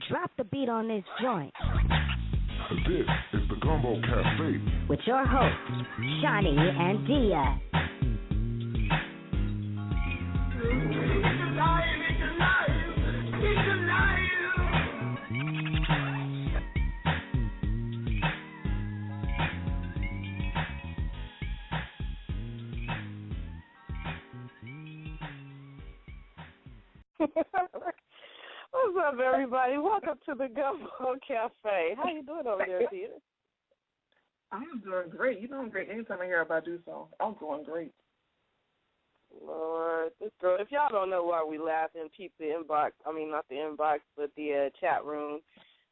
Drop the beat on this joint. This is the Gumbo Cafe with your hosts, Shani and Diyah. What's up, everybody? Welcome to the Gumbo Cafe. How you doing over there, Diyah? I'm doing great. You doing great. Anytime I hear about do so, I'm doing great. Lord, this girl. If y'all don't know why we laughing, peep the inbox. I mean, not the inbox, but the chat room.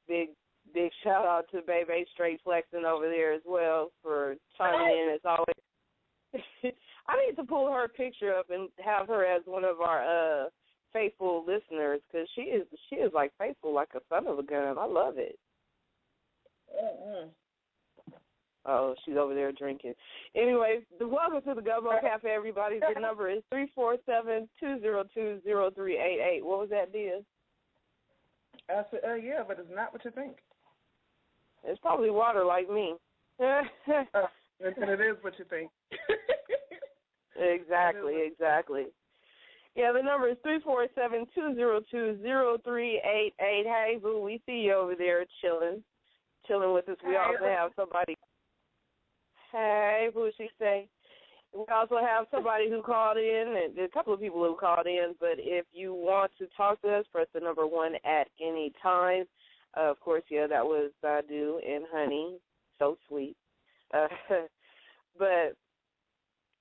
Big shout out to Baby Straight Flexing over there as well for chiming in as always. I need to pull her picture up and have her as one of our faithful listeners, because she is like faithful like a son of a gun. I love it. Oh, she's over there drinking. Anyways, welcome to the Gumbo Cafe, everybody. The number is 347-202-0388. What was that, Diyah? I said, yeah, but it's not what you think. It's probably water like me. And it is what you think. Exactly. Yeah, the number is 347-202-0388. Hey, boo, we see you over there chilling with us. We also have somebody. Hey, boo, she say. We also have somebody who called in, and a couple of people who called in. But if you want to talk to us, press the number 1 at any time. Of course, yeah, that was Badu and Honey. So sweet. But,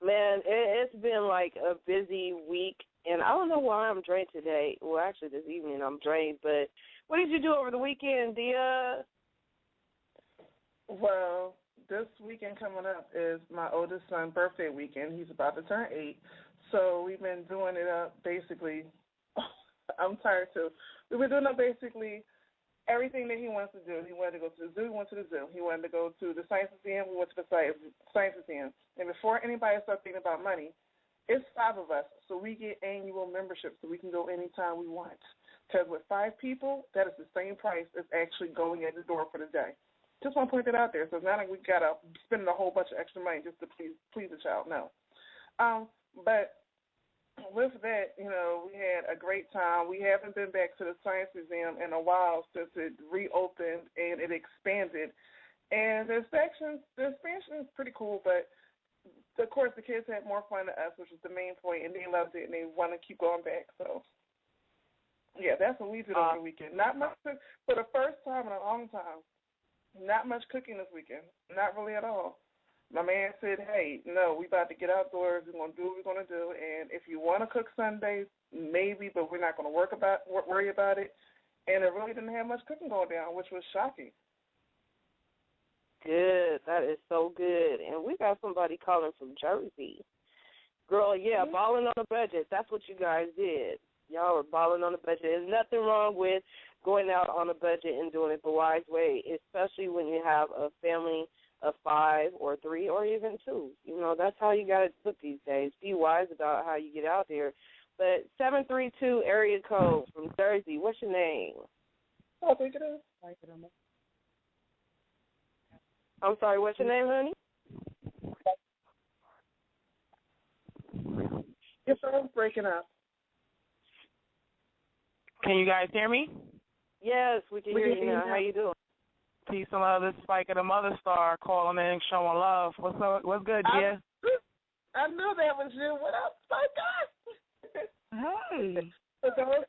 man, it's been like a busy week. And I don't know why I'm drained today. Well, actually, this evening I'm drained. But what did you do over the weekend, Diyah? Well, this weekend coming up is my oldest son's birthday weekend. He's about to turn 8. So we've been doing it up basically. I'm tired too. We've been doing up basically everything that he wants to do. He wanted to go to the zoo. We went to the zoo. He wanted to go to the Science Museum. We went to the Science Museum. And before anybody starts thinking about money, it's 5 of us, so we get annual memberships so we can go anytime we want. Because with 5 people, that is the same price as actually going at the door for the day. Just want to point that out there. So it's not like we got to spend a whole bunch of extra money just to please the child. No. But with that, we had a great time. We haven't been back to the Science Museum in a while since it reopened and it expanded. And the expansion is pretty cool, but of course, the kids had more fun than us, which was the main point, and they loved it, and they want to keep going back. So, yeah, that's what we did over the weekend. Not much, for the first time in a long time, not much cooking this weekend. Not really at all. My man said, hey, no, we about to get outdoors. We're going to do what we're going to do, and if you want to cook Sundays, maybe, but we're not going to worry about it. And it really didn't have much cooking going down, which was shocking. Good. That is so good. And we got somebody calling from Jersey. Girl, yeah, balling on a budget. That's what you guys did. Y'all were balling on a budget. There's nothing wrong with going out on a budget and doing it the wise way, especially when you have a family of 5 or 3 or even 2. That's how you got to put these days. Be wise about how you get out there. But 732 area code from Jersey. What's your name? I think it is. I'm sorry, what's your name, honey? Your phone's breaking up. Can you guys hear me? Yes, we can hear you now. How you doing? Peace and love. This is Spike of the Mother Star calling in, showing love. What's up? What's good, Diyah? I knew that was you. What up, Spike? Hey.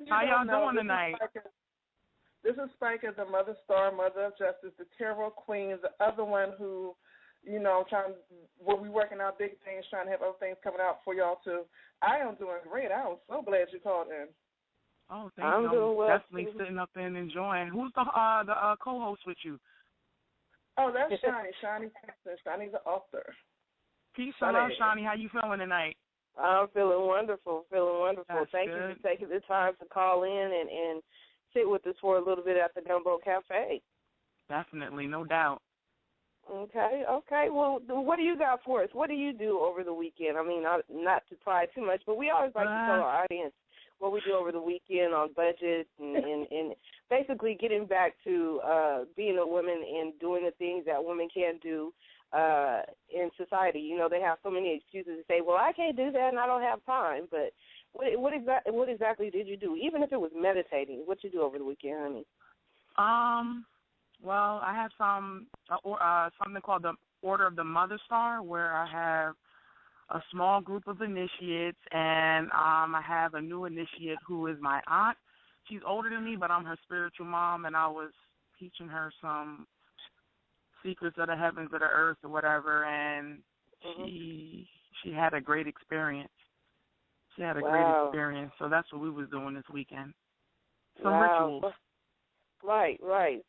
How y'all doing tonight? This is Spike of the Mother Star, Mother of Justice, the Tarot Queen, the other one who, we're working out big things, trying to have other things coming out for y'all too. I am doing great. I am so glad you called in. Oh, thank you. I'm doing well. Definitely sitting up there and enjoying. Who's the co-host with you? Oh, that's Shani. Shani's the author. Peace and love, Shani. How you feeling tonight? I'm feeling wonderful. That's Thank good. you for taking the time to call in and sit with us for a little bit at the Gumbo Cafe. Definitely, no doubt. Okay. Well, what do you got for us? What do you do over the weekend? I mean, not to pry too much, but we always like to tell our audience what we do over the weekend on budget and basically getting back to being a woman and doing the things that women can do in society. You know, they have so many excuses to say, well, I can't do that and I don't have time. But what exactly did you do? Even if it was meditating, what you do over the weekend, honey? Well, I have something called the Order of the Mother Star, where I have a small group of initiates, and I have a new initiate who is my aunt. She's older than me, but I'm her spiritual mom, and I was teaching her some secrets of the heavens, of the earth, or whatever, and she had a great experience. She had a great experience, so that's what we was doing this weekend. Some rituals. Right.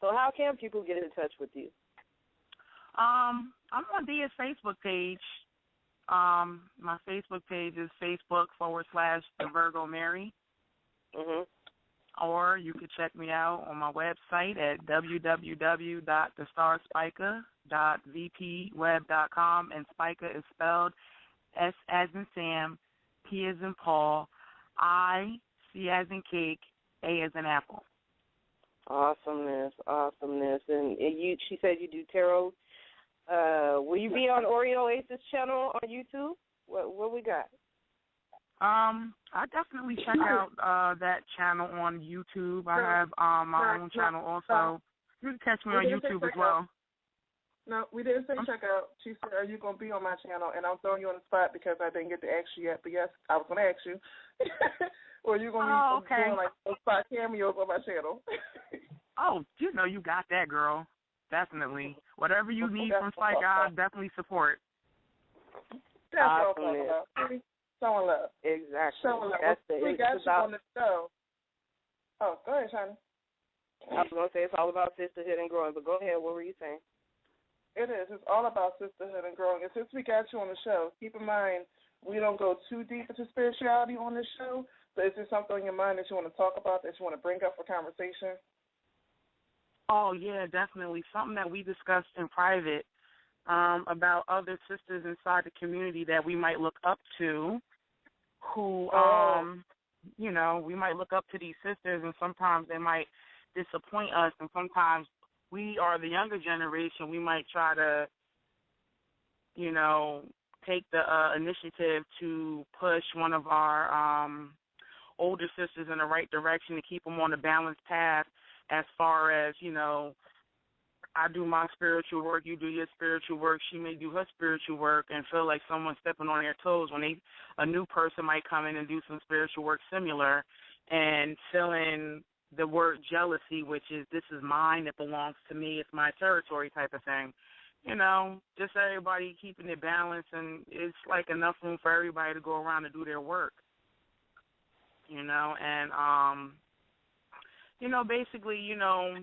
So how can people get in touch with you? I'm on Diyah's Facebook page. My Facebook page is Facebook.com/The Virgo Mary. Or you could check me out on my website at www.thestarspica.vpweb.com, and Spica is spelled S as in Sam, P as in Paul, I, C as in cake, A as in apple. Awesomeness. And she said you do tarot. Will you be on Oreo Ace's channel on YouTube? What we got? I definitely check out that channel on YouTube. I have my own channel also. You can catch me on YouTube as well. No, we didn't say check out. She said, are you going to be on my channel? And I'm throwing you on the spot because I didn't get to ask you yet. But, yes, I was going to ask you. Or are you going to be doing, like, those spot cameos on my channel? Oh, you know you got that, girl. Definitely. Whatever you need from Spike, I'll definitely support. That's what I'm talking about. Showing love. Exactly. Showing love. We got you on the show. Oh, go ahead, Shani. I was going to say it's all about sisterhood and growing, but go ahead. What were you saying? It is. It's all about sisterhood and growing. And since we got you on the show, keep in mind we don't go too deep into spirituality on this show. So is there something in your mind that you want to talk about, that you want to bring up for conversation? Oh, yeah, definitely. Something that we discussed in private about other sisters inside the community that we might look up to who, you know, we might look up to these sisters, and sometimes they might disappoint us, and sometimes we are the younger generation. We might try to, you know, take the initiative to push one of our older sisters in the right direction to keep them on a balanced path as far as, you know, I do my spiritual work, you do your spiritual work, she may do her spiritual work, and feel like someone's stepping on their toes when a new person might come in and do some spiritual work similar, and feeling the word jealousy, which is this is mine, it belongs to me, it's my territory type of thing. You know, just everybody keeping it balanced, and it's like enough room for everybody to go around and do their work. You know, and, you know, basically, you know,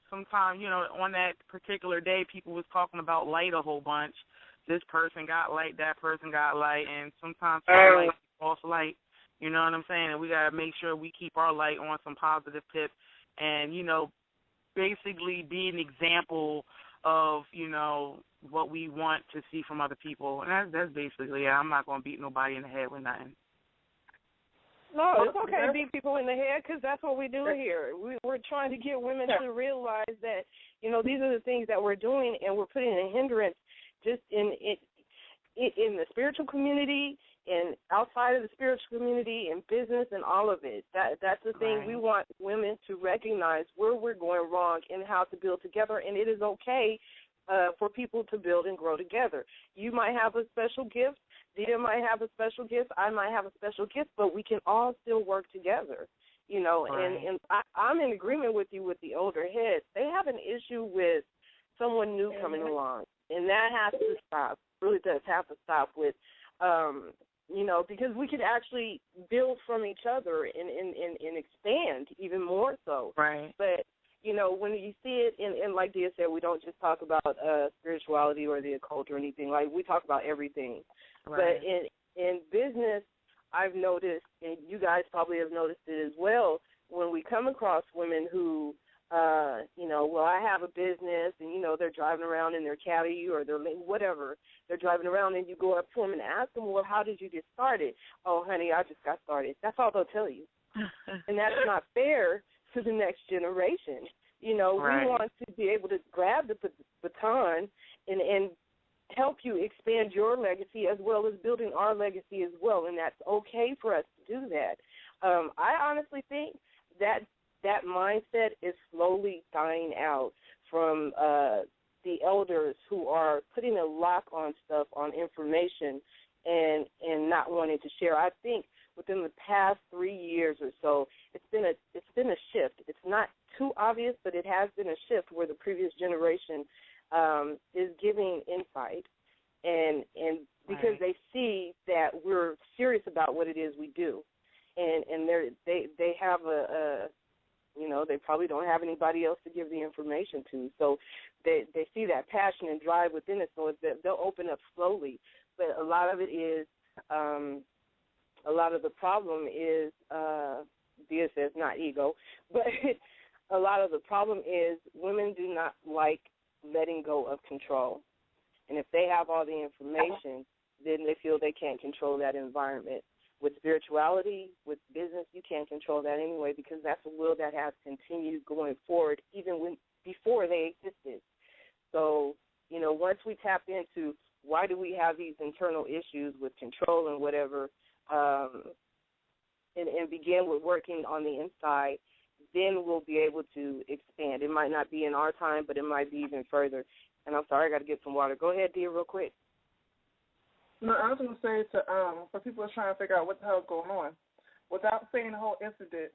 sometimes, you know, on that particular day, people was talking about light a whole bunch. This person got light, that person got light, and sometimes light is false light. You know what I'm saying? And we got to make sure we keep our light on some positive tip and, you know, basically be an example of, you know, what we want to see from other people. And that's basically it. I'm not going to beat nobody in the head with nothing. No, it's okay to beat people in the head because that's what we do here. We're trying to get women to realize that, you know, these are the things that we're doing, and we're putting a hindrance just in the spiritual community and outside of the spiritual community and business and all of it. That's the thing. Right. We want women to recognize where we're going wrong and how to build together, and it is okay for people to build and grow together. You might have a special gift. Diyah might have a special gift. I might have a special gift, but we can all still work together, you know. Right. And I'm in agreement with you with the older heads. They have an issue with someone new coming along, and that has to stop. It really does have to stop with, you know, because we could actually build from each other and expand even more so. Right. But, you know, when you see it, and like Diyah said, we don't just talk about spirituality or the occult or anything. Like, we talk about everything. Right. But in business, I've noticed, and you guys probably have noticed it as well, when we come across women who well, I have a business, and, they're driving around in their caddy or their whatever. They're driving around, and you go up to them and ask them, well, how did you get started? Oh, honey, I just got started. That's all they'll tell you. And that's not fair to the next generation. Right. We want to be able to grab the baton and help you expand your legacy as well as building our legacy as well, and that's okay for us to do that. I honestly think that mindset is slowly dying out from the elders who are putting a lock on stuff, on information, and not wanting to share. I think within the past 3 years or so, it's been a shift. It's not too obvious, but it has been a shift where the previous generation is giving insight, and because they see that we're serious about what it is we do, and they have they probably don't have anybody else to give the information to, so they see that passion and drive within it, so they'll open up slowly. But a lot of it is, a lot of the problem is, Diyah says not ego, but a lot of the problem is women do not like letting go of control. And if they have all the information, then they feel they can't control that environment. With spirituality, with business, you can't control that anyway, because that's a will that has continued going forward even before they existed. So, once we tap into why do we have these internal issues with control and whatever, and begin with working on the inside, then we'll be able to expand. It might not be in our time, but it might be even further. And I'm sorry, I got to get some water. Go ahead, Diyah, real quick. No, I was going to say for people who are trying to figure out what the hell is going on, without saying the whole incident,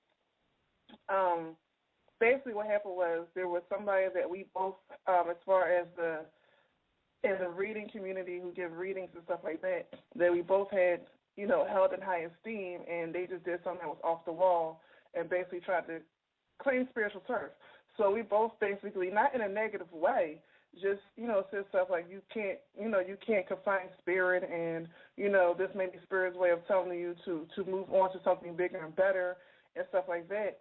basically what happened was there was somebody that we both, as far as in the reading community who give readings and stuff like that we both had, held in high esteem, and they just did something that was off the wall and basically tried to claim spiritual turf. So we both basically, not in a negative way, just, said stuff like you can't confine spirit, and, this may be spirit's way of telling you to move on to something bigger and better and stuff like that.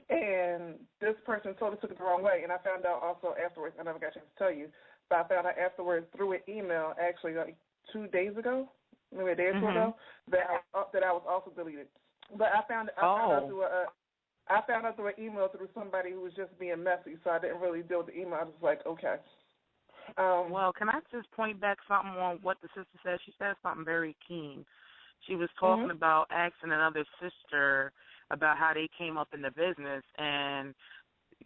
And this person totally took it the wrong way, and I found out also afterwards, I never got a chance to tell you, but I found out afterwards through an email, actually like 2 days ago, maybe a day or two ago, that I was also deleted. But I found out through an email through somebody who was just being messy, so I didn't really deal with the email. I was like, okay. Well, can I just point back something on what the sister said? She said something very keen. She was talking about asking another sister about how they came up in the business, and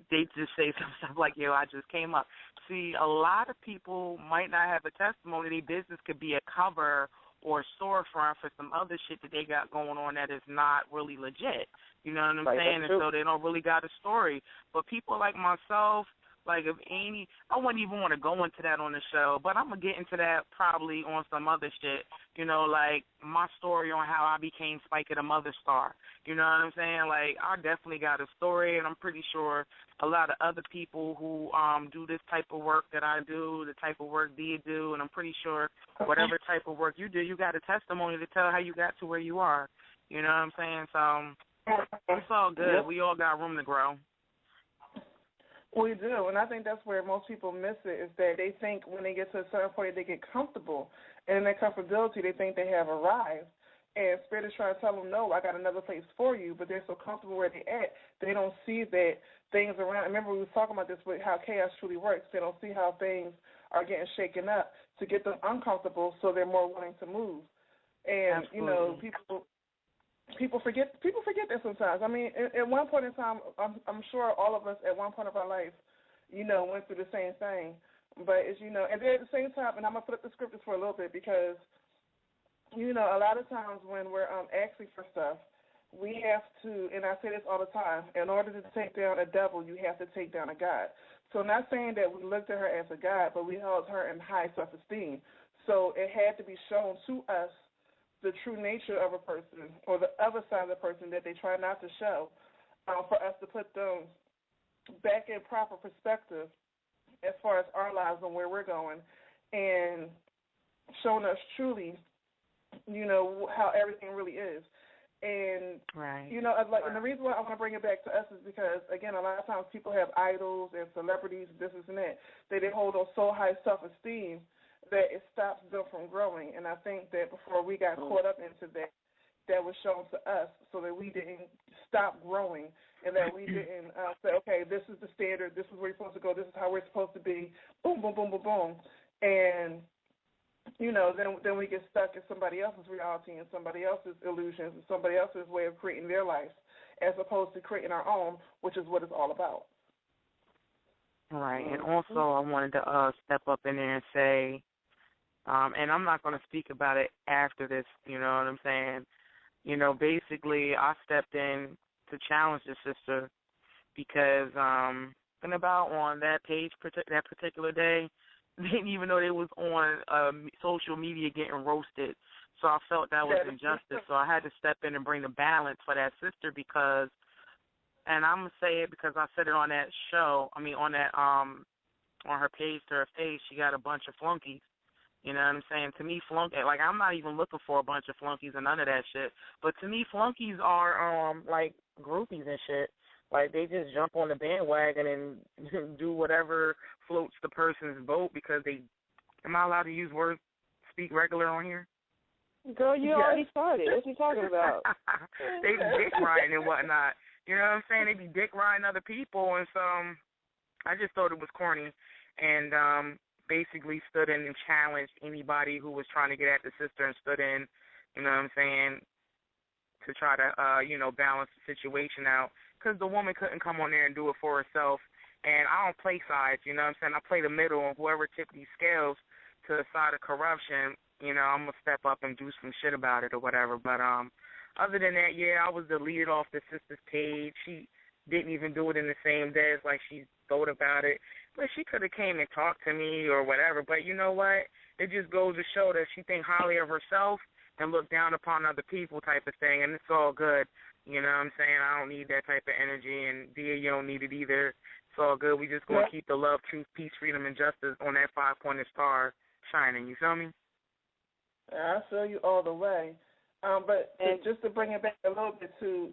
they just say some stuff like, I just came up. See, a lot of people might not have a testimony. Their business could be a cover or storefront for some other shit that they got going on that is not really legit. You know what I'm saying? And so they don't really got a story. But people like myself, like I wouldn't even want to go into that on the show, but I'm going to get into that probably on some other shit, like my story on how I became Spike the Mother Star. You know what I'm saying? Like, I definitely got a story, and I'm pretty sure a lot of other people who do this type of work that I do, the type of work Diyah do, and I'm pretty sure whatever type of work you do, you got a testimony to tell how you got to where you are. You know what I'm saying? So it's all good. We all got room to grow. We do, and I think that's where most people miss it, is that they think when they get to a certain point they get comfortable, and in that comfortability they think they have arrived. And Spirit is trying to tell them, no, I got another place for you, but they're so comfortable where they're at, they don't see that things around. Remember, we were talking about this with how chaos truly works. They don't see how things are getting shaken up to get them uncomfortable, so they're more willing to move. And, Absolutely. People forget that sometimes. I mean, at one point in time, I'm sure all of us at one point of our life, went through the same thing. But it's, and then at the same time, and I'm going to put up the scriptures for a little bit because, a lot of times when we're asking for stuff, we have to, and I say this all the time, in order to take down a devil, you have to take down a God. So I'm not saying that we looked at her as a God, but we held her in high self-esteem. So it had to be shown to us the true nature of a person or the other side of the person that they try not to show, for us to put them back in proper perspective as far as our lives and where we're going, and showing us truly, how everything really is. And, right. you know, like, and the reason why I want to bring it back to us is because, again, a lot of times people have idols and celebrities, this and that. They hold on so high self-esteem that it stops them from growing. And I think that before we got caught up into that, that was shown to us so that we didn't stop growing and that we didn't say, okay, this is the standard, this is where you're supposed to go, this is how we're supposed to be, boom, boom, boom, boom, boom. And, you know, then we get stuck in somebody else's reality and somebody else's illusions and somebody else's way of creating their life as opposed to creating our own, which is what it's all about. Right. And also I wanted to step up in there and say, and I'm not going to speak about it after this, you know what I'm saying? You know, basically I stepped in to challenge the sister because and about on that page that particular day, they didn't even know they was on social media getting roasted. So I felt that was injustice. So I had to step in and bring the balance for that sister because, and I'm going to say it because I said it on that show, on that, on her page to her face, she got a bunch of flunkies. You know what I'm saying? To me, like, I'm not even looking for a bunch of flunkies and none of that shit. But to me, flunkies are, like, groupies and shit. Like, they just jump on the bandwagon and do whatever floats the person's boat because they, am I allowed to use words, speak regular on here? Girl, you already started. What you talking about? They be dick riding and whatnot. You know what I'm saying? They be dick riding other people. And so I just thought it was corny. And, basically stood in and challenged anybody who was trying to get at the sister and stood in, you know what I'm saying, to try to, balance the situation out. Because the woman couldn't come on there and do it for herself. And I don't play sides, you know what I'm saying? I play the middle, and whoever tipped these scales to the side of corruption, you know, I'm going to step up and do some shit about it or whatever. But other than that, yeah, I was deleted off the sister's page. She didn't even do it in the same day. It's like she thought about it. But she could have came and talked to me or whatever. But you know what? It just goes to show that she thinks highly of herself and look down upon other people type of thing. And it's all good. You know what I'm saying? I don't need that type of energy. And Diyah, you don't need it either. It's all good. We just going to keep the love, truth, peace, freedom, and justice on that 5-pointed star shining. You feel me? I feel you all the way. But just to bring it back a little bit to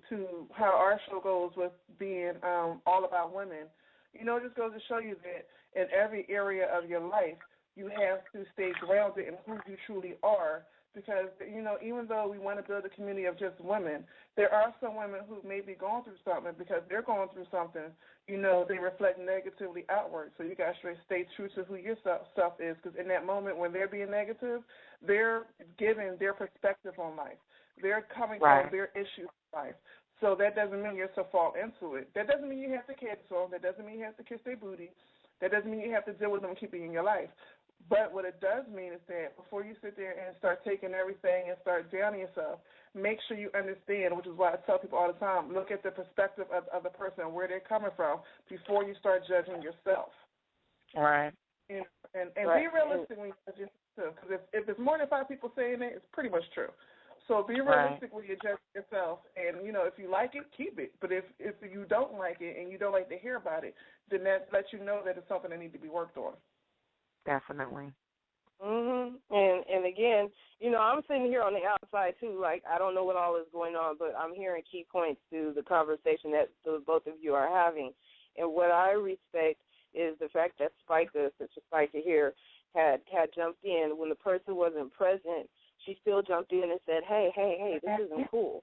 how our show goes with being all about women, you know, it just goes to show you that in every area of your life, you have to stay grounded in who you truly are because, you know, even though we want to build a community of just women, there are some women who may be going through something because they're going through something, you know, they reflect negatively outward. So you got to stay true to who your self is because in that moment when they're being negative, they're giving their perspective on life. They're coming from their issues in life. So that doesn't mean you're to fall into it. That doesn't mean you have to kiss them. That doesn't mean you have to kiss their booty. That doesn't mean you have to deal with them and keep it in your life. But what it does mean is that before you sit there and start taking everything and start downing yourself, make sure you understand, which is why I tell people all the time, look at the perspective of the person and where they're coming from before you start judging yourself. Right. And be realistic when you judge yourself. Because if there's more than 5 people saying it, it's pretty much true. So be realistic when you judge yourself. And, you know, if you like it, keep it. But if you don't like it and you don't like to hear about it, then that lets you know that it's something that needs to be worked on. Definitely. And again, you know, I'm sitting here on the outside too. Like I don't know what all is going on, but I'm hearing key points to the conversation that the both of you are having. And what I respect is the fact that Spica, such a Spica here, had jumped in when the person wasn't present. She still jumped in and said, "Hey, this isn't cool."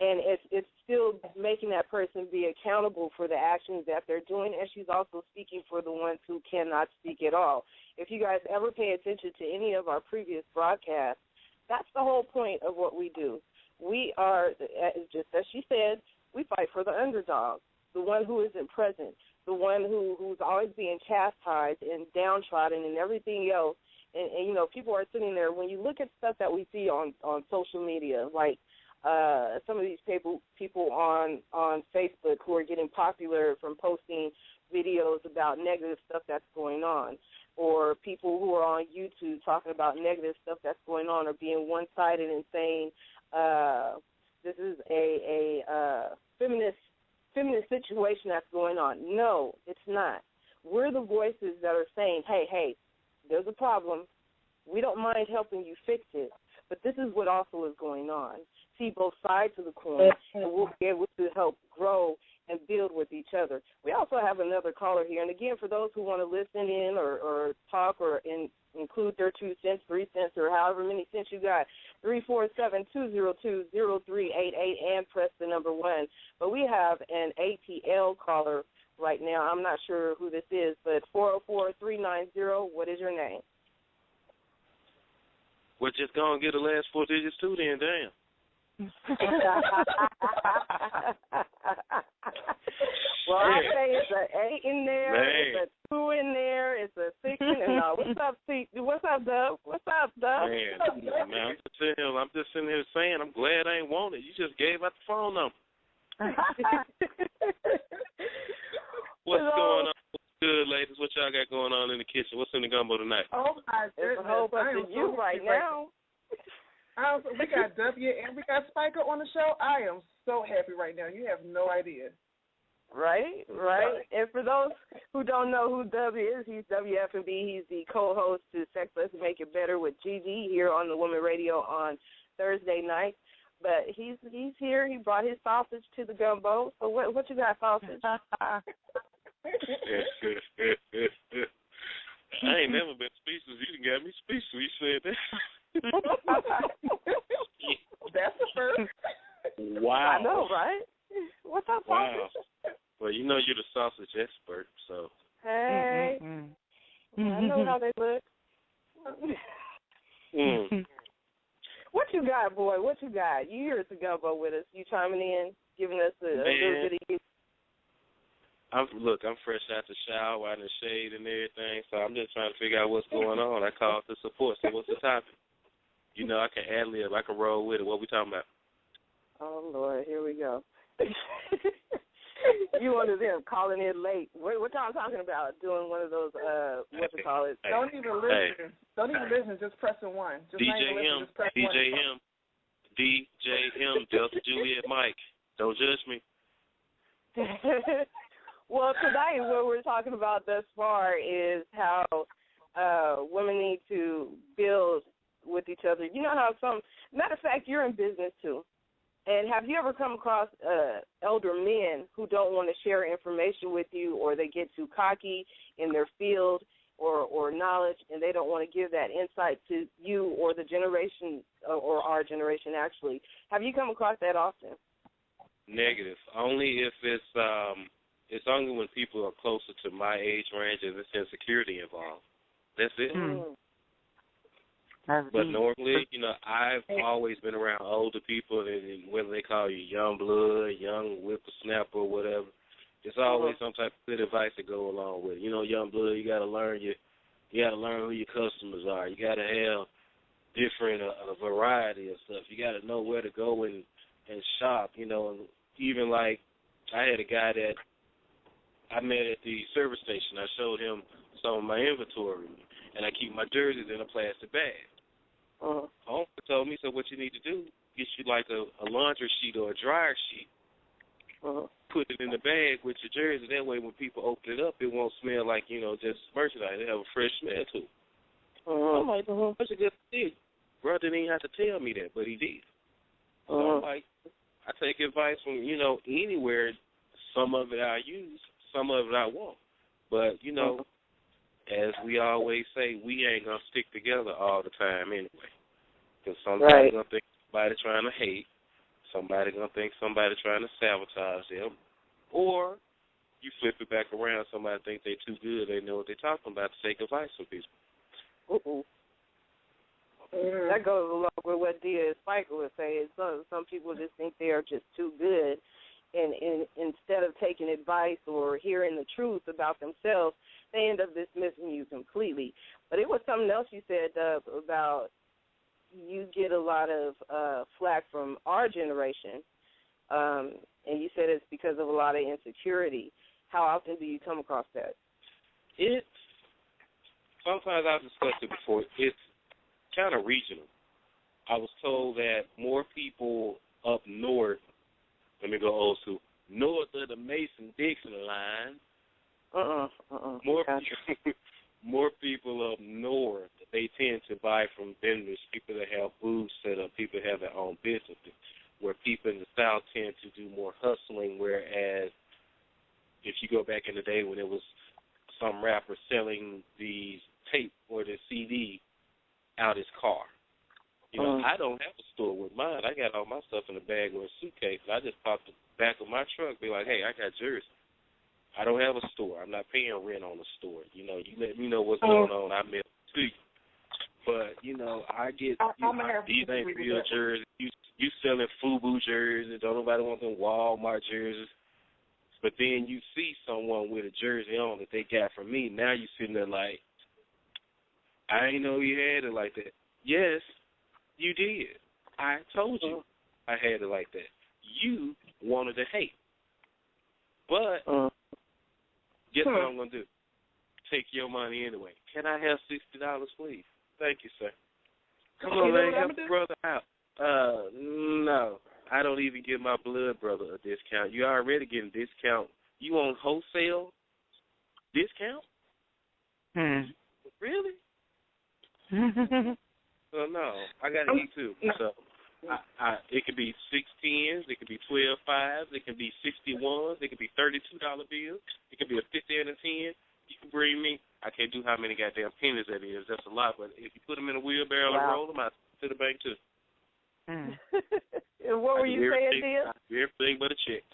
And it's still making that person be accountable for the actions that they're doing, and she's also speaking for the ones who cannot speak at all. If you guys ever pay attention to any of our previous broadcasts, that's the whole point of what we do. We are, just as she said, we fight for the underdog, the one who isn't present, the one who's always being chastised and downtrodden and everything else. And you know, people are sitting there, when you look at stuff that we see on social media, like some of these people on Facebook who are getting popular from posting videos about negative stuff that's going on, or people who are on YouTube talking about negative stuff that's going on, or being one-sided and saying this is a feminist situation that's going on. No, it's not. We're the voices that are saying, hey, there's a problem. We don't mind helping you fix it, but this is what also is going on. see both sides of the coin, and we'll be able to help grow and build with each other. We also have another caller here. And, again, for those who want to listen in or talk or include their 2 cents, 3 cents, or however many cents you got, 347-202-0388 and press the number 1. But we have an ATL caller right now. I'm not sure who this is, but 404-390, what is your name? Well, just go and get the last 4 digits too then, damn. Well, I'll say it's an 8 in there, it's a 2 in there, it's a 6 in there. No, what's up, Dub? What's up, Dub? Man, I'm just sitting here saying I'm glad I ain't want it. You just gave out the phone number. What's going on? What's good, ladies? What y'all got going on in the kitchen? What's in the gumbo tonight? Oh, my goodness. There's a whole bunch of you right now. We got W and we got Spiker on the show. I am so happy right now. You have no idea. Right. And for those who don't know who W is, he's WF&B. He's the co-host to Sex Let's Make It Better with Gigi here on the Woman Radio on Thursday night. But he's here. He brought his sausage to the gumbo. So what you got, sausage? I ain't never been speechless. You done got me speechless. You said that. That's the first. Wow. I know, right? What's up, sausage? Wow. Well, you know you're the sausage expert, so. Hey. I know how they look. What you got, boy? What you got? You here at the gumbo with us. You chiming in, giving us a little bit of you. I'm fresh out the shower, out in the shade and everything, so I'm just trying to figure out what's going on. I called to support, so what's the topic? You know, I can ad-lib, I can roll with it. What we talking about? Oh, Lord, here we go. You one of them calling in late. What y'all talking about? Doing one of those, what's it called? Don't even listen. Don't even listen, just pressing 1. Just DJ M, Delta Juliet Mike. Don't judge me. Well, tonight what we're talking about thus far is how women need to build with each other. You know how matter of fact, you're in business too. And have you ever come across elder men who don't want to share information with you, or they get too cocky in their field or knowledge, and they don't want to give that insight to you or the generation, or our generation actually? Have you come across that often? Negative. Only if it's only when people are closer to my age range and there's insecurity involved. That's it. But normally, you know, I've always been around older people, and whether they call you young blood, young whippersnapper, or whatever, there's always some type of good advice to go along with it. You know, young blood, you got to learn who your customers are. You got to have different variety of stuff. You got to know where to go and shop. You know, and even like I had a guy that I met at the service station. I showed him some of my inventory, and I keep my jerseys in a plastic bag. Uncle told me, so what you need to do, get you like a laundry sheet or a dryer sheet, put it in the bag with your jersey. That way when people open it up, it won't smell like, you know, just merchandise. It have a fresh smell to it. I'm like, that's a good thing. Bro didn't even have to tell me that, but he did. So I'm like, I take advice from, you know, anywhere. Some of it I use, some of it I won't. But, you know, as we always say, we ain't going to stick together all the time anyway. Because somebody's going to think somebody trying to hate, somebody going to think somebody trying to sabotage them, or you flip it back around, somebody think they too good, they know what they're talking about to take advice from people. That goes along with what Diyah and Spiker was saying. Some people just think they are just too good, and instead of taking advice or hearing the truth about themselves, they end up dismissing you completely. But it was something else you said about you get a lot of flack from our generation, and you said it's because of a lot of insecurity. How often do you come across that? Sometimes I've discussed it before. It's kind of regional. I was told that more people up north, let me go old school, north of the Mason-Dixon line, more people up north, they tend to buy from vendors, people that have booths set up, people that have their own businesses. where people in the South tend to do more hustling, whereas if you go back in the day when it was some rapper selling the tape or the CD out his car. You know, I don't have a store with mine. I got all my stuff in a bag or a suitcase. I just pop the back of my truck, be like, hey, I got Jersey. I don't have a store. I'm not paying rent on the store. You know, you let me know what's going on. I mail it to you. But, you know, I get, these ain't real jerseys. You selling FUBU jerseys. Don't nobody want them Walmart jerseys. But then you see someone with a jersey on that they got from me. Now you sitting there like, I ain't know you had it like that. Yes, you did. I told you I had it like that. You wanted to hate. But guess what I'm going to do? Take your money anyway. Can I have $60, please? Thank you, sir. Come on, man. Help your brother out. No. I don't even give my blood brother a discount. You already getting a discount. You on wholesale discount? Really? No, I got to eat too. So it could be 610s, it could be 12.5s, it could be 61s, it could be $32 bills, it could be a 50 and a 10. You can bring me. I can't do how many goddamn pennies that is. That's a lot. But if you put them in a wheelbarrow and roll them out to the bank too. What were you saying, Diyah? Everything but a check.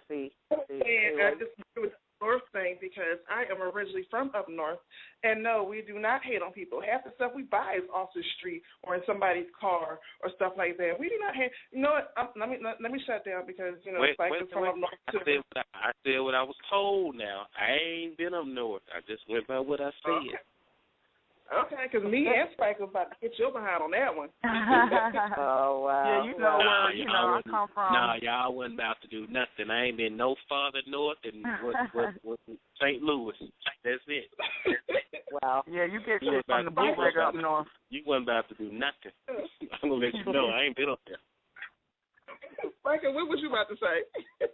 See. And I just agree with the North thing because I am originally from up north, and no, we do not hate on people. Half the stuff we buy is off the street or in somebody's car or stuff like that. We do not hate. You know what? Let me shut down because it's like from up north too. I said what I was told. Now I ain't been up north. I just went by what I said. Okay, because me and Spike was about to get your behind on that one. Oh, wow. Yeah, you know where I come from. Nah, y'all wasn't about to do nothing. I ain't been no farther north than what St. Louis. That's it. Wow. Yeah, you get shit from the bootleg up north. You wasn't about to do nothing. I'm going to let you know. I ain't been up there. Spike, what was you about to say?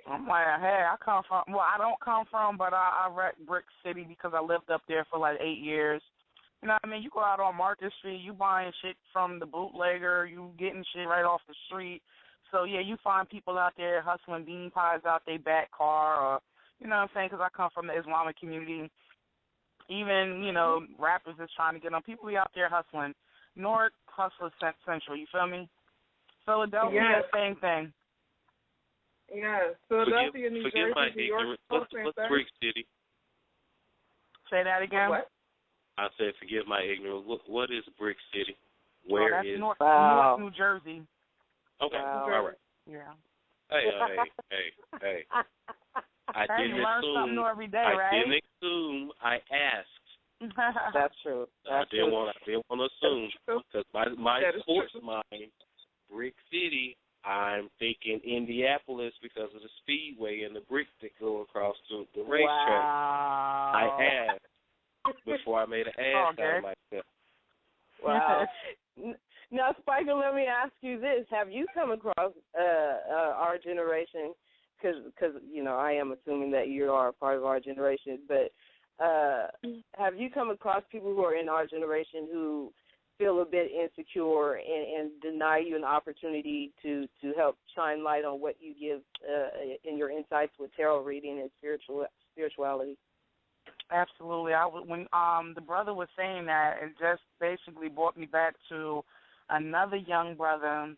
I'm like, hey, I come from, I don't come from, but I wreck Brick City because I lived up there for like 8 years. You know what I mean? You go out on Market Street, you buying shit from the bootlegger, you getting shit right off the street. So, yeah, you find people out there hustling bean pies out their back car or, you know what I'm saying, because I come from the Islamic community. Even, rappers is trying to get on. People be out there hustling. North hustles Central, you feel me? Philadelphia, same thing. Yeah, Philadelphia, New Jersey, New York. What's Brick City? Say that again? What? I said, forgive my ignorance. What is Brick City? Where is North New Jersey. Okay, all right. Yeah. Hey. I didn't assume. Every day, right? I didn't assume. I asked. That's true. I didn't want to assume because my sports mind, Brick City. I'm thinking Indianapolis because of the speedway and the bricks that go across the racetrack. Wow. I asked before I made an ass out of myself. Wow. Now, Spiker, let me ask you this. Have you come across our generation, because I am assuming that you are a part of our generation, but have you come across people who are in our generation who feel a bit insecure and deny you an opportunity to help shine light on what you give in your insights with tarot reading and spirituality? Absolutely. When the brother was saying that, it just basically brought me back to another young brother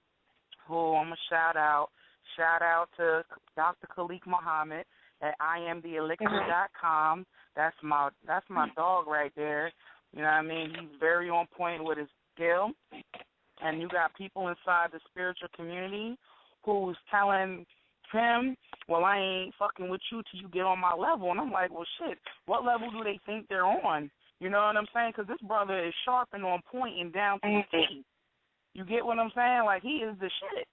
who I'm going to shout out. Shout out to Dr. Khalik Muhammad at IamTheElixir.com. That's my dog right there. You know what I mean? He's very on point with his skill. And you got people inside the spiritual community who's telling him, well, I ain't fucking with you till you get on my level. And I'm like, well, shit, what level do they think they're on? You know what I'm saying? Because this brother is sharp and on point and down to the T. You get what I'm saying? Like, he is the shit.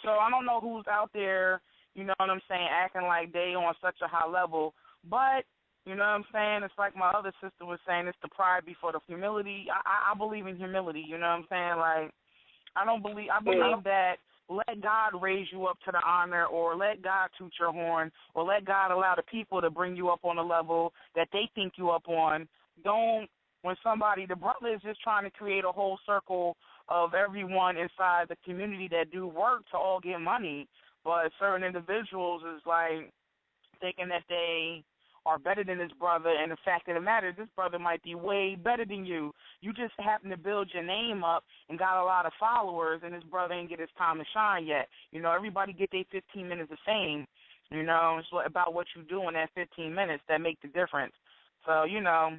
So I don't know who's out there, you know what I'm saying, acting like they on such a high level. But, you know what I'm saying, it's like my other sister was saying, it's the pride before the humility. I believe in humility, you know what I'm saying? Like, I believe that let God raise you up to the honor, or let God toot your horn, or let God allow the people to bring you up on a level that they think you up on. Don't, when somebody, the brother is just trying to create a whole circle of everyone inside the community that do work to all get money. But certain individuals is like thinking that they are better than his brother, and the fact of the matter is this brother might be way better than you. You just happen to build your name up and got a lot of followers, and his brother ain't get his time to shine yet. You know, everybody get their 15 minutes of fame. You know, it's about what you do in that 15 minutes that make the difference. So, you know,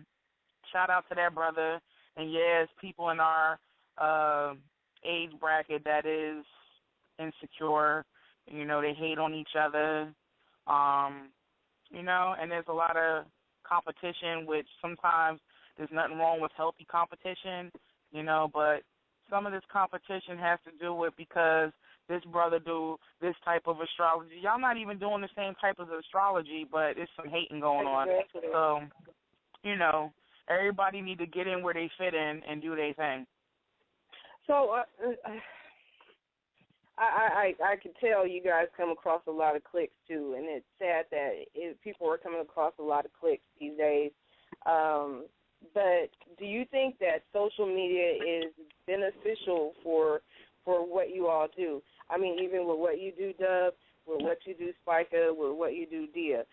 shout out to that brother. And, yes, people in our age bracket that is insecure, you know, they hate on each other. You know, and there's a lot of competition, which sometimes there's nothing wrong with healthy competition, you know, but some of this competition has to do with because this brother do this type of astrology. Y'all not even doing the same type of astrology, but there's some hating going on. So, you know, everybody need to get in where they fit in and do their thing. So, I can tell you guys come across a lot of clicks, too, and it's sad that people are coming across a lot of clicks these days. But do you think that social media is beneficial for what you all do? I mean, even with what you do, Dub, with what you do, Spica, with what you do, Diyah.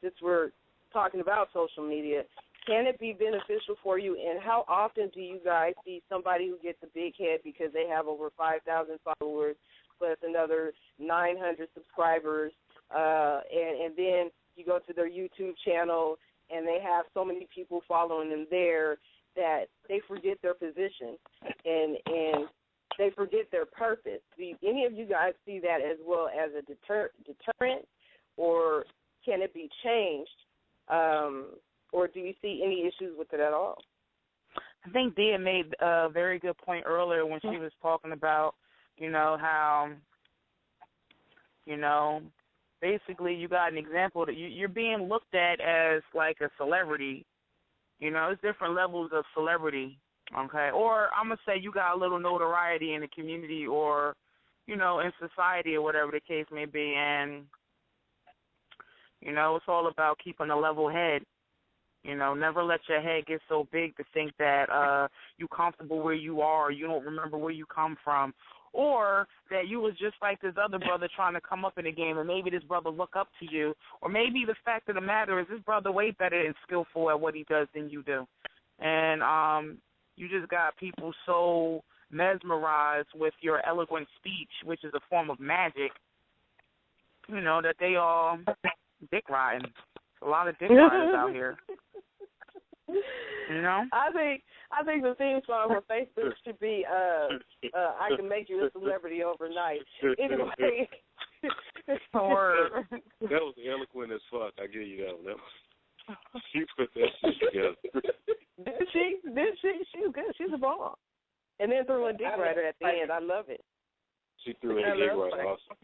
Since we're talking about social media, can it be beneficial for you, and how often do you guys see somebody who gets a big head because they have over 5,000 followers plus another 900 subscribers, and then you go to their YouTube channel and they have so many people following them there that they forget their position and they forget their purpose? Do any of you guys see that as well as a deterrent, or can it be changed? Or do you see any issues with it at all? I think Diyah made a very good point earlier when she was talking about, you know, how, you know, basically you got an example that you're being looked at as like a celebrity. You know, it's different levels of celebrity, okay? Or I'm going to say you got a little notoriety in the community or, you know, in society or whatever the case may be. And, you know, it's all about keeping a level head. You know, never let your head get so big to think that you're comfortable where you are, or you don't remember where you come from, or that you was just like this other brother trying to come up in the game, and maybe this brother look up to you, or maybe the fact of the matter is this brother way better and skillful at what he does than you do. And you just got people so mesmerized with your eloquent speech, which is a form of magic, you know, that they all dick riding. A lot of dick riders out here. You know? I think the theme song for Facebook should be I Can Make You a Celebrity Overnight. Anyway. Or that was eloquent as fuck. I give you that one. She put that shit together. Did she? She's good. She's a bomb. And then threw a dick rider at the end. I love it. She threw in a dick rider also.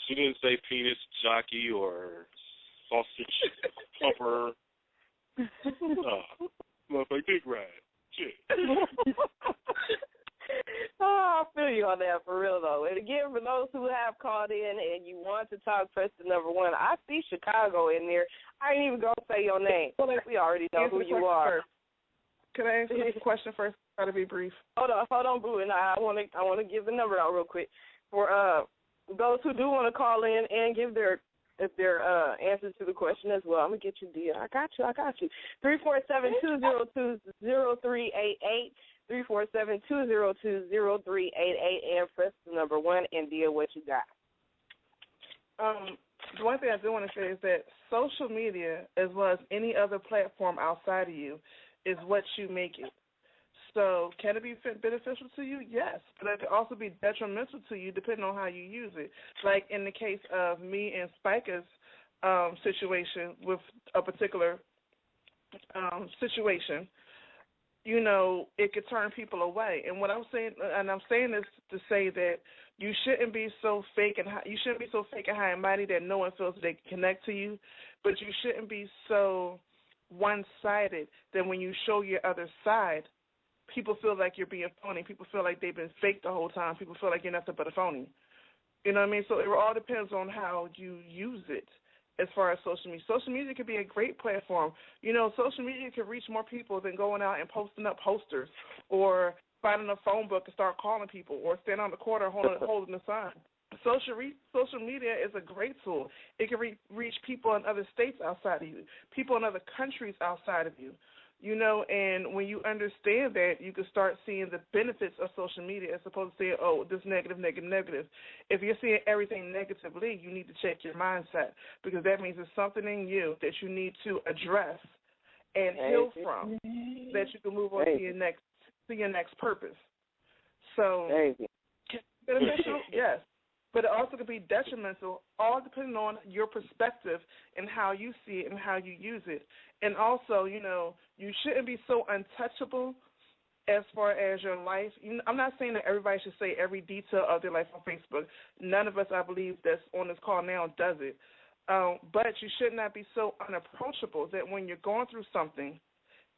She didn't say penis jockey or sausage pumper. Motherfucker, dick ride. Shit. Oh, I feel you on that for real though. And again, for those who have called in and you want to talk, press the number 1. I see Chicago in there. I ain't even gonna say your name. We already know who you are. Can I answer the question first? Try to be brief. Hold on, Boo, and I want to give the number out real quick for those who do want to call in and give their answers to the question as well. I'm gonna get you, Diyah. I got you. 347-202-0388. 347-202-0388, and press the number 1 and Diyah, what you got. The one thing I do want to say is that social media, as well as any other platform outside of you, is what you make it. So can it be beneficial to you? Yes. But it can also be detrimental to you depending on how you use it. Like in the case of me and Spica's situation with a particular situation, you know, it could turn people away. And what I'm saying, and I'm saying this to say that you shouldn't be so fake and high and mighty that no one feels they can connect to you, but you shouldn't be so one-sided that when you show your other side, people feel like you're being phony. People feel like they've been fake the whole time. People feel like you're nothing but a phony. You know what I mean? So it all depends on how you use it as far as social media. Social media can be a great platform. You know, social media can reach more people than going out and posting up posters or finding a phone book and start calling people, or stand on the corner holding the sign. Social media is a great tool. It can reach people in other states outside of you, people in other countries outside of you. You know, and when you understand that, you can start seeing the benefits of social media as opposed to saying, oh, this negative, negative, negative. If you're seeing everything negatively, you need to check your mindset, because that means there's something in you that you need to address and heal from, that you can move on to your next purpose. So, beneficial, yes. But it also could be detrimental, all depending on your perspective and how you see it and how you use it. And also, you know, you shouldn't be so untouchable as far as your life. I'm not saying that everybody should say every detail of their life on Facebook. None of us, I believe, that's on this call now does it. But you should not be so unapproachable that when you're going through something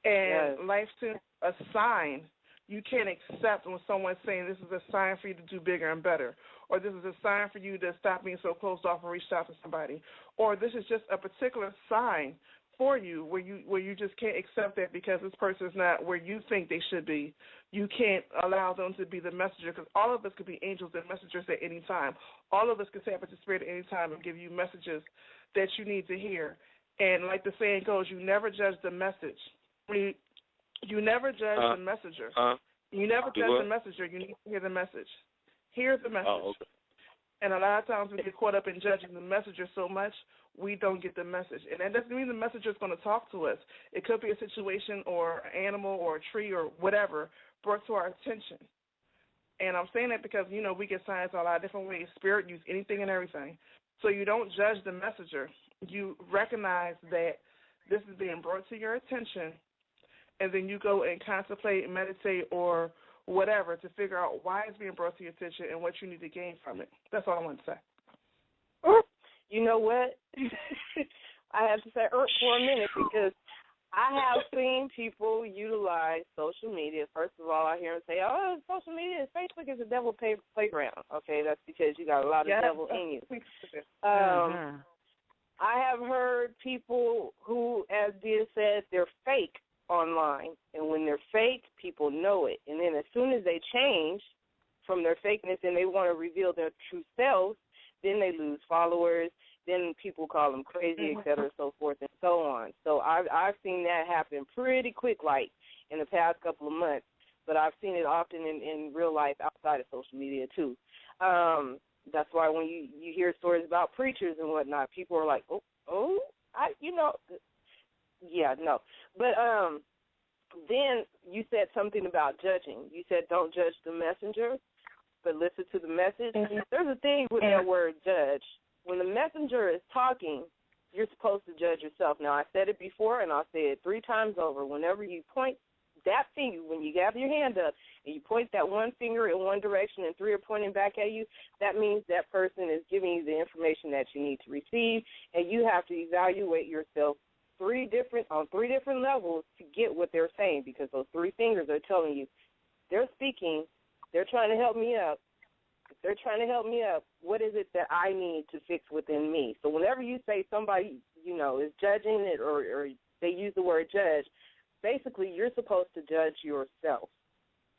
and life sends a sign, you can't accept when someone's saying this is a sign for you to do bigger and better, or this is a sign for you to stop being so closed off and reach out to somebody, or this is just a particular sign for you where you just can't accept that because this person is not where you think they should be. You can't allow them to be the messenger, because all of us could be angels and messengers at any time. All of us could tap into spirit at any time and give you messages that you need to hear. And like the saying goes, you never judge the message. You never judge the messenger. You never judge the messenger. You need to hear the message. Hear the message. Oh, okay. And a lot of times we get caught up in judging the messenger so much, we don't get the message. And that doesn't mean the messenger is going to talk to us. It could be a situation or an animal or a tree or whatever brought to our attention. And I'm saying that because, you know, we get signs a lot of different ways. Spirit use anything and everything. So you don't judge the messenger. You recognize that this is being brought to your attention, and then you go and contemplate, meditate, or whatever to figure out why it's being brought to your attention and what you need to gain from it. That's all I want to say. You know what? I have to say for a minute, because I have seen people utilize social media. First of all, I hear them say, oh, social media, Facebook is a devil playground. Okay, that's because you got a lot of devil in you. I have heard people who, as Diyah said, they're fake online, and when they're fake, people know it. And then as soon as they change from their fakeness and they want to reveal their true selves, then they lose followers, then people call them crazy, et cetera, so forth and so on. So I've seen that happen pretty quick, like in the past couple of months, but I've seen it often in real life outside of social media too. That's why when you hear stories about preachers and whatnot, people are like, no. But then you said something about judging. You said don't judge the messenger, but listen to the message. There's a thing with that word judge. When the messenger is talking, you're supposed to judge yourself. Now, I said it before, and I'll say it 3 times over. Whenever you point that finger, when you have your hand up and you point that one finger in one direction and 3 are pointing back at you, that means that person is giving you the information that you need to receive, and you have to evaluate yourself on three different levels to get what they're saying, because those 3 fingers are telling you they're speaking, they're trying to help me up. If they're trying to help me up, what is it that I need to fix within me? So whenever you say somebody, is judging it or they use the word judge, basically you're supposed to judge yourself,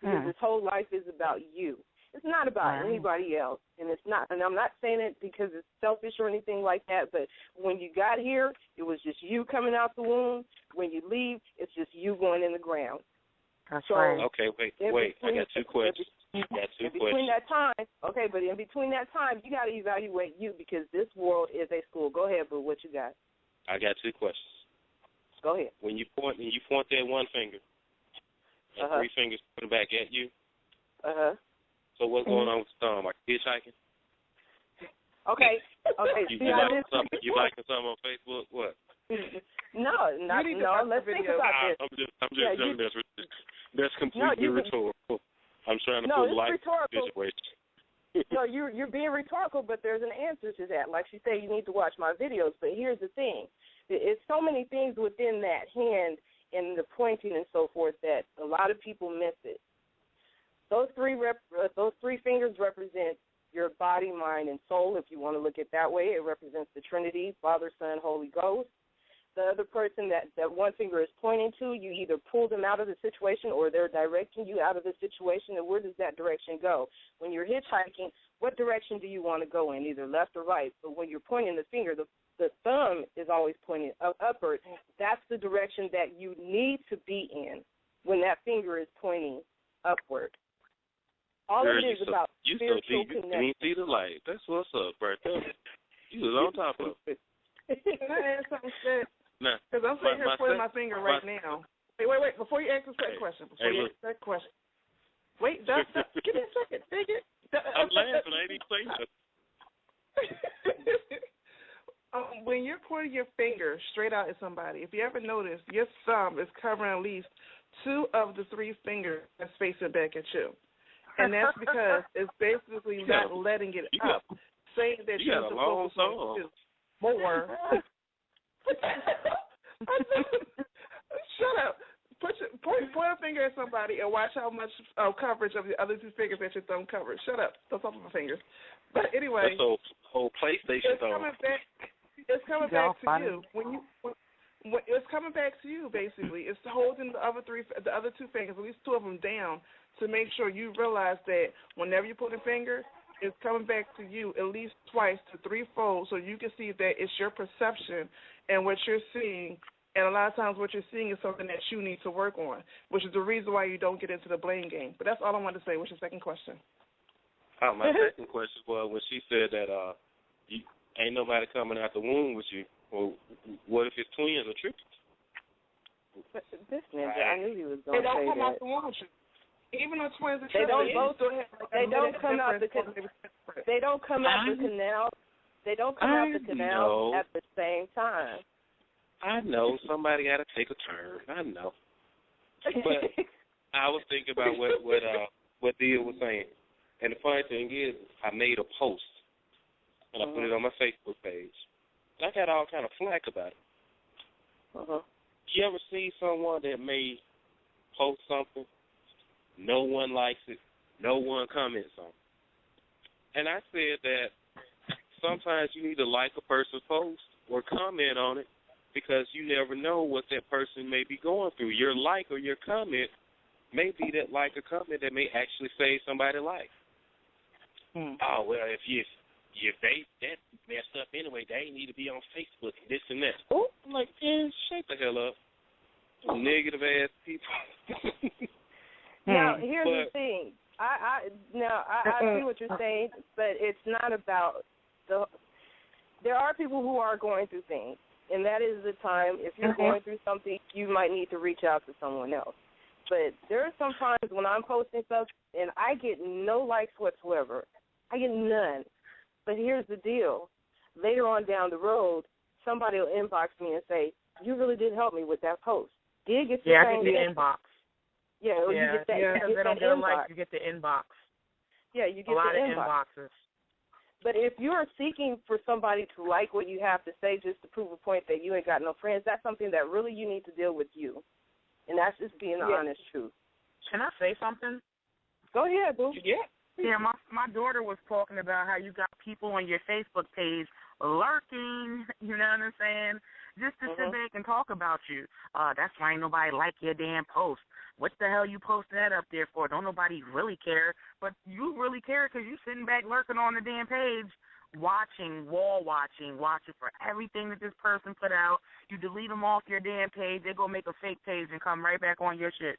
because this whole life is about you. It's not about anybody else, and it's not. And I'm not saying it because it's selfish or anything like that. But when you got here, it was just you coming out the womb. When you leave, it's just you going in the ground. That's right. Okay, wait. I got 2 questions. Between that time, but in between that time, you got to evaluate you, because this world is a school. Go ahead, Boo. What you got? I got 2 questions. Go ahead. When you point that one finger, and 3 fingers pointing back at you. So what's going on with the thumb? Are you hitchhiking? Okay. You liking something on Facebook? What? No. Let's think about this. I'm just telling you that's completely rhetorical. I'm trying to put light in the situation. No, you're being rhetorical, but there's an answer to that. Like she said, you need to watch my videos. But here's the thing: it's so many things within that hand and the pointing and so forth that a lot of people miss it. Those 3 fingers represent your body, mind, and soul. If you want to look at it that way, it represents the Trinity: Father, Son, Holy Ghost. the other person that one finger is pointing to, you either pull them out of the situation or they're directing you out of the situation, and where does that direction go? When you're hitchhiking, what direction do you want to go in, either left or right? But when you're pointing the finger, the thumb is always pointing upward. That's the direction that you need to be in when that finger is pointing upward. All Girl, of it is about spiritual connection. You see the light. That's what's up, right there. You was on top of it. Can I ask something, Sid? Nah, because I'm sitting here pointing my finger right now. Wait. Before you ask the second question. Wait, give me a second. Take it. I'm laughing. I ain't even saying nothing. When you're pointing your finger straight out at somebody, if you ever notice, your thumb is covering at least 2 of the 3 fingers that's facing back at you. And that's because it's basically not letting it up, saying that you're supposed to focus more. Shut up. Point a finger at somebody and watch how much coverage of the other 2 fingers that your thumb covers. Shut up. Don't talk about my fingers. But anyway, that's the whole PlayStation thumb. It's coming back to you. It's coming back to you, basically. It's holding the other 2 fingers, at least 2 of them, down to make sure you realize that whenever you put a finger, it's coming back to you at least twice to 3-fold, so you can see that it's your perception and what you're seeing. And a lot of times what you're seeing is something that you need to work on, which is the reason why you don't get into the blame game. But that's all I wanted to say. What's your second question? My second question was when she said that you ain't nobody coming out the womb with you. Well, what if it's twins or triplets? This ninja, I knew he was going to say that. They don't come out the womb with you. Even though twins are they don't both. They don't come out the canal. They don't come out the canal at the same time. I know somebody got to take a turn. I know, but I was thinking about what Diyah was saying, and the funny thing is, I made a post and I put it on my Facebook page. I got all kind of flack about it. You ever see someone that may post something? No one likes it. No one comments on it. And I said that sometimes you need to like a person's post or comment on it because you never know what that person may be going through. Your like or your comment may be that like or comment that may actually save somebody's life. Oh, well, if they that messed up anyway, they need to be on Facebook, this and that. Oh, I'm like, man, shut the hell up. Negative-ass people. Now, here's the thing. I see what you're saying, but it's not about there are people who are going through things, and that is the time, if you're going through something, you might need to reach out to someone else. But there are some times when I'm posting stuff, and I get no likes whatsoever. I get none. But here's the deal. Later on down the road, somebody will inbox me and say, you really did help me with that post. Did get the I same get the inbox. Yeah, you get that. Yeah, because they don't get a like, you get the inbox. Yeah, you get a lot the of inboxes. But if you're seeking for somebody to like what you have to say just to prove a point that you ain't got no friends, that's something that really you need to deal with you. And that's just being the honest truth. Can I say something? Go ahead, boo. Yeah. Yeah, my daughter was talking about how you got people on your Facebook page lurking, you know what I'm saying, just to sit back and talk about you. That's why ain't nobody like your damn post. What the hell you posting that up there for? Don't nobody really care. But you really care because you sitting back lurking on the damn page, watching for everything that this person put out. You delete them off your damn page. They go make a fake page and come right back on your shit.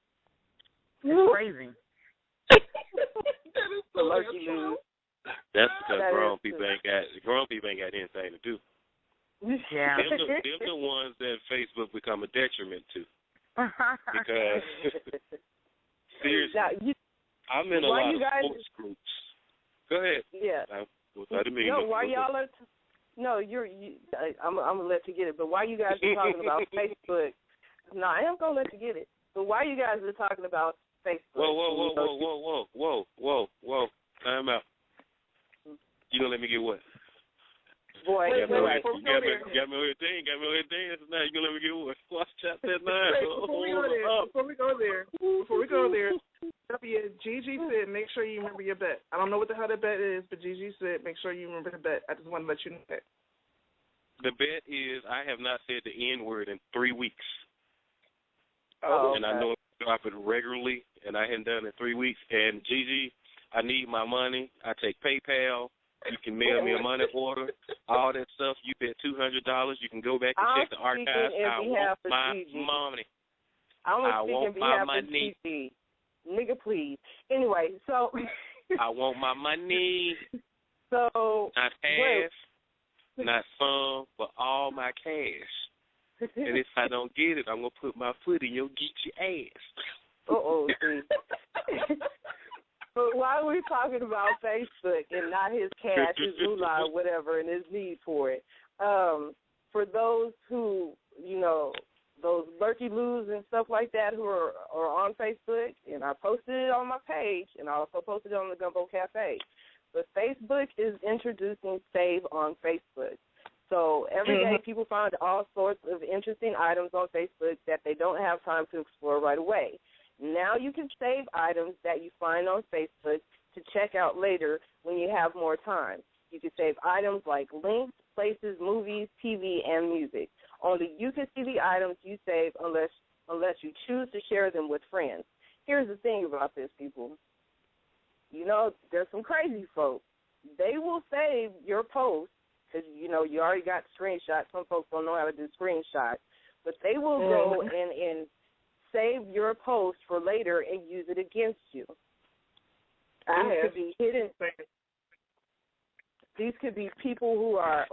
It's crazy. That is so true. That's because grown people ain't got anything to do. Yeah. Them the ones that Facebook become a detriment to. Because seriously, now, I'm in a lot of sports groups. Go ahead. Yeah. I'm gonna let you get it. But while you guys are talking about Facebook, no, I am gonna let you get it. But while you guys are talking about Facebook, whoa, time out. You gonna let me get what? Boy, got me over here dancing. Now you gonna let me get what? Watch out that line. Before we go there, Gigi said, make sure you remember your bet. I don't know what the hell that bet is, but Gigi said, make sure you remember the bet. I just want to let you know that. The bet is I have not said the N word in 3 weeks. Oh, and I know I drop it regularly, and I hadn't done it in 3 weeks. And Gigi, I need my money. I take PayPal. You can mail me a money order. All that stuff. You bet $200. You can go back and check the archives. I want my money. I want my money. Nigga, please. Anyway, so I want my money. So not half, not some, but all my cash. And if I don't get it, I'm gonna put my foot in your geeky ass. See. But why are we talking about Facebook and not his cash, his moolah, or whatever, and his need for it? For those who, those lurky-loos and stuff like that who are on Facebook, and I posted it on my page, and I also posted it on the Gumbo Cafe. But Facebook is introducing Save on Facebook. So every day people find all sorts of interesting items on Facebook that they don't have time to explore right away. Now you can save items that you find on Facebook to check out later when you have more time. You can save items like links, places, movies, TV, and music. Only you can see the items you save unless you choose to share them with friends. Here's the thing about this, people. There's some crazy folks. They will save your post because, you already got screenshots. Some folks don't know how to do screenshots. But they will go and save your post for later and use it against you. These could be hidden. These could be people who are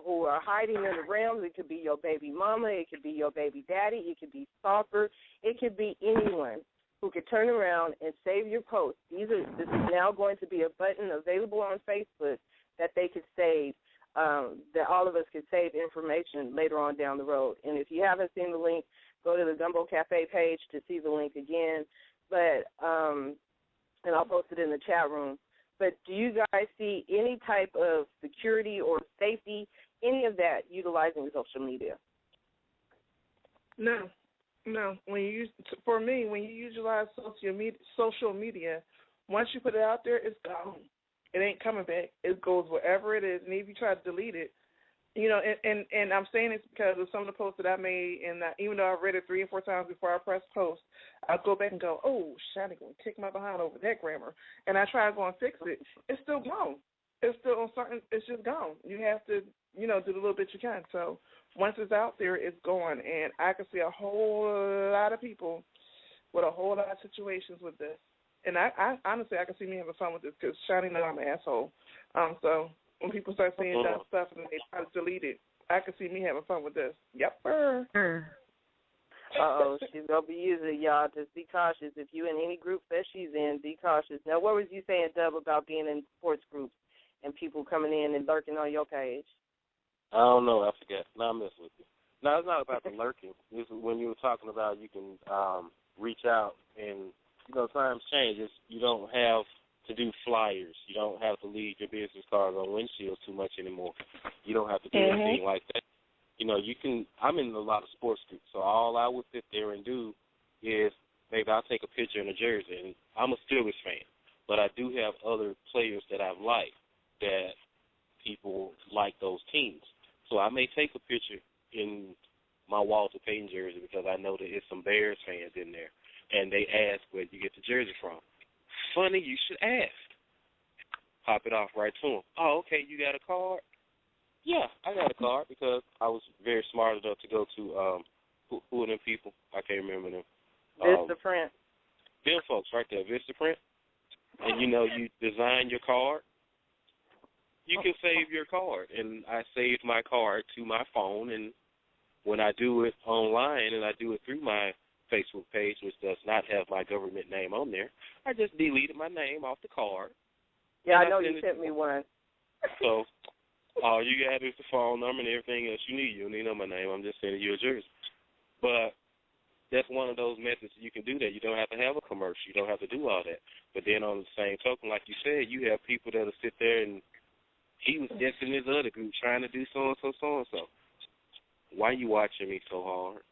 hiding in the realms. It could be your baby mama. It could be your baby daddy. It could be stalker. It could be anyone who could turn around and save your post. This is now going to be a button available on Facebook that they could save, that all of us could save information later on down the road. And if you haven't seen the link, go to the Gumbo Cafe page to see the link again. But and I'll post it in the chat room. But do you guys see any type of security or safety, any of that, utilizing social media? No. When you utilize social media, once you put it out there, it's gone. It ain't coming back. It goes wherever it is, and if you try to delete it, and I'm saying this because of some of the posts that I made, and even though I read it 3 or 4 times before I press post, I'll go back and go, oh, Shani going to kick my behind over that grammar, and I try to go and fix it. It's still gone. It's still uncertain. It's just gone. You have to, do the little bit you can. So once it's out there, it's gone, and I can see a whole lot of people with a whole lot of situations with this. And I honestly, I can see me having fun with this because Shani knows I'm an asshole. So when people start saying dumb stuff and they try to delete it, I can see me having fun with this. Yep. She's going to be using it, y'all. Just be cautious. If you're in any group that she's in, be cautious. Now, what was you saying, Dub, about being in sports groups and people coming in and lurking on your page? I don't know. I forget. No, I'm messing with you. No, it's not about the lurking. This is when you were talking about you can reach out and, times change. You don't have to do flyers. You don't have to leave your business cards on windshields too much anymore. You don't have to do anything like that. You can. I'm in a lot of sports groups, so all I would sit there and do is maybe I'll take a picture in a jersey. And I'm a Steelers fan, but I do have other players that I've liked that people like those teams. So I may take a picture in my Walter Payton jersey because I know that there's some Bears fans in there, and they ask where you get the jersey from. Funny, you should ask. Pop it off right to them. Oh, okay, you got a card? Yeah, I got a card because I was very smart enough to go to, who are them people? I can't remember them. Vistaprint. Them folks right there, Vistaprint. And, you design your card. You can save your card. And I saved my card to my phone, and when I do it online and I do it through my Facebook page, which does not have my government name on there, I just deleted my name off the card. Yeah, I know you sent me one. So all you got is the phone number and everything else you need. You don't need to know my name. I'm just sending you a jersey. But that's one of those methods you can do that. You don't have to have a commercial. You don't have to do all that. But then on the same token, like you said, you have people that will sit there and he was just in this other group trying to do so-and-so, so-and-so. Why are you watching me so hard?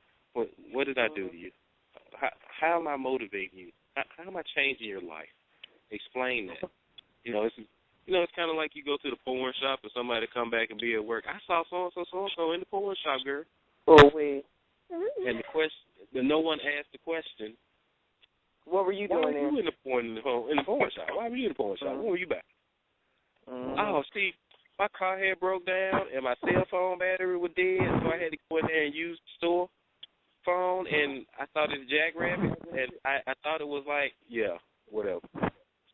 What did I do to you? How am I motivating you? How am I changing your life? Explain that. it's kind of like you go to the porn shop and somebody come back and be at work. I saw so-and-so in the porn shop, girl. Oh, wait. And no one asked the question. What were you doing there? Why were you in the porn shop? Why were you in the porn shop? What were you back? Oh, see, my car had broke down and my cell phone battery was dead, so I had to go in there and use the store phone, and I thought it was Jackrabbit, and I thought it was like, whatever.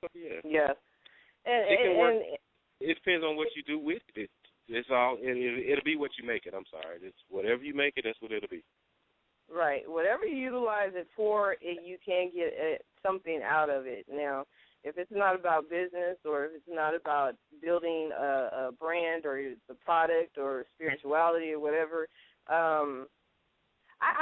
So, yeah. Yeah. It can work. It depends on what you do with it. It's all. It'll be what you make it. I'm sorry. It's whatever you make it. That's what it'll be. Right. Whatever you utilize it for, you can get something out of it. Now, if it's not about business or if it's not about building a brand or the product or spirituality or whatever, I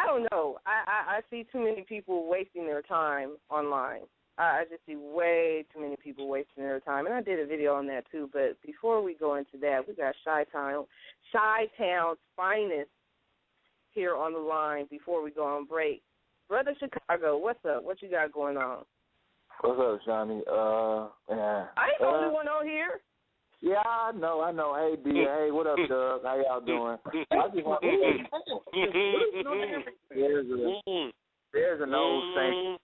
don't know. I see too many people wasting their time online. I just see way too many people wasting their time. And I did a video on that, too. But before we go into that, we got Chi-Town's finest here on the line before we go on break. Brother Chicago, what's up? What you got going on? What's up, Shani? I ain't the only one on here. Yeah, I know. Hey, D. Hey, what up, Doug? How y'all doing? I just want there's an old saying.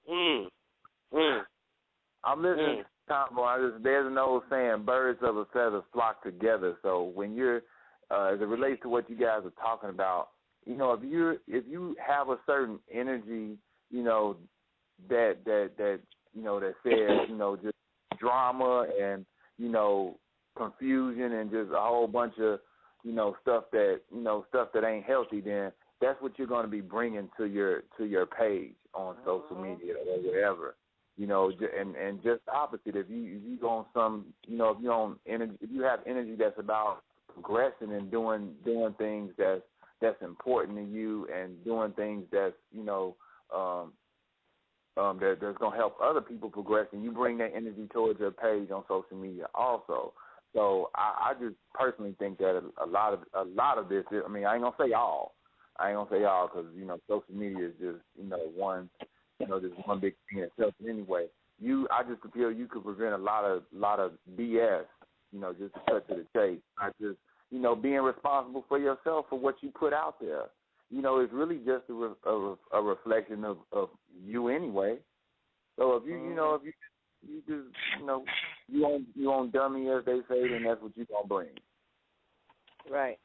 I'm listening to Combo. There's an old saying, birds of a feather flock together. So when you're, as it relates to what you guys are talking about, if you have a certain energy, that says, just drama and, confusion and just a whole bunch of, stuff that ain't healthy, then that's what you're going to be bringing to your page on social media or wherever. And just the opposite. If you go on some, if you're on energy, if you have energy that's about progressing and doing things that's important to you and doing things that's that's gonna help other people progress, and you bring that energy towards your page on social media also. So I just personally think that a lot of this. I mean, I ain't gonna say all because social media is just one. There's one big thing in itself. Anyway, I just feel you could prevent a lot of BS, just to cut to the chase. I just, being responsible for yourself for what you put out there. It's really just a reflection of you anyway. So if you just, you on dummy, as they say, then that's what you're going to bring. Right.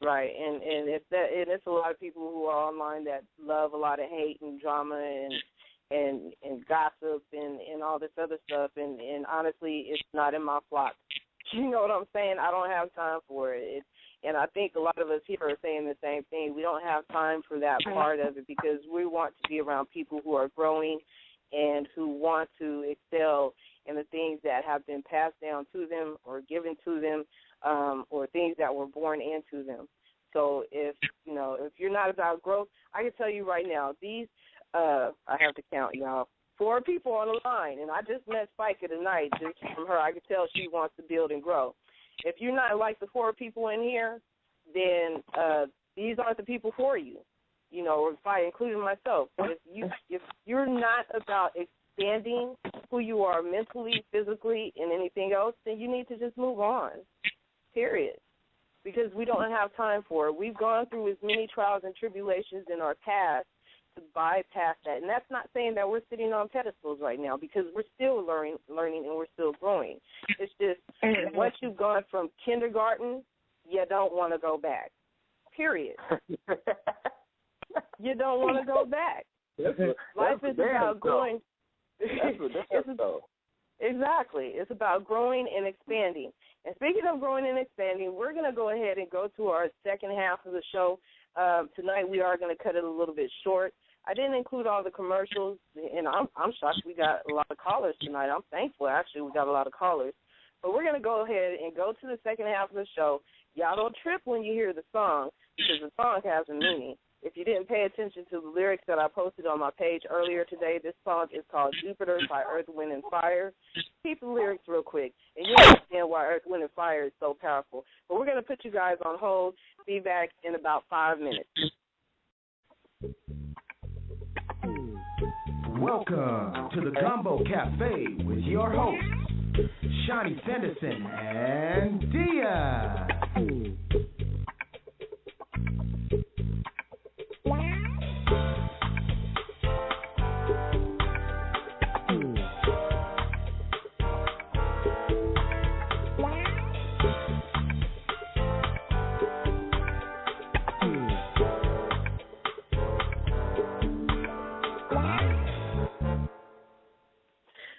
Right, and it's a lot of people who are online that love a lot of hate and drama and gossip and all this other stuff, and honestly, it's not in my flock. You know what I'm saying? I don't have time for it. And I think a lot of us here are saying the same thing. We don't have time for that part of it because we want to be around people who are growing and who want to excel in the things that have been passed down to them or given to them, or things that were born into them. So if you're not about growth, I can tell you right now, these I have to count, y'all, 4 people on the line, and I just met Spiker tonight. Just from her, I could tell she wants to build and grow. If you're not like the 4 people in here, then these aren't the people for you. Or if I including myself. If you're not about expanding who you are mentally, physically, and anything else, then you need to just move on. Period. Because we don't have time for it. We've gone through as many trials and tribulations in our past to bypass that. And that's not saying that we're sitting on pedestals right now, because we're still learning and we're still growing. It's just once you've gone from kindergarten, you don't want to go back. Period. You don't want to go back. Life is about growing. Exactly. It's about growing and expanding. And speaking of growing and expanding, we're going to go ahead and go to our second half of the show. Tonight we are going to cut it a little bit short. I didn't include all the commercials, and I'm shocked we got a lot of callers tonight. I'm thankful, actually, we got a lot of callers. But we're going to go ahead and go to the second half of the show. Y'all don't trip when you hear the song, because the song has a meaning. If you didn't pay attention to the lyrics that I posted on my page earlier today, this song is called Jupiter by Earth, Wind, and Fire. Keep the lyrics real quick, and you'll understand why Earth, Wind, and Fire is so powerful. But we're going to put you guys on hold. Be back in about 5 minutes. Welcome to the Gumbo Cafe with your host, Shani and Diyah.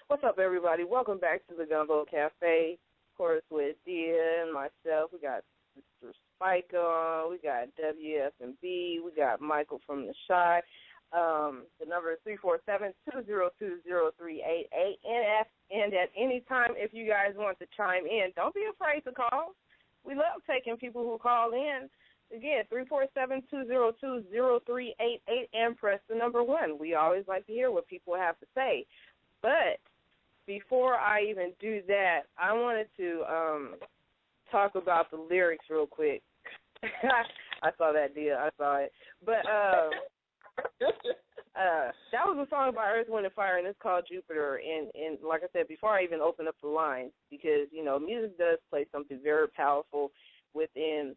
What's up, everybody? Welcome back to the Gumbo Cafe. Of course, with Diyah and myself. We got Mr. Spike on. We got WF&B. We got Michael from the Shy. The number is 347-202-0388. And at any time, if you guys want to chime in, don't be afraid to call. We love taking people who call in. Again, 347-202-0388 and press the number 1. We always like to hear what people have to say. But before I even do that, I wanted to talk about the lyrics real quick. I saw that deal. I saw it. But that was a song by Earth, Wind & Fire, and it's called Jupiter. And like I said, before I even open up the lines, because, you know, music does play something very powerful within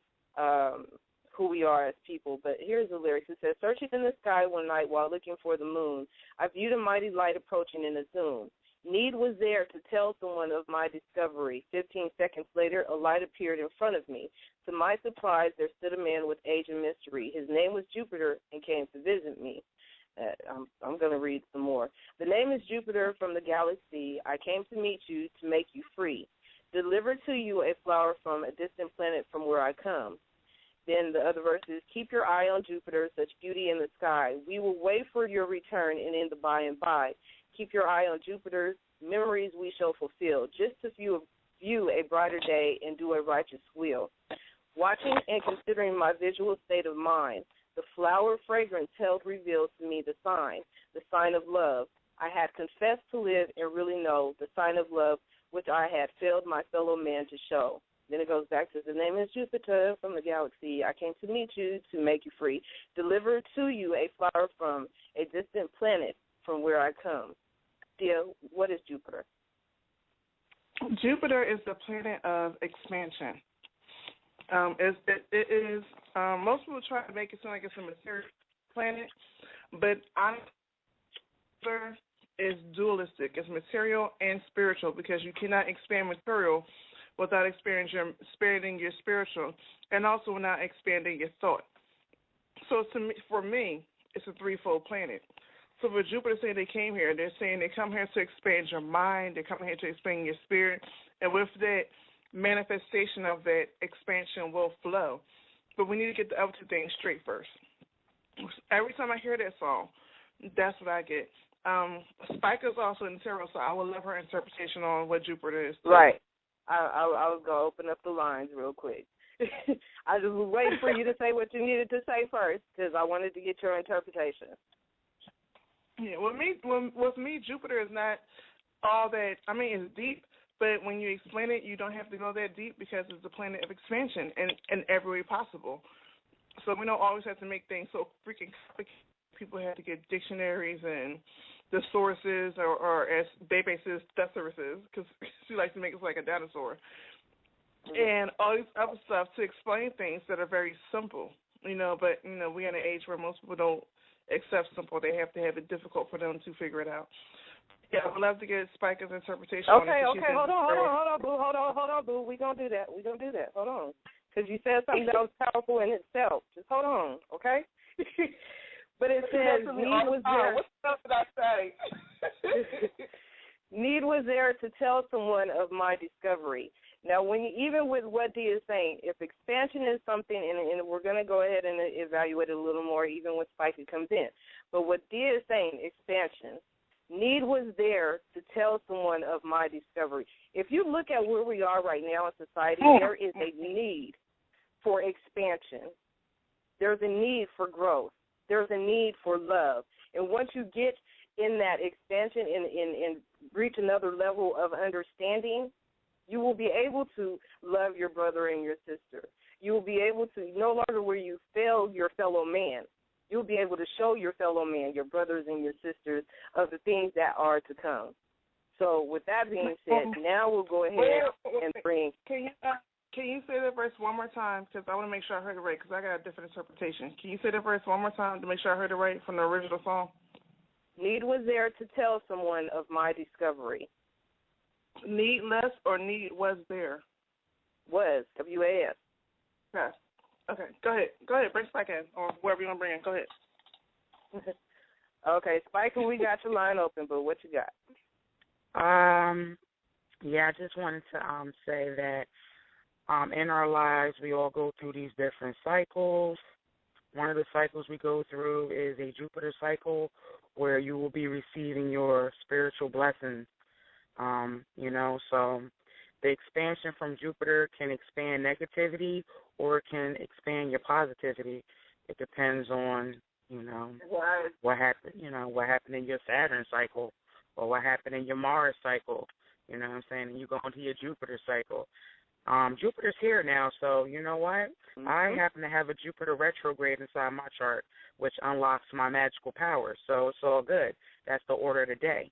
who we are as people. But here's the lyrics. It says, searching in the sky one night while looking for the moon, I viewed a mighty light approaching in a zoom. Need was there to tell someone of my discovery. 15 seconds later, a light appeared in front of me. To my surprise, there stood a man with age and mystery. His name was Jupiter and came to visit me. I'm going to read some more. The name is Jupiter from the galaxy. I came to meet you to make you free. Deliver to you a flower from a distant planet from where I come. Then the other verse is, keep your eye on Jupiter, such beauty in the sky. We will wait for your return and in the by and by. Keep your eye on Jupiter's memories we shall fulfill, just to view a brighter day and do a righteous will. Watching and considering my visual state of mind, the flower fragrance held reveals to me the sign of love. I had confessed to live and really know the sign of love which I had failed my fellow man to show. Then it goes back to, the name is Jupiter from the galaxy. I came to meet you to make you free. Deliver to you a flower from a distant planet from where I come. Diyah, what is Jupiter? Jupiter is the planet of expansion. It is. Most people try to make it sound like it's a material planet, but Jupiter is dualistic. It's material and spiritual, because you cannot expand material without expanding your spiritual, and also without expanding your thought. So for me, it's a threefold planet. So for Jupiter saying they came here, they're saying they come here to expand your mind, they come here to expand your spirit, and with that, manifestation of that expansion will flow. But we need to get the other two things straight first. Every time I hear that song, that's what I get. Spike is also in tarot, so I will love her interpretation on what Jupiter is. Right. I was going to open up the lines real quick. I just was waiting for you to say what you needed to say first, because I wanted to get your interpretation. Yeah, with me, Jupiter is not all that. I mean, it's deep, but when you explain it, you don't have to go that deep, because it's a planet of expansion in every way possible. So we don't always have to make things so freaking complicated. People have to get dictionaries and thesaurus, or as Bebe says, thesauruses, because she likes to make it like a dinosaur, and all these other stuff to explain things that are very simple, But, we're in an age where most people don't accept simple. They have to have it difficult for them to figure it out. Yeah, I would love to get Spiker's interpretation on it. Okay, hold on, boo. We're going to do that. Hold on. Because you said something that was powerful in itself. Just hold on, okay? But it says, need was there. What else did I say? Need was there to tell someone of my discovery. Now, even with what Diyah is saying, if expansion is something, and we're going to go ahead and evaluate it a little more, even when Spike comes in. But what Diyah is saying, expansion, need was there to tell someone of my discovery. If you look at where we are right now in society, there is a need for expansion. There's a need for growth. There's a need for love. And once you get in that expansion and reach another level of understanding, you will be able to love your brother and your sister. You will be able to, no longer will you fail your fellow man. You'll be able to show your fellow man, your brothers and your sisters, of the things that are to come. So with that being said, now we'll go ahead and bring. Can you say that verse one more time? Because I want to make sure I heard it right, because I got a different interpretation. Can you say that verse one more time to make sure I heard it right from the original song? Need was there to tell someone of my discovery. Need less or need was there? Was, W-A-S. Yes. Okay, go ahead. Go ahead, bring Spike in, or whoever you want to bring in. Go ahead. Okay, Spike, we got your line open, but what you got? Yeah, I just wanted to say that in our lives we all go through these different cycles. One of the cycles we go through is a Jupiter cycle where you will be receiving your spiritual blessings. So the expansion from Jupiter can expand negativity or it can expand your positivity. It depends on, what happened in your Saturn cycle or what happened in your Mars cycle, you know what I'm saying, and you go into your Jupiter cycle. Jupiter's here now, so you know what? Mm-hmm. I happen to have a Jupiter retrograde inside my chart, which unlocks my magical powers, so it's all good. That's the order of the day.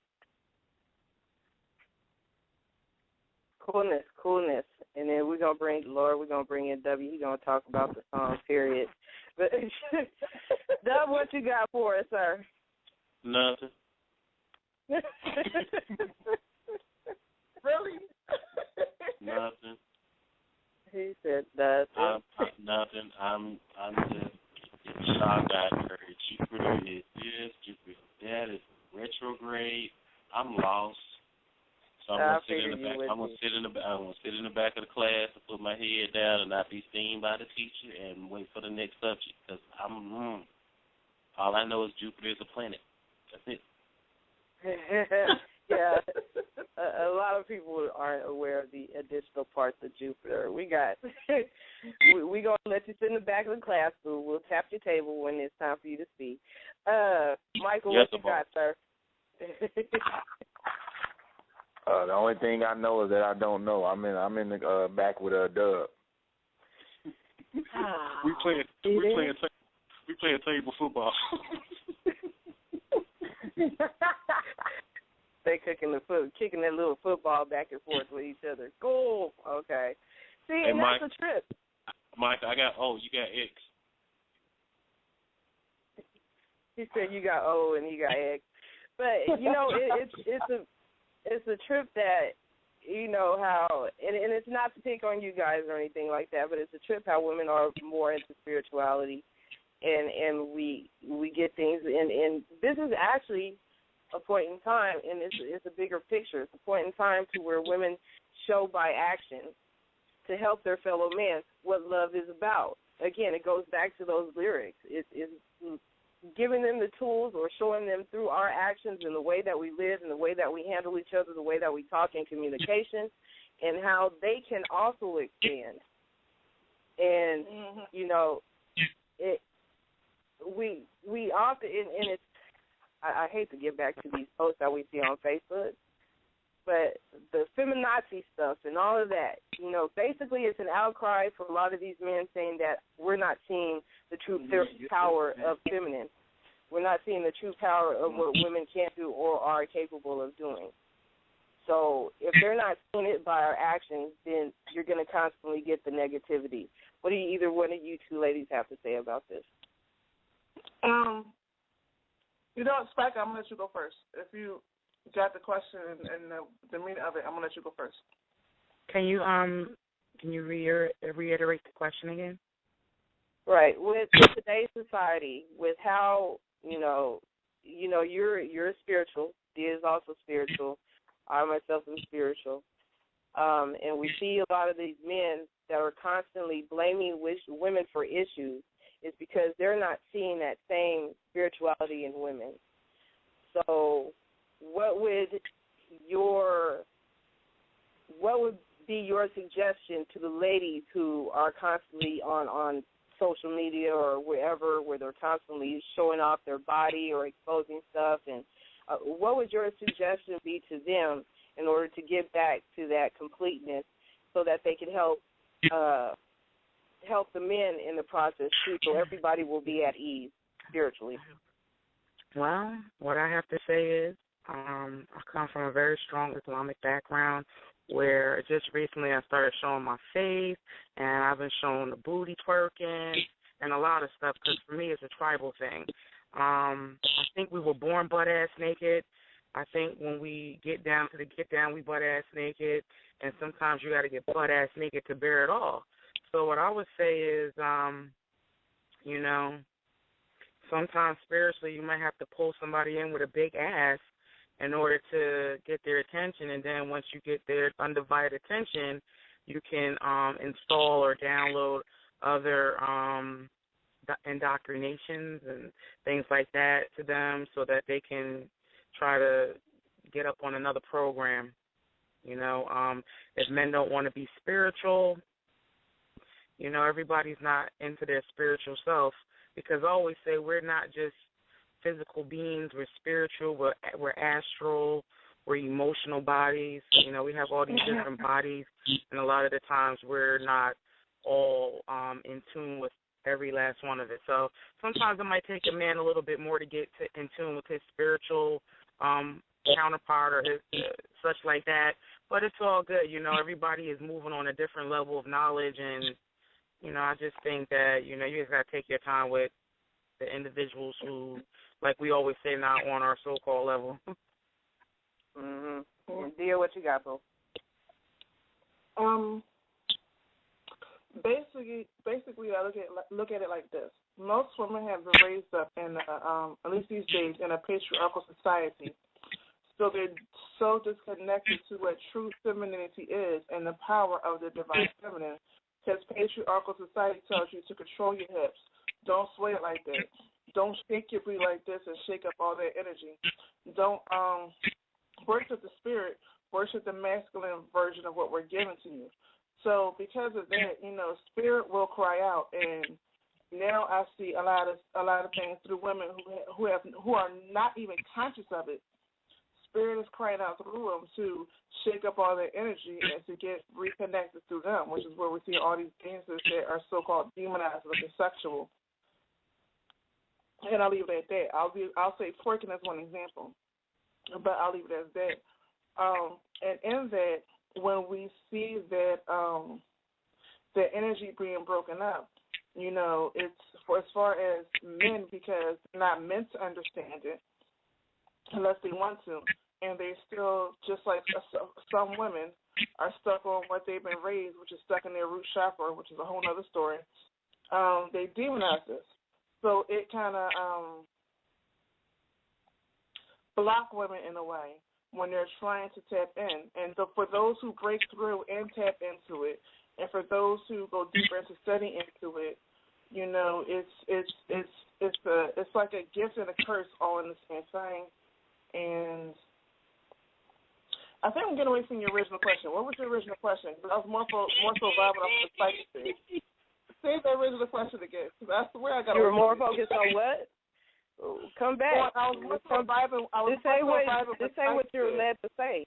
Coolness. And then we're going to bring in W. He's going to talk about the song, period. But, Dub, what you got for us, sir? Nothing. Really? Nothing. He said nothing. Nothing. I'm just shocked. I heard Jupiter is this, Jupiter is that, is retrograde. I'm lost. So I'm gonna sit in the back. I'm gonna sit in the back of the class and put my head down and not be seen by the teacher and wait for the next subject because all I know is Jupiter is a planet. That's it. Yeah, a lot of people aren't aware of the additional parts of Jupiter. We gonna let you sit in the back of the class, so we'll tap your table when it's time for you to speak. Michael, yes, what you got, sir? The only thing I know is that I don't know. I'm in the back with a Dub. We playing table football. They kicking that little football back and forth with each other. Cool. Okay. See, hey, and Mike, that's a trip. Mike, I got O. You got X. He said you got O and he got X. But it's a trip that, how, and it's not to pick on you guys or anything like that, but it's a trip how women are more into spirituality, and we get things, and this is actually a point in time, and it's a bigger picture. It's a point in time to where women show by action to help their fellow men what love is about. Again, it goes back to those lyrics. It's giving them the tools or showing them through our actions and the way that we live and the way that we handle each other, the way that we talk in communication, and how they can also expand. And, we often, and it's, I hate to get back to these posts that we see on Facebook, but the feminazi stuff and all of that, basically it's an outcry for a lot of these men saying that we're not seeing the true power of feminine. We're not seeing the true power of what women can do or are capable of doing. So if they're not seeing it by our actions, then you're going to constantly get the negativity. What do either one of you two ladies have to say about this? Spike, I'm going to let you go first. If you got the question and the meaning of it, I'm going to let you go first. Can you reiterate the question again? Right. With today's society, with how, you're spiritual. Diyah is also spiritual. I myself am spiritual. And we see a lot of these men that are constantly blaming women for issues. Is because they're not seeing that same spirituality in women. So what would be your suggestion to the ladies who are constantly on social media or wherever where they're constantly showing off their body or exposing stuff? And what would your suggestion be to them in order to get back to that completeness so that they can help the men in the process too, so everybody will be at ease spiritually? Well, what I have to say is I come from a very strong Islamic background where just recently I started showing my face, and I've been showing the booty twerking and a lot of stuff because for me it's a tribal thing. I think we were born butt-ass naked. I think when we get down to the get down, we butt-ass naked, and sometimes you got to get butt-ass naked to bear it all. So what I would say is, you know, sometimes spiritually you might have to pull somebody in with a big ass in order to get their attention, and then once you get their undivided attention, you can install or download other indoctrinations and things like that to them so that they can try to get up on another program. You know, if men don't want to be spiritual, you know, everybody's not into their spiritual self, because I always say we're not just physical beings, we're spiritual, we're astral, we're emotional bodies. You know, we have all these different bodies, and a lot of the times we're not all in tune with every last one of it. So sometimes it might take a man a little bit more to get in tune with his spiritual counterpart or his such like that, but it's all good. You know, everybody is moving on a different level of knowledge, and, you know, I just think that, you know, you just got to take your time with the individuals who, like we always say, not on our so-called level. Mm-hmm. Diyah, what you got, bro? Basically, I look at it like this. Most women have been raised up in, at least these days, in a patriarchal society. So they're so disconnected to what true femininity is and the power of the divine feminine. Because patriarchal society tells you to control your hips. Don't sway it like that. Don't shake your booty like this and shake up all that energy. Don't worship the spirit. Worship the masculine version of what we're giving to you. So because of that, you know, spirit will cry out, and now I see a lot of things through women who are not even conscious of it. Spirit is crying out through them to shake up all their energy and to get reconnected through them, which is where we see all these dancers that are so-called demonized, looking sexual. And I'll leave it at that. I'll say twerking as one example, but I'll leave it as that. And in that, when we see that the energy being broken up, you know, it's for as far as men, because they're not meant to understand it unless they want to, and they still, just like some women, are stuck on what they've been raised, which is stuck in their root chakra, which is a whole other story. They demonize this. So it kind of block women in a way when they're trying to tap in. And so for those who break through and tap into it, and for those who go deeper into studying into it, you know, it's like a gift and a curse all in the same thing. And I think I'm getting away from your original question. What was your original question? I was more so vibing off the psychic. Say the original question again, because that's where I got. You were more focused on what? Come back. Well, I was more so vibing. This ain't what you were led to say.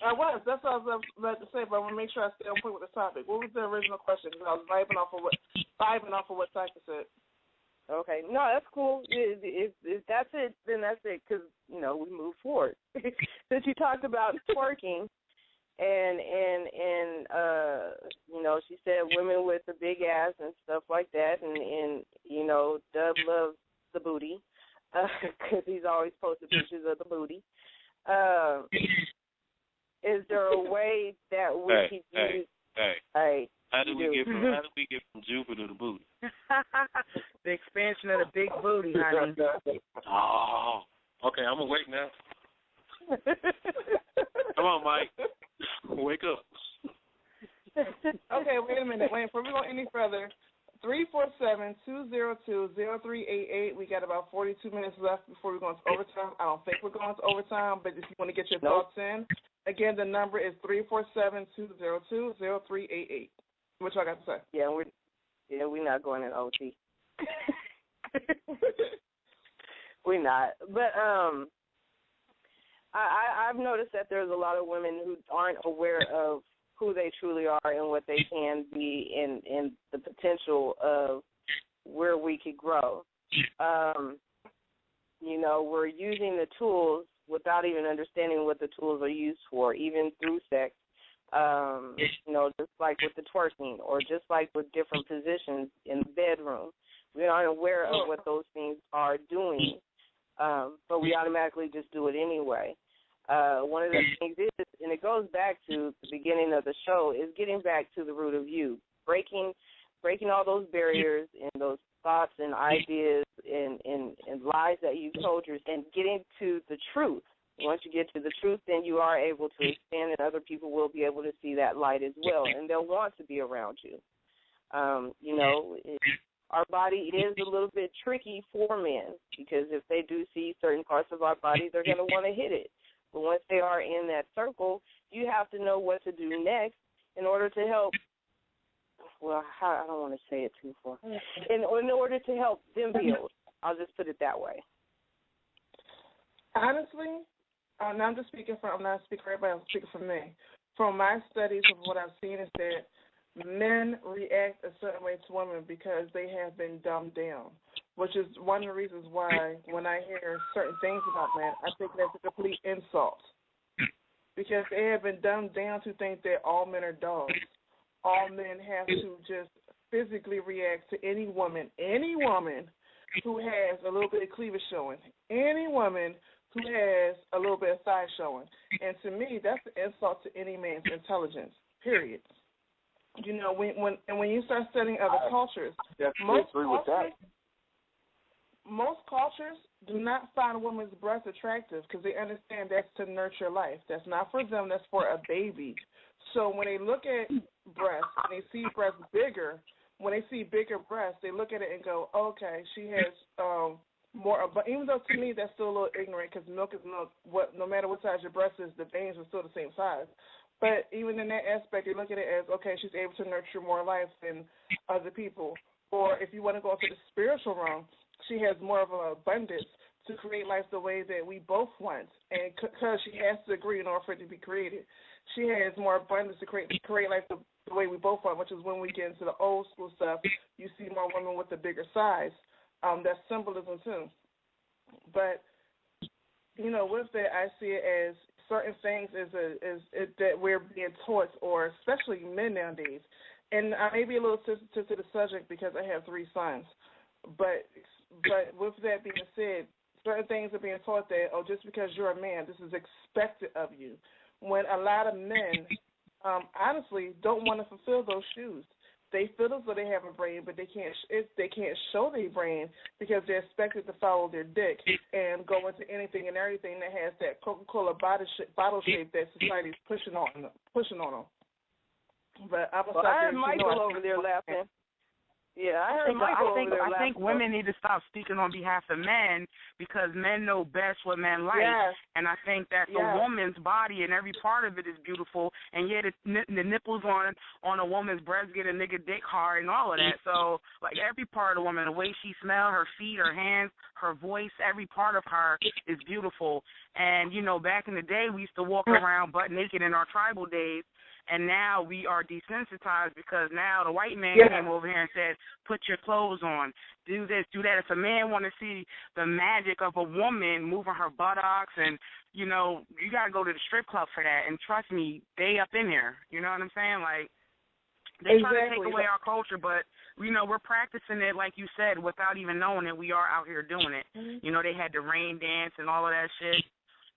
I was. That's what I was led to say, but I want to make sure I stay on point with the topic. What was the original question? Because I was vibing off of what Cypher said. Okay. No, that's cool. If that's it, then that's it, because, you know, we move forward. Since you talked about twerking, and you know, she said women with a big ass and stuff like that, and you know, Dub loves the booty, because he's always posted pictures of the booty. Is there a way that we could use? Hey. How do we get from Jupiter to booty? The expansion of the big booty, honey. Oh, okay. I'm awake now. Come on, Mike. Wake up. Okay, wait a minute. Before we go any further, 347-202-0388. We got about 42 minutes left before we go into overtime. I don't think we're going to overtime, but if you want to get your thoughts in, again, the number is 347-202-0388. What y'all got to say? Yeah, we're not going in OT. We're not. But I've noticed that there's a lot of women who aren't aware of who they truly are and what they can be, and the potential of where we could grow. we're using the tools without even understanding what the tools are used for, even through sex. Just like with the twerking, or just like with different positions in the bedroom. We aren't aware of what those things are doing, but we automatically just do it anyway. One of the things is, and it goes back to the beginning of the show, is getting back to the root of you, breaking all those barriers and those thoughts and ideas and lies that you told yourself, and getting to the truth. Once you get to the truth, then you are able to expand, and other people will be able to see that light as well, and they'll want to be around you. Our body is a little bit tricky for men, because if they do see certain parts of our body, they're going to want to hit it. But once they are in that circle, you have to know what to do next in order to help. Well, I don't want to say it too far. In order to help them build, I'll just put it that way. Honestly, I'm not speaking for everybody, I'm speaking for me. From my studies of what I've seen is that men react a certain way to women because they have been dumbed down, which is one of the reasons why when I hear certain things about men, I think that's a complete insult, because they have been dumbed down to think that all men are dogs. All men have to just physically react to any woman who has a little bit of cleavage showing, any woman who has a little bit of thigh showing. And to me, that's an insult to any man's intelligence, period. When you start studying other cultures, most cultures do not find a woman's breast attractive because they understand that's to nurture life. That's not for them, that's for a baby. So when they look at breasts and they see breasts bigger, when they see bigger breasts, they look at it and go, okay, she has more. But even though to me that's still a little ignorant, because milk is milk. No matter what size your breast is, the veins are still the same size. But even in that aspect, you look at it as, okay, she's able to nurture more life than other people. Or if you want to go into the spiritual realm, she has more of an abundance to create life the way that we both want. And because she has to agree in order for it to be created, she has more abundance to create life the way we both want, which is when we get into the old school stuff, you see more women with a bigger size. That's symbolism too. But, with that, I see it as certain things that we're being taught, or especially men nowadays. And I may be a little sensitive to the subject because I have 3 sons. But with that being said, certain things are being taught that, just because you're a man, this is expected of you. When a lot of men, honestly, don't want to fulfill those shoes. They feel as though they have a brain, but they can't show their brain because they're expected to follow their dick and go into anything and everything that has that Coca-Cola bottle shape that society's pushing on them. But I heard Michael over there laughing. Yeah, I think women need to stop speaking on behalf of men, because men know best what men like. Yes. And I think that the woman's body and every part of it is beautiful, and yet the nipples on a woman's breast get a nigga dick hard and all of that. So, like, every part of the woman, the way she smells, her feet, her hands, her voice, every part of her is beautiful. And, back in the day, we used to walk around butt naked in our tribal days. And now we are desensitized because now the white man came over here and said, put your clothes on, do this, do that. If a man want to see the magic of a woman moving her buttocks and, you got to go to the strip club for that. And trust me, they up in there. You know what I'm saying? Like, they try to take away our culture, but, we're practicing it, like you said, without even knowing it. We are out here doing it. Mm-hmm. They had the rain dance and all of that shit.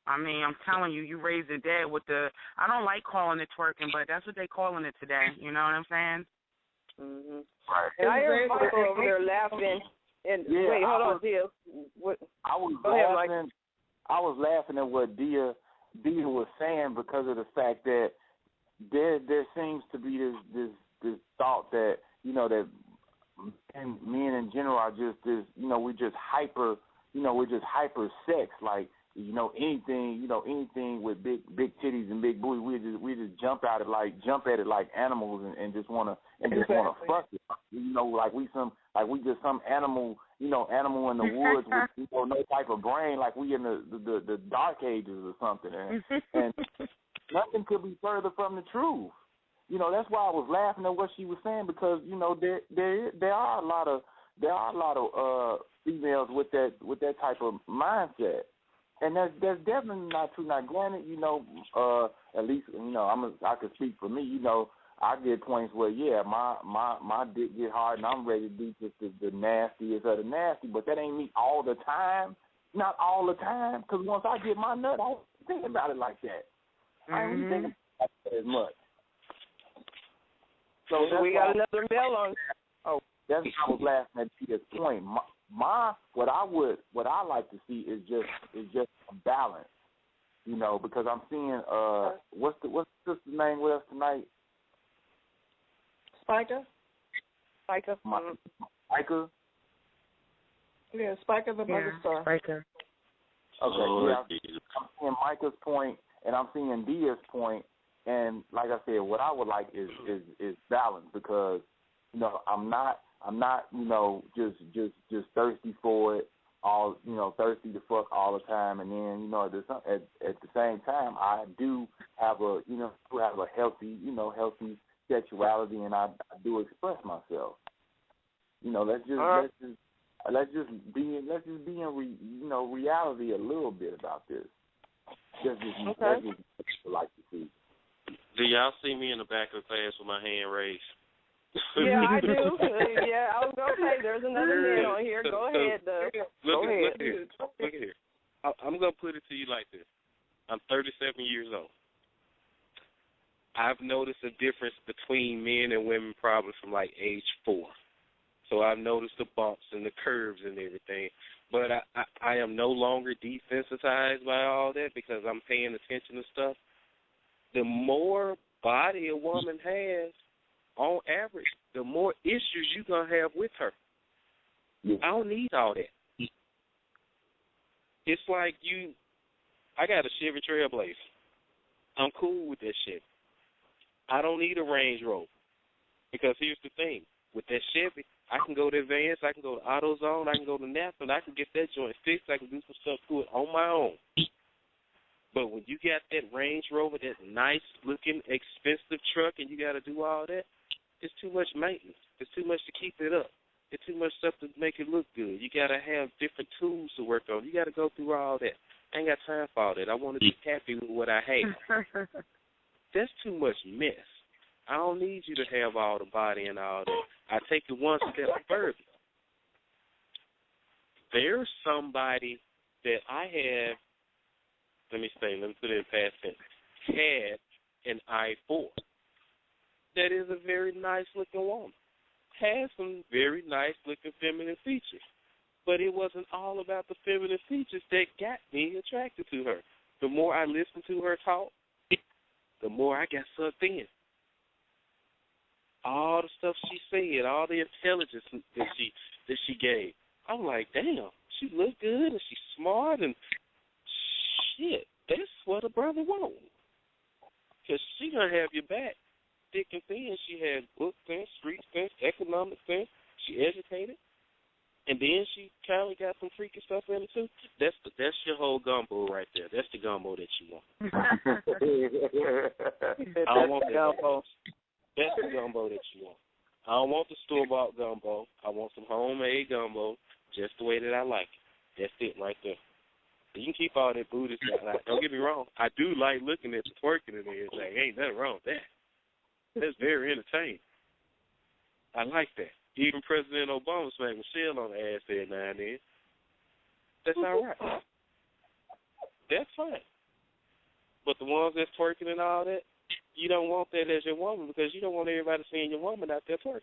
I mean, I'm telling you, you raised the dead with I don't like calling it twerking, but that's what they calling it today. You know what I'm saying? Mm-hmm. Right. And I heard Michael over there laughing. And wait, hold on, Diyah. I was laughing at what Diyah was saying because of the fact that there seems to be this thought that that men in general are just this we're just hyper sex, like. Anything with big titties and big booty, we just jump at it like animals and just wanna fuck it. Like we just some animal in the woods with no type of brain, like we in the dark ages or something. And nothing could be further from the truth. That's why I was laughing at what she was saying, because there are a lot of females with that type of mindset. And that's definitely not true. Now, granted, at least, I can speak for me, I get points where, yeah, my dick get hard and I'm ready to do just the nastiest of the nasty, but that ain't me all the time. Not all the time, because once I get my nut, I don't think about it like that. I ain't thinking about it as much. So we got another male on. Oh, that's why I was laughing at Tia's point. What I like to see is just a balance, because I'm seeing what's the sister's name with us tonight? Spiker. Spiker. Yeah, Spiker the mother star. Spiker. Okay, yeah, I'm seeing Micah's point and I'm seeing Dia's point, and like I said, what I would like is balance, because I'm not just thirsty for it all, thirsty to fuck all the time, and then at the same time I do have a healthy sexuality, and I do express myself. Let's just be in reality a little bit about this. That's just what I like to see. Do y'all see me in the back of the class with my hand raised? Yeah, I do. Yeah, I was gonna say there's another man on here. Go ahead, Doug. Go ahead. Look here. I'm gonna put it to you like this. I'm 37 years old. I've noticed a difference between men and women probably from like age 4. So I've noticed the bumps and the curves and everything. But I am no longer desensitized by all that, because I'm paying attention to stuff. The more body a woman has, on average, the more issues you're going to have with her. Yeah. I don't need all that. It's like I got a Chevy Trailblazer. I'm cool with that shit. I don't need a Range Rover, because here's the thing. With that Chevy, I can go to Advance, I can go to AutoZone, I can go to NASA, and I can get that joint fixed. I can do some stuff to it on my own. But when you got that Range Rover, that nice-looking, expensive truck, and you got to do all that, it's too much maintenance. It's too much to keep it up. It's too much stuff to make it look good. You got to have different tools to work on. You got to go through all that. I ain't got time for all that. I want to be happy with what I have. That's too much mess. I don't need you to have all the body and all that. I take it one step further. There's somebody that I have, let me put it in past tense, had an I-4 that is a very nice-looking woman, has some very nice-looking feminine features, but it wasn't all about the feminine features that got me attracted to her. The more I listened to her talk, the more I got sucked in. All the stuff she said, all the intelligence that she gave. I'm like, damn, she look good and she's smart and shit. That's what a brother wants. Because she going to have your back thick and thin. She has book sense, street sense, economic sense. She educated. And then she kind of got some freaky stuff in it, too. That's your whole gumbo right there. That's the gumbo that you want. I don't want the gumbo. That's the gumbo that you want. I don't want the store-bought gumbo. I want some homemade gumbo just the way that I like it. That's it right there. You can keep all that booty stuff. Don't get me wrong. I do like looking at the twerking and everything. Ain't nothing wrong with that. That's very entertaining. I like that. Even President Obama smacked Michelle on the ass there now and then. That's all right. That's fine. But the ones that's twerking and all that, you don't want that as your woman, because you don't want everybody seeing your woman out there twerking.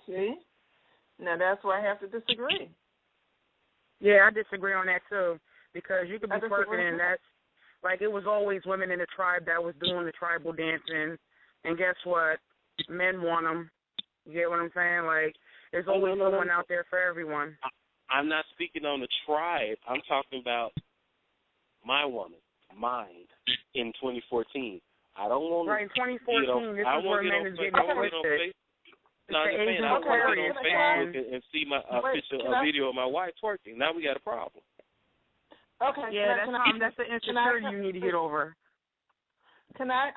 See? Now that's where I have to disagree. Yeah, I disagree on that too, because you could be twerking and that's, like, it was always women in the tribe that was doing the tribal dancing, and guess what? Men want them. You get what I'm saying? Like, there's always someone out there for everyone. I'm not speaking on the tribe. I'm talking about my woman, mine, in 2014. I don't want to. Right, in 2014, this is where men is getting twisted. No, I'm just saying, I don't want to get on Facebook and see a video of my wife twerking. Now we got a problem. Okay. Yeah, that's the insecurity you need to get over. Can I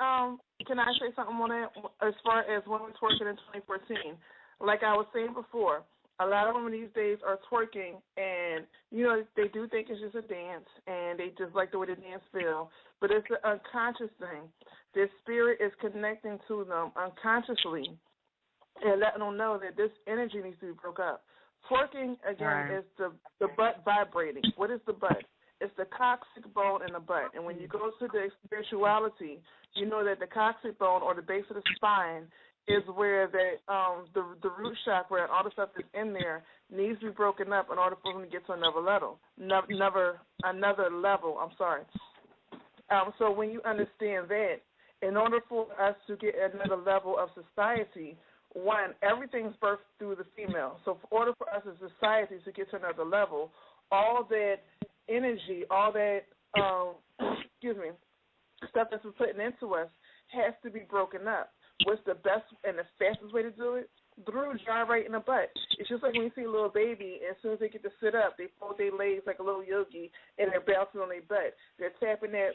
say something on that as far as women twerking in 2014? Like I was saying before, A lot of women these days are twerking, and, they do think it's just a dance, and they just like the way the dance feel. But it's an unconscious thing. Their spirit is connecting to them unconsciously and letting them know that this energy needs to be broke up. Twerking, again, is the butt vibrating. What is the butt? It's the coccyx bone in the butt. And when you go to the spirituality, you know that the coccyx bone, or the base of the spine, is where the root chakra and all the stuff that's in there needs to be broken up in order for them to get to another level. So when you understand that, in order for us to get another level of society, one, everything's birthed through the female. So in order for us as a society to get to another level, all that energy, all that stuff that's been putting into us has to be broken up. What's the best and the fastest way to do it? Through gyrating the butt. It's just like when you see a little baby, and as soon as they get to sit up, they fold their legs like a little yogi, and they're bouncing on their butt. They're tapping that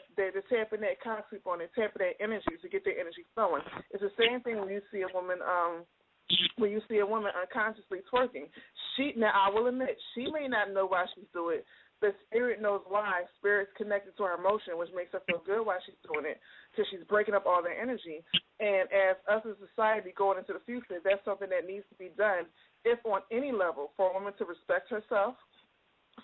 coccyx on, they're tapping that energy to get their energy flowing. It's the same thing when you see a woman unconsciously twerking. Now I will admit, she may not know why she's doing it, but spirit knows why. Spirit's connected to her emotion, which makes her feel good while she's doing it, because she's breaking up all their energy. And as us as a society going into the future, that's something that needs to be done, if on any level, for a woman to respect herself,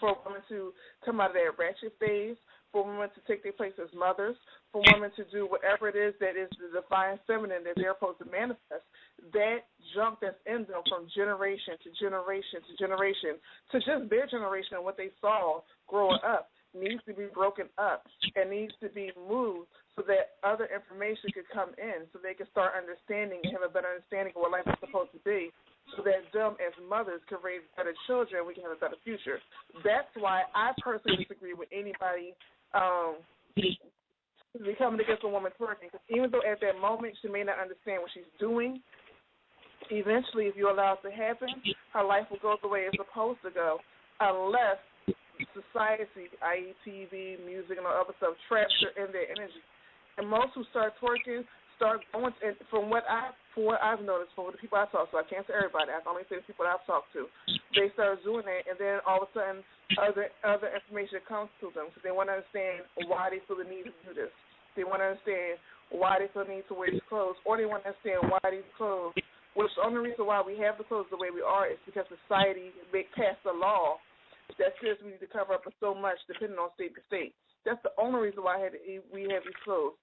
for a woman to come out of that ratchet phase, for women to take their place as mothers, for women to do whatever it is that is the divine feminine that they're supposed to manifest. That junk that's in them from generation to generation to generation, to just their generation and what they saw growing up, needs to be broken up and needs to be moved so that other information could come in, so they can start understanding and have a better understanding of what life is supposed to be, so that them as mothers can raise better children and we can have a better future. That's why I personally disagree with anybody coming against a woman twerking, because even though at that moment she may not understand what she's doing, eventually if you allow it to happen, her life will go the way it's supposed to go, unless society, i.e. TV, music, and all other stuff, traps her in their energy. And most who start twerking start going, and from what I've noticed, from the people I talk to, I can't say everybody, I can only say the people I've talked to, they start doing that, and then all of a sudden other information comes to them, so they want to understand why they feel the need to do this. They want to understand why they feel the need to wear these clothes, or they want to understand why these clothes, which the only reason why we have the clothes the way we are is because society passed a law that says we need to cover up for so much depending on state to state. That's the only reason why we have these clothes.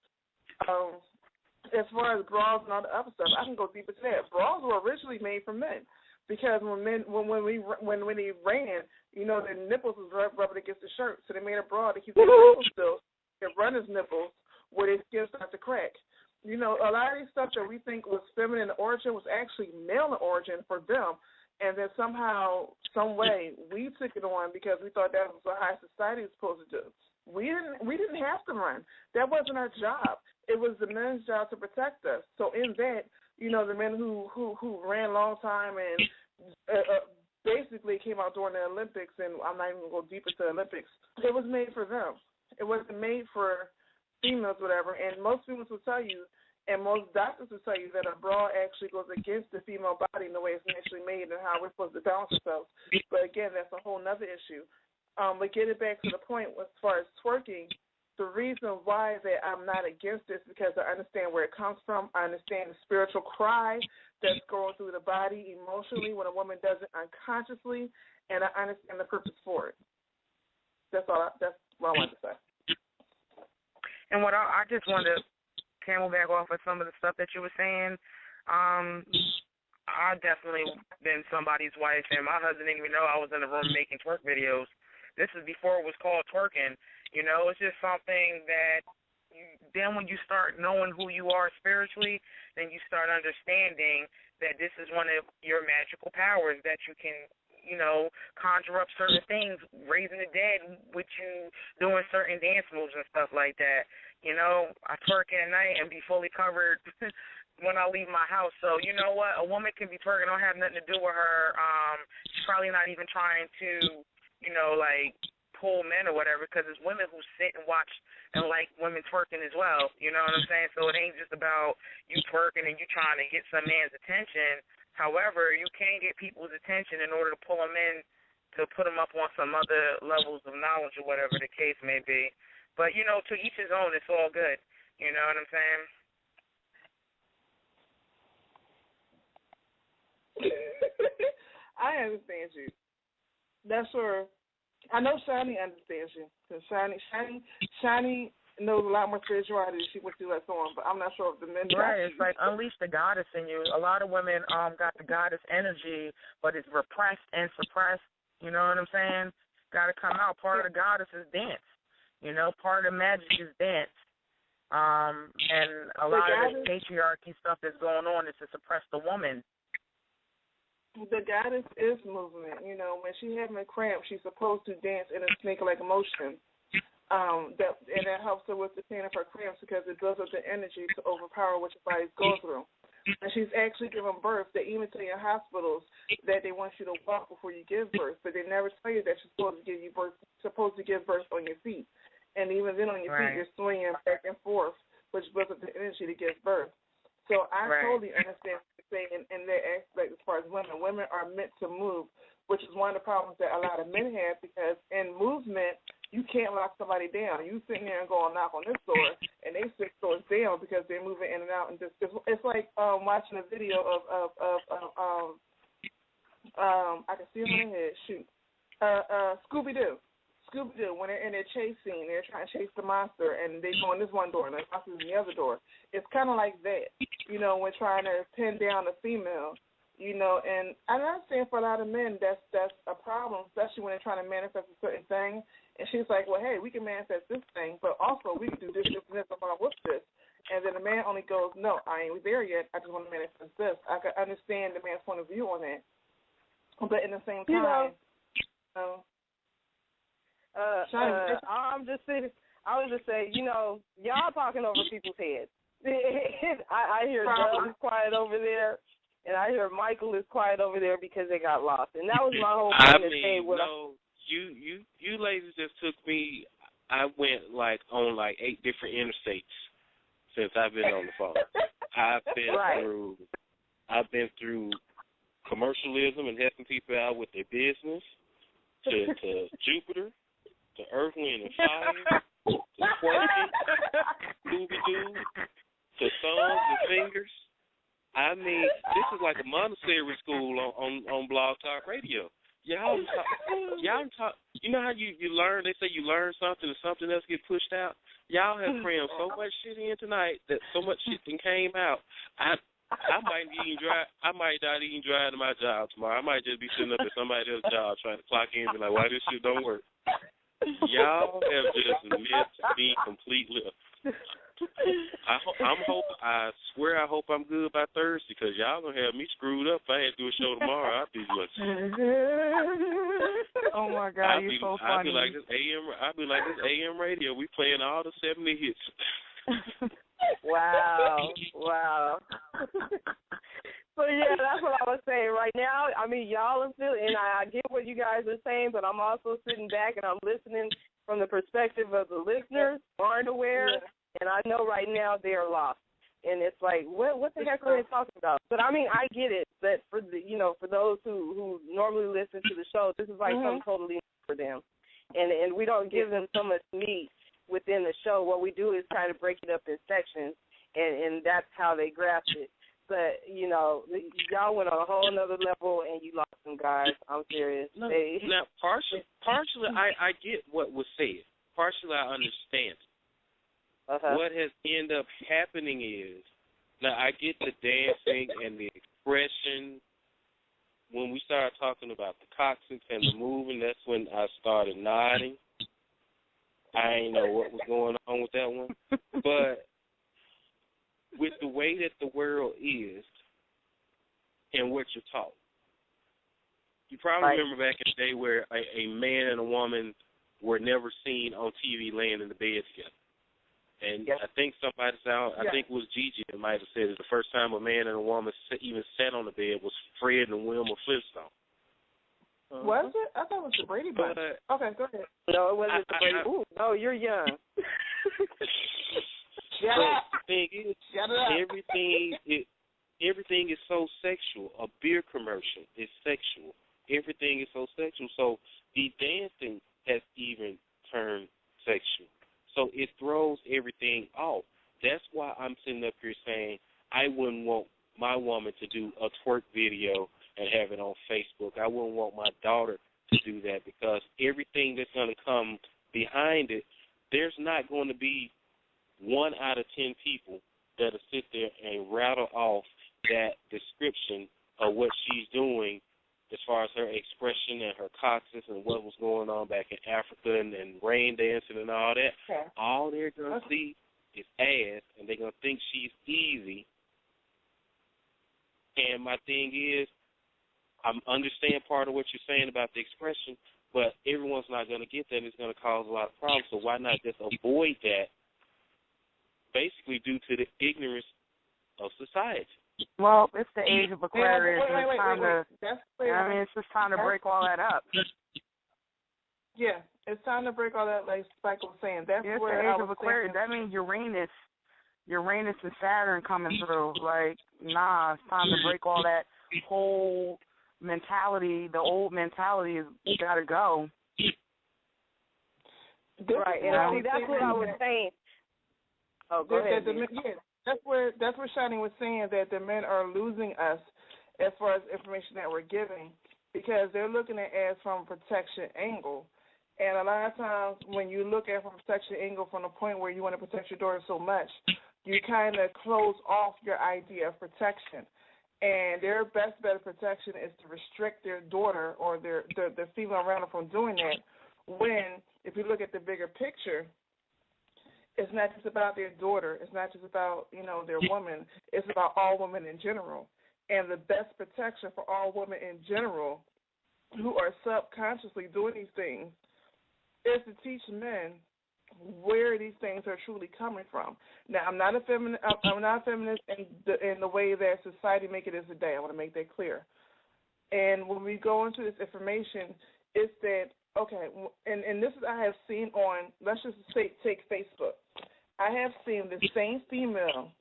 As far as bras and all the other stuff, I can go deeper to that. Bras were originally made for men, because when they ran, their nipples was rubbing against the shirt, so they made a bra to keep their nipples still, their runner's nipples, where their skin started to crack. A lot of these stuff that we think was feminine in origin was actually male in origin for them, and then somehow, some way, we took it on because we thought that was what high society was supposed to do. We didn't have to run. That wasn't our job. It was the men's job to protect us. So in that, the men who ran a long time and basically came out during the Olympics, and I'm not even going to go deeper to the Olympics, it was made for them. It wasn't made for females, whatever. And most females will tell you, and most doctors will tell you, that a bra actually goes against the female body in the way it's naturally made and how we're supposed to balance ourselves. But again, that's a whole nother issue. But getting back to the point as far as twerking, the reason why that I'm not against this is because I understand where it comes from. I understand the spiritual cry that's going through the body emotionally when a woman does it unconsciously, and I understand the purpose for it. That's what I wanted to say. And what I just wanted to camelback off of some of the stuff that you were saying. I definitely been somebody's wife, and my husband didn't even know I was in the room making twerk videos. This is before it was called twerking. It's just something that then when you start knowing who you are spiritually, then you start understanding that this is one of your magical powers, that you can, conjure up certain things, raising the dead with you doing certain dance moves and stuff like that. I twerk at night and be fully covered when I leave my house. So you know what? A woman can be twerking, don't have nothing to do with her. She's probably not even trying to, pull men or whatever, because it's women who sit and watch and like women twerking as well. You know what I'm saying? So it ain't just about you twerking and you trying to get some man's attention. However, you can get people's attention in order to pull them in to put them up on some other levels of knowledge or whatever the case may be. But, you know, to each his own, it's all good. You know what I'm saying? I understand you. That's sure. I know Shani understands you. Because Shani knows a lot more spirituality than what she lets on, but I'm not sure if the men Right, it's like unleash the goddess in you. A lot of women got the goddess energy, but it's repressed and suppressed. You know what I'm saying? Got to come out. Part of the goddess is dance. You know, part of the magic is dance. And a lot of this patriarchy stuff that's going on is to suppress the woman. The goddess is movement. You know, when she having a cramp, she's supposed to dance in a snake-like motion. That helps her with the pain of her cramps because it builds up the energy to overpower what your body's going through. And she's actually giving birth. They even tell you in hospitals that they want you to walk before you give birth, but they never tell you that you're supposed to give birth on your feet. And even then on your feet, you're swinging back and forth, which builds up the energy to give birth. So I totally understand what you're saying in that aspect as far as women. Women are meant to move, which is one of the problems that a lot of men have because in movement, you can't lock somebody down. You sitting there and go and knock on this door, and they 6 doors down because they're moving in and out. And it's like watching a video of I can see it on my head. Shoot, Scooby-Doo, when they're in their chase scene, they're trying to chase the monster, and they go in this one door, and the monster's in the other door. It's kind of like that, you know, when trying to pin down a female. You know, and I'm not saying for a lot of men that's a problem, especially when they're trying to manifest a certain thing. And she's like, well, hey, we can manifest this thing, but also we can do this, this, and this, along with this. And then the man only goes, no, I ain't there yet. I just want to manifest this. I can understand the man's point of view on that. But in the same time, I was just saying, you know, y'all talking over people's heads. I hear Doug is quiet over there. And I hear Michael is quiet over there because they got lost. And that was my whole point of saying you ladies just took me. I went on 8 different interstates since I've been on the phone. I've been through commercialism and helping people out with their business, to Jupiter, to Earth, Wind, and Fire, to twerking, Scooby-Doo, to thumbs and fingers. I mean, this is like a Montessori school on Blog Talk Radio. Y'all talk. You know how you learn? They say you learn something and something else get pushed out. Y'all have crammed so much shit in tonight that so much shit came out. I might not even drive to my job tomorrow. I might just be sitting up at somebody else's job trying to clock in and be like, why this shit don't work? Y'all have just missed me completely. I swear I hope I'm good by Thursday because y'all gonna have me screwed up. If I had to do a show tomorrow, I'd be like, oh my God, you're so funny. I'd be like this AM radio. We playing all the 70 hits. Wow. So yeah, that's what I was saying. Right now, I mean, y'all are feeling, and I get what you guys are saying, but I'm also sitting back and I'm listening from the perspective of the listeners who aren't aware. Yeah. And I know right now they are lost, and it's like, what the heck are they talking about? But I mean, I get it. That for those who normally listen to the show, this is like something totally new for them, and we don't give them so much meat within the show. What we do is try to break it up in sections, and that's how they grasp it. But y'all went on a whole another level, and you lost them guys. I'm serious. Now, partially, I get what was said. Partially, I understand it. What has ended up happening is, now I get the dancing and the expression. When we started talking about the coccyx and the moving, that's when I started nodding. I ain't know what was going on with that one. But with the way that the world is and what you're taught, you probably remember back in the day where a man and a woman were never seen on TV laying in the bed together. And I think somebody I think it was Gigi that might have said it. The first time a man and a woman even sat on the bed was Fred and Wilma Flintstone. Was it? I thought it was the Brady Bunch. Okay, go ahead. No, it wasn't the Brady. Ooh, no, you're young. The thing is, everything everything is so sexual. A beer commercial is sexual. Everything is so sexual. So the dancing has even turned sexual. So it throws everything off. That's why I'm sitting up here saying I wouldn't want my woman to do a twerk video and have it on Facebook. I wouldn't want my daughter to do that, because everything that's going to come behind it, there's not going to be 1 out of 10 people that'll sit there and rattle off that description of what she's doing as far as her expression and her coccyx and what was going on back in Africa and rain dancing and all that. Okay. All they're going to see is ass, and they're going to think she's easy. And my thing is, I understand part of what you're saying about the expression, but everyone's not going to get that, and it's going to cause a lot of problems. So why not just avoid that, basically due to the ignorance of society? Well, it's the age of Aquarius. It's just time to break all that up. Yeah, it's time to break all that, like Spike was saying. That's it's where the age of Aquarius. That means Uranus and Saturn coming through. Like, nah, it's time to break all that whole mentality. The old mentality has got to go. Right, and see, that's what I was saying. Oh, go ahead. That's where Shani was saying that the men are losing us as far as information that we're giving, because they're looking at it as from a protection angle. And a lot of times when you look at it from a protection angle from the point where you want to protect your daughter so much, you kind of close off your idea of protection. And their best bet of protection is to restrict their daughter or the female around them from doing that, when, if you look at the bigger picture, it's not just about their daughter. It's not just about, their woman. It's about all women in general. And the best protection for all women in general who are subconsciously doing these things is to teach men where these things are truly coming from. Now, I'm not a feminist in the way that society make it is today. I want to make that clear. And when we go into this information, it's that, okay, and this is I have seen on, let's just say, take Facebook. I have seen the same female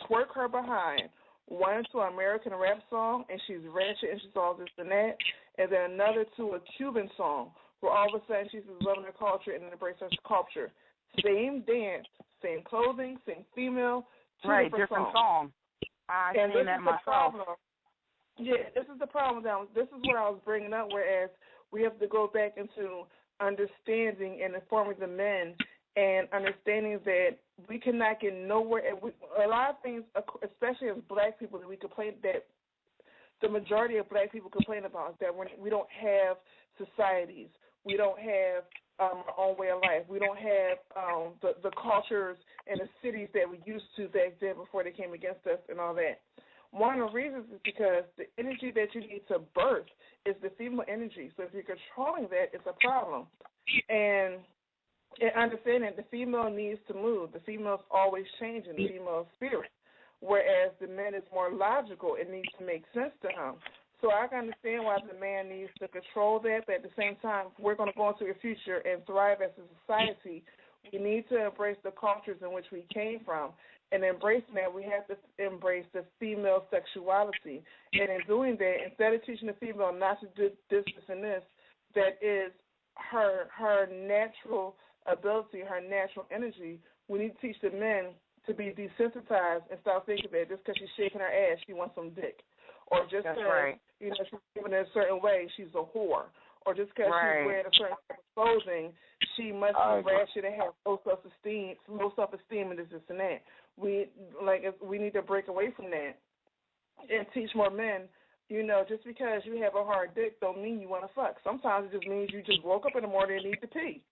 twerk her behind, one to an American rap song, and she's ratchet and she's all this and that, and then another to a Cuban song, where all of a sudden she's loving her culture and embracing her culture. Same dance, same clothing, same female, two different songs. I've seen that myself. Yeah, this is the problem. This is what I was bringing up, whereas we have to go back into understanding and informing the men and understanding that we cannot get nowhere. A lot of things, especially as black people, that we complain, that the majority of black people complain about, is that we don't have societies. We don't have our own way of life. We don't have the cultures and the cities that we used to back then before they came against us and all that. One of the reasons is because the energy that you need to birth is the female energy. So if you're controlling that, it's a problem. And understanding the female needs to move. The female's always changing, the female spirit, whereas the man is more logical. It needs to make sense to him. So I can understand why the man needs to control that, but at the same time, if we're going to go into the future and thrive as a society, we need to embrace the cultures in which we came from. And embracing that, we have to embrace the female sexuality. And in doing that, instead of teaching the female not to do this and this, that is her natural ability, her natural energy, we need to teach the men to be desensitized and stop thinking that just because she's shaking her ass, she wants some dick. Or just because she's living in a certain way, she's a whore. Or just because she's wearing a certain type of clothing, she must be ratchet and have low self-esteem and this and that. We need to break away from that and teach more men, just because you have a hard dick don't mean you want to fuck. Sometimes it just means you just woke up in the morning and need to pee.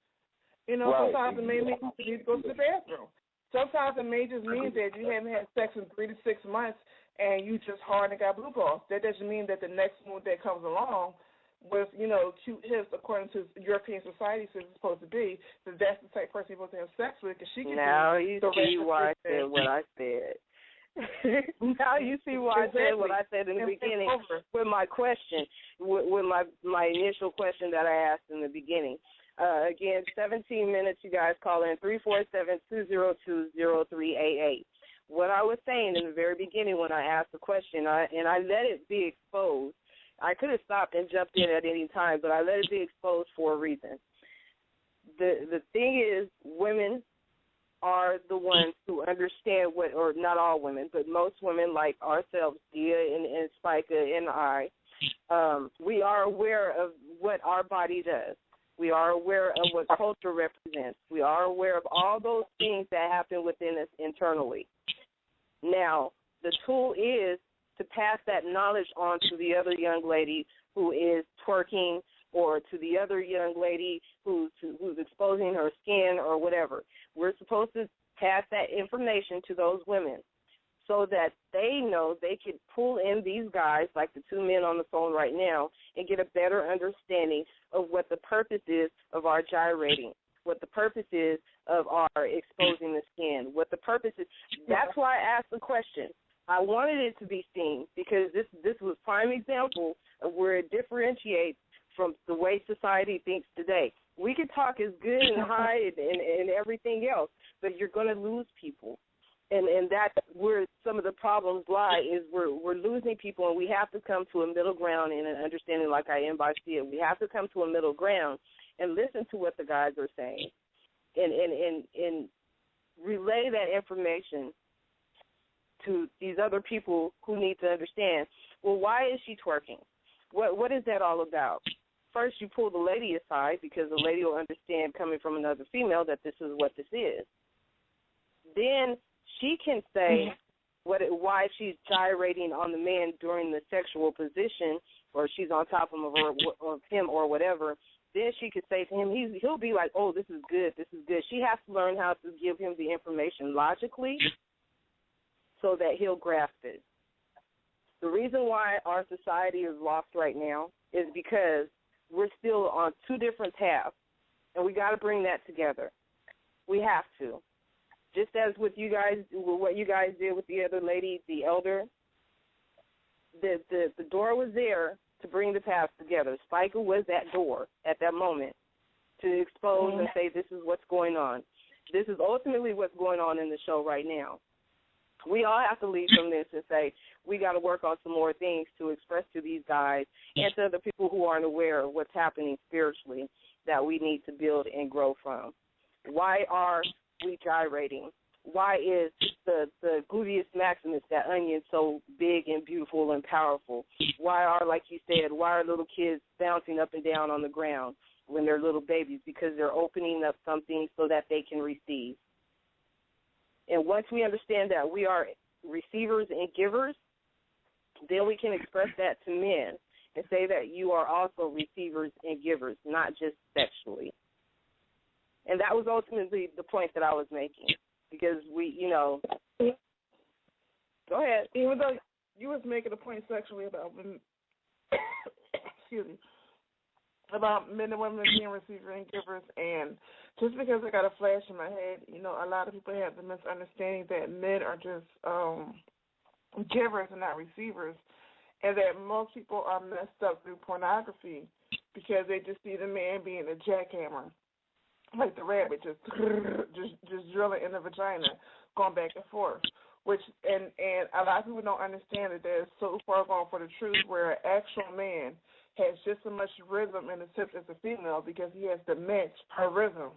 Sometimes it may mean you need to go to the bathroom. Sometimes it may just mean that you haven't had sex in 3 to 6 months and you just hard and got blue balls. That doesn't mean that the next one that comes along with, cute hips, according to European society, says it's supposed to be, that that's the type of person you're supposed to have sex with, because she can now you see why I said what I said. Now you see why I said what I said in the beginning with my question, with my initial question that I asked in the beginning. Again, 17 minutes, you guys call in, 347-202-0388. what I was saying in the very beginning when I asked the question, and I let it be exposed. I could have stopped and jumped in at any time, but I let it be exposed for a reason. The thing is, women are the ones who understand what, or not all women, but most women like ourselves, Diyah and Spica and I, we are aware of what our body does. We are aware of what culture represents. We are aware of all those things that happen within us internally. Now, the tool is to pass that knowledge on to the other young lady who is twerking, or to the other young lady who's exposing her skin or whatever. We're supposed to pass that information to those women so that they know they can pull in these guys, like the two men on the phone right now, and get a better understanding of what the purpose is of our gyrating, what the purpose is of our exposing the skin, what the purpose is. That's why I asked the question. I wanted it to be seen because this was a prime example of where it differentiates from the way society thinks today. We can talk as good and high and everything else, but you're going to lose people. And that's where some of the problems lie, is we're losing people, and we have to come to a middle ground and an understanding, like I invite you. We have to come to a middle ground and listen to what the guys are saying and relay that information to these other people who need to understand, well, why is she twerking? What is that all about? First, you pull the lady aside because the lady will understand, coming from another female, that this is what this is. Then she can say why she's gyrating on the man during the sexual position, or she's on top of him or whatever. Then she could say to him, he'll be like, oh, this is good, this is good. She has to learn how to give him the information logically so that he'll grasp it. The reason why our society is lost right now is because we're still on two different paths, and we got to bring that together. We have to. Just as with you guys, what you guys did with the other lady, the elder, the door was there to bring the paths together. Spiker was that door at that moment to expose and say, this is what's going on. This is ultimately what's going on in the show right now. We all have to leave from this and say, we got to work on some more things to express to these guys and to other people who aren't aware of what's happening spiritually that we need to build and grow from. Why are we gyrating? Why is the gluteus maximus, that onion, so big and beautiful and powerful? Why are, like you said, why are little kids bouncing up and down on the ground when they're little babies? Because they're opening up something so that they can receive. And once we understand that we are receivers and givers, then we can express that to men and say that you are also receivers and givers, not just sexually. And that was ultimately the point that I was making, because we, go ahead. Even though you was making a point sexually about women, excuse me, about men and women being receivers and givers, and just because I got a flash in my head, a lot of people have the misunderstanding that men are just givers and not receivers, and that most people are messed up through pornography because they just see the man being a jackhammer, like the rabbit, just drilling in the vagina, going back and forth. And a lot of people don't understand that they're so far gone for the truth, where an actual man has just as much rhythm in his hips as a female, because he has to match her rhythm.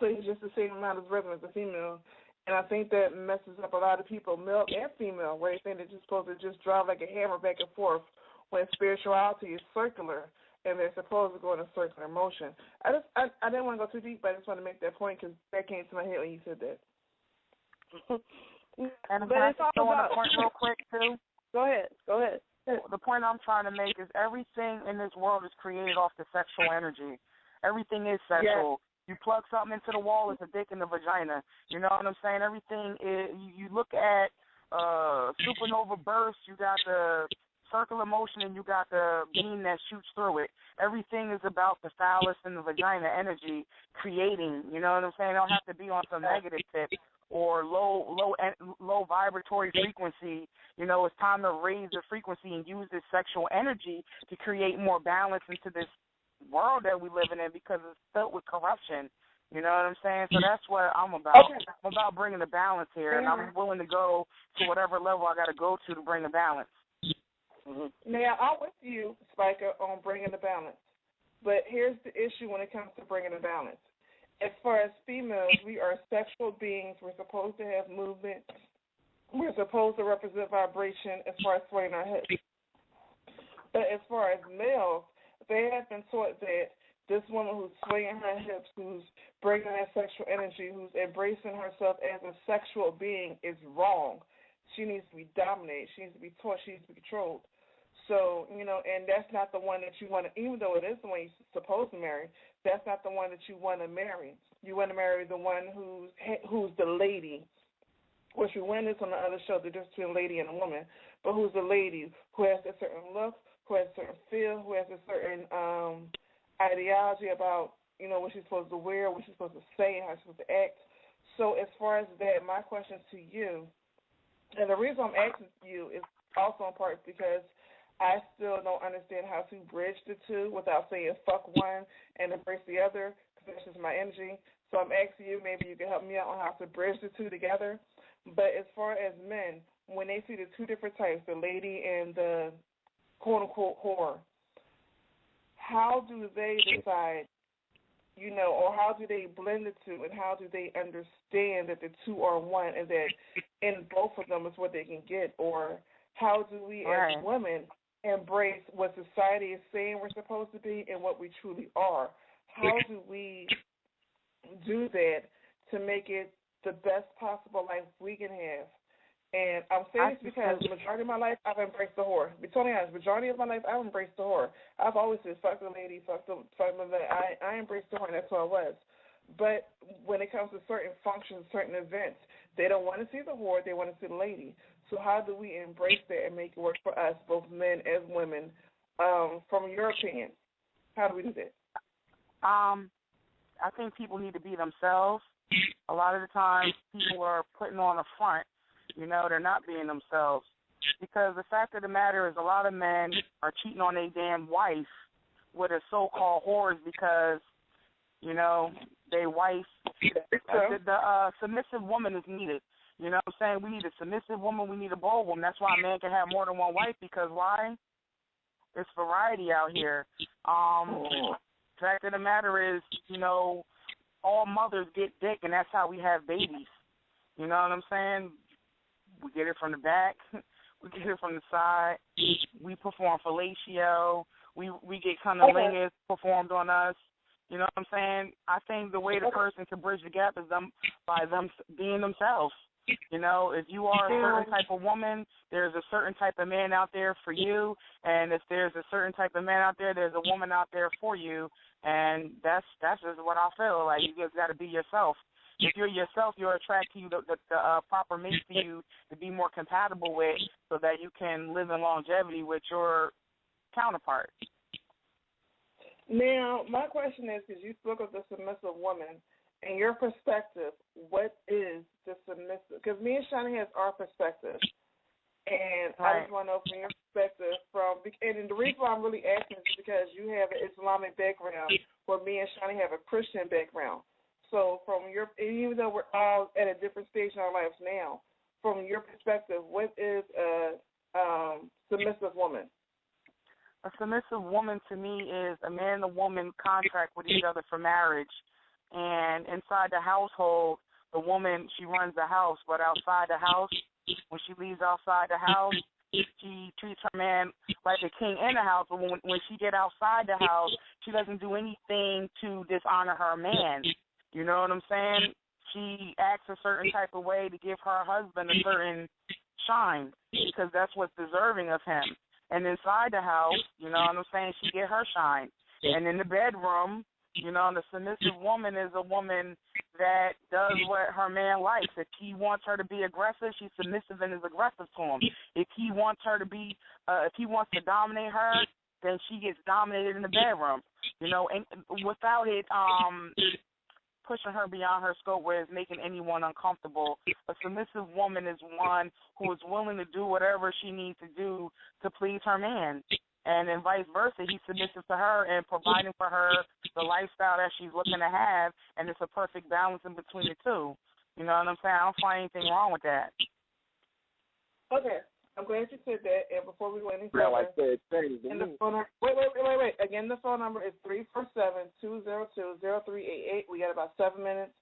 So he's just the same amount of rhythm as a female. And I think that messes up a lot of people, male and female, where they think they're just supposed to just drive like a hammer back and forth, when spirituality is circular and they're supposed to go in a circular motion. I didn't want to go too deep, but I just want to make that point because that came to my head when you said that. And but it's all about the point real quick too. Go ahead. The point I'm trying to make is everything in this world is created off the sexual energy. Everything is sexual. Yes. You plug something into the wall, it's a dick in the vagina. You know what I'm saying? Everything is, you look at supernova bursts, you got the circular motion and you got the beam that shoots through it. Everything is about the phallus and the vagina energy creating, you know what I'm saying? It don't have to be on some negative tip or low vibratory frequency. It's time to raise the frequency and use this sexual energy to create more balance into this world that we live in, because it's filled with corruption. You know what I'm saying? So that's what I'm about. Okay. I'm about bringing the balance here, and I'm willing to go to whatever level I got to go to bring the balance. Mm-hmm. Now, I'm with you, Spiker, on bringing the balance. But here's the issue when it comes to bringing the balance. As far as females, we are sexual beings. We're supposed to have movement. We're supposed to represent vibration as far as swaying our hips. But as far as males, they have been taught that this woman who's swaying her hips, who's bringing that sexual energy, who's embracing herself as a sexual being is wrong. She needs to be dominated. She needs to be taught. She needs to be controlled. So, and that's not the one that you want to, even though it is the one you're supposed to marry, that's not the one that you want to marry. You want to marry the one who's the lady, which we went this on the other show, the difference between a lady and a woman, but who's the lady who has a certain look, who has a certain feel, who has a certain ideology about, what she's supposed to wear, what she's supposed to say, and how she's supposed to act. So as far as that, my question to you, and the reason I'm asking you is also in part because I still don't understand how to bridge the two without saying fuck one and embrace the other, because that's just my energy. So I'm asking you, maybe you can help me out on how to bridge the two together. But as far as men, when they see the two different types, the lady and the quote-unquote whore, how do they decide, or how do they blend the two, and how do they understand that the two are one and that in both of them is what they can get? Or how do we as women embrace what society is saying we're supposed to be and what we truly are? How do we do that to make it the best possible life we can have? And I'm saying this because the majority of my life I've embraced the whore. To be totally honest, majority of my life I've embraced the whore. I've always said fuck the lady, fuck the lady. I embraced the whore, and that's who I was. But when it comes to certain functions, certain events, they don't want to see the whore, they want to see the lady. So how do we embrace that and make it work for us, both men as women, from your opinion? How do we do that? I think people need to be themselves. A lot of the times people are putting on a front. They're not being themselves. Because the fact of the matter is a lot of men are cheating on their damn wife with a so-called whores because, their wife, the submissive woman is needed. You know what I'm saying? We need a submissive woman. We need a bold woman. That's why a man can have more than one wife, because why? There's variety out here. Fact of the matter is, all mothers get dick, and that's how we have babies. You know what I'm saying? We get it from the back. We get it from the side. We perform fellatio. We get cunnilingus performed on us. You know what I'm saying? I think the way the person can bridge the gap is by them being themselves. If you are a certain type of woman, there's a certain type of man out there for you, and if there's a certain type of man out there, there's a woman out there for you, and that's just what I feel. Like, you just got to be yourself. If you're yourself, you'll attract to you the proper mate for you to be more compatible with, so that you can live in longevity with your counterpart. Now, my question is, because you spoke of the submissive woman, in your perspective, what is the submissive? Because me and Shani has our perspective, and I just want to know from your perspective, and the reason why I'm really asking is because you have an Islamic background, where me and Shani have a Christian background. So even though we're all at a different stage in our lives now, from your perspective, what is a submissive woman? A submissive woman to me is a man and a woman contract with each other for marriage. And inside the household, the woman, she runs the house, but outside the house, when she leaves outside the house, she treats her man like a king in the house. But when she get outside the house, she doesn't do anything to dishonor her man. You know what I'm saying? She acts a certain type of way to give her husband a certain shine, because that's what's deserving of him. And inside the house, you know what I'm saying, she get her shine. And in the bedroom, the submissive woman is a woman that does what her man likes. If he wants her to be aggressive, she's submissive and is aggressive to him. If he wants her to be, if he wants to dominate her, then she gets dominated in the bedroom. And without it pushing her beyond her scope where it's making anyone uncomfortable. A submissive woman is one who is willing to do whatever she needs to do to please her man. And then vice versa, he's submissive to her and providing for her the lifestyle that she's looking to have, and it's a perfect balance in between the two. You know what I'm saying? I don't find anything wrong with that. Okay. I'm glad you said that. And before we go any further, wait. Again, the phone number is 347-202-0388. We got about 7 minutes.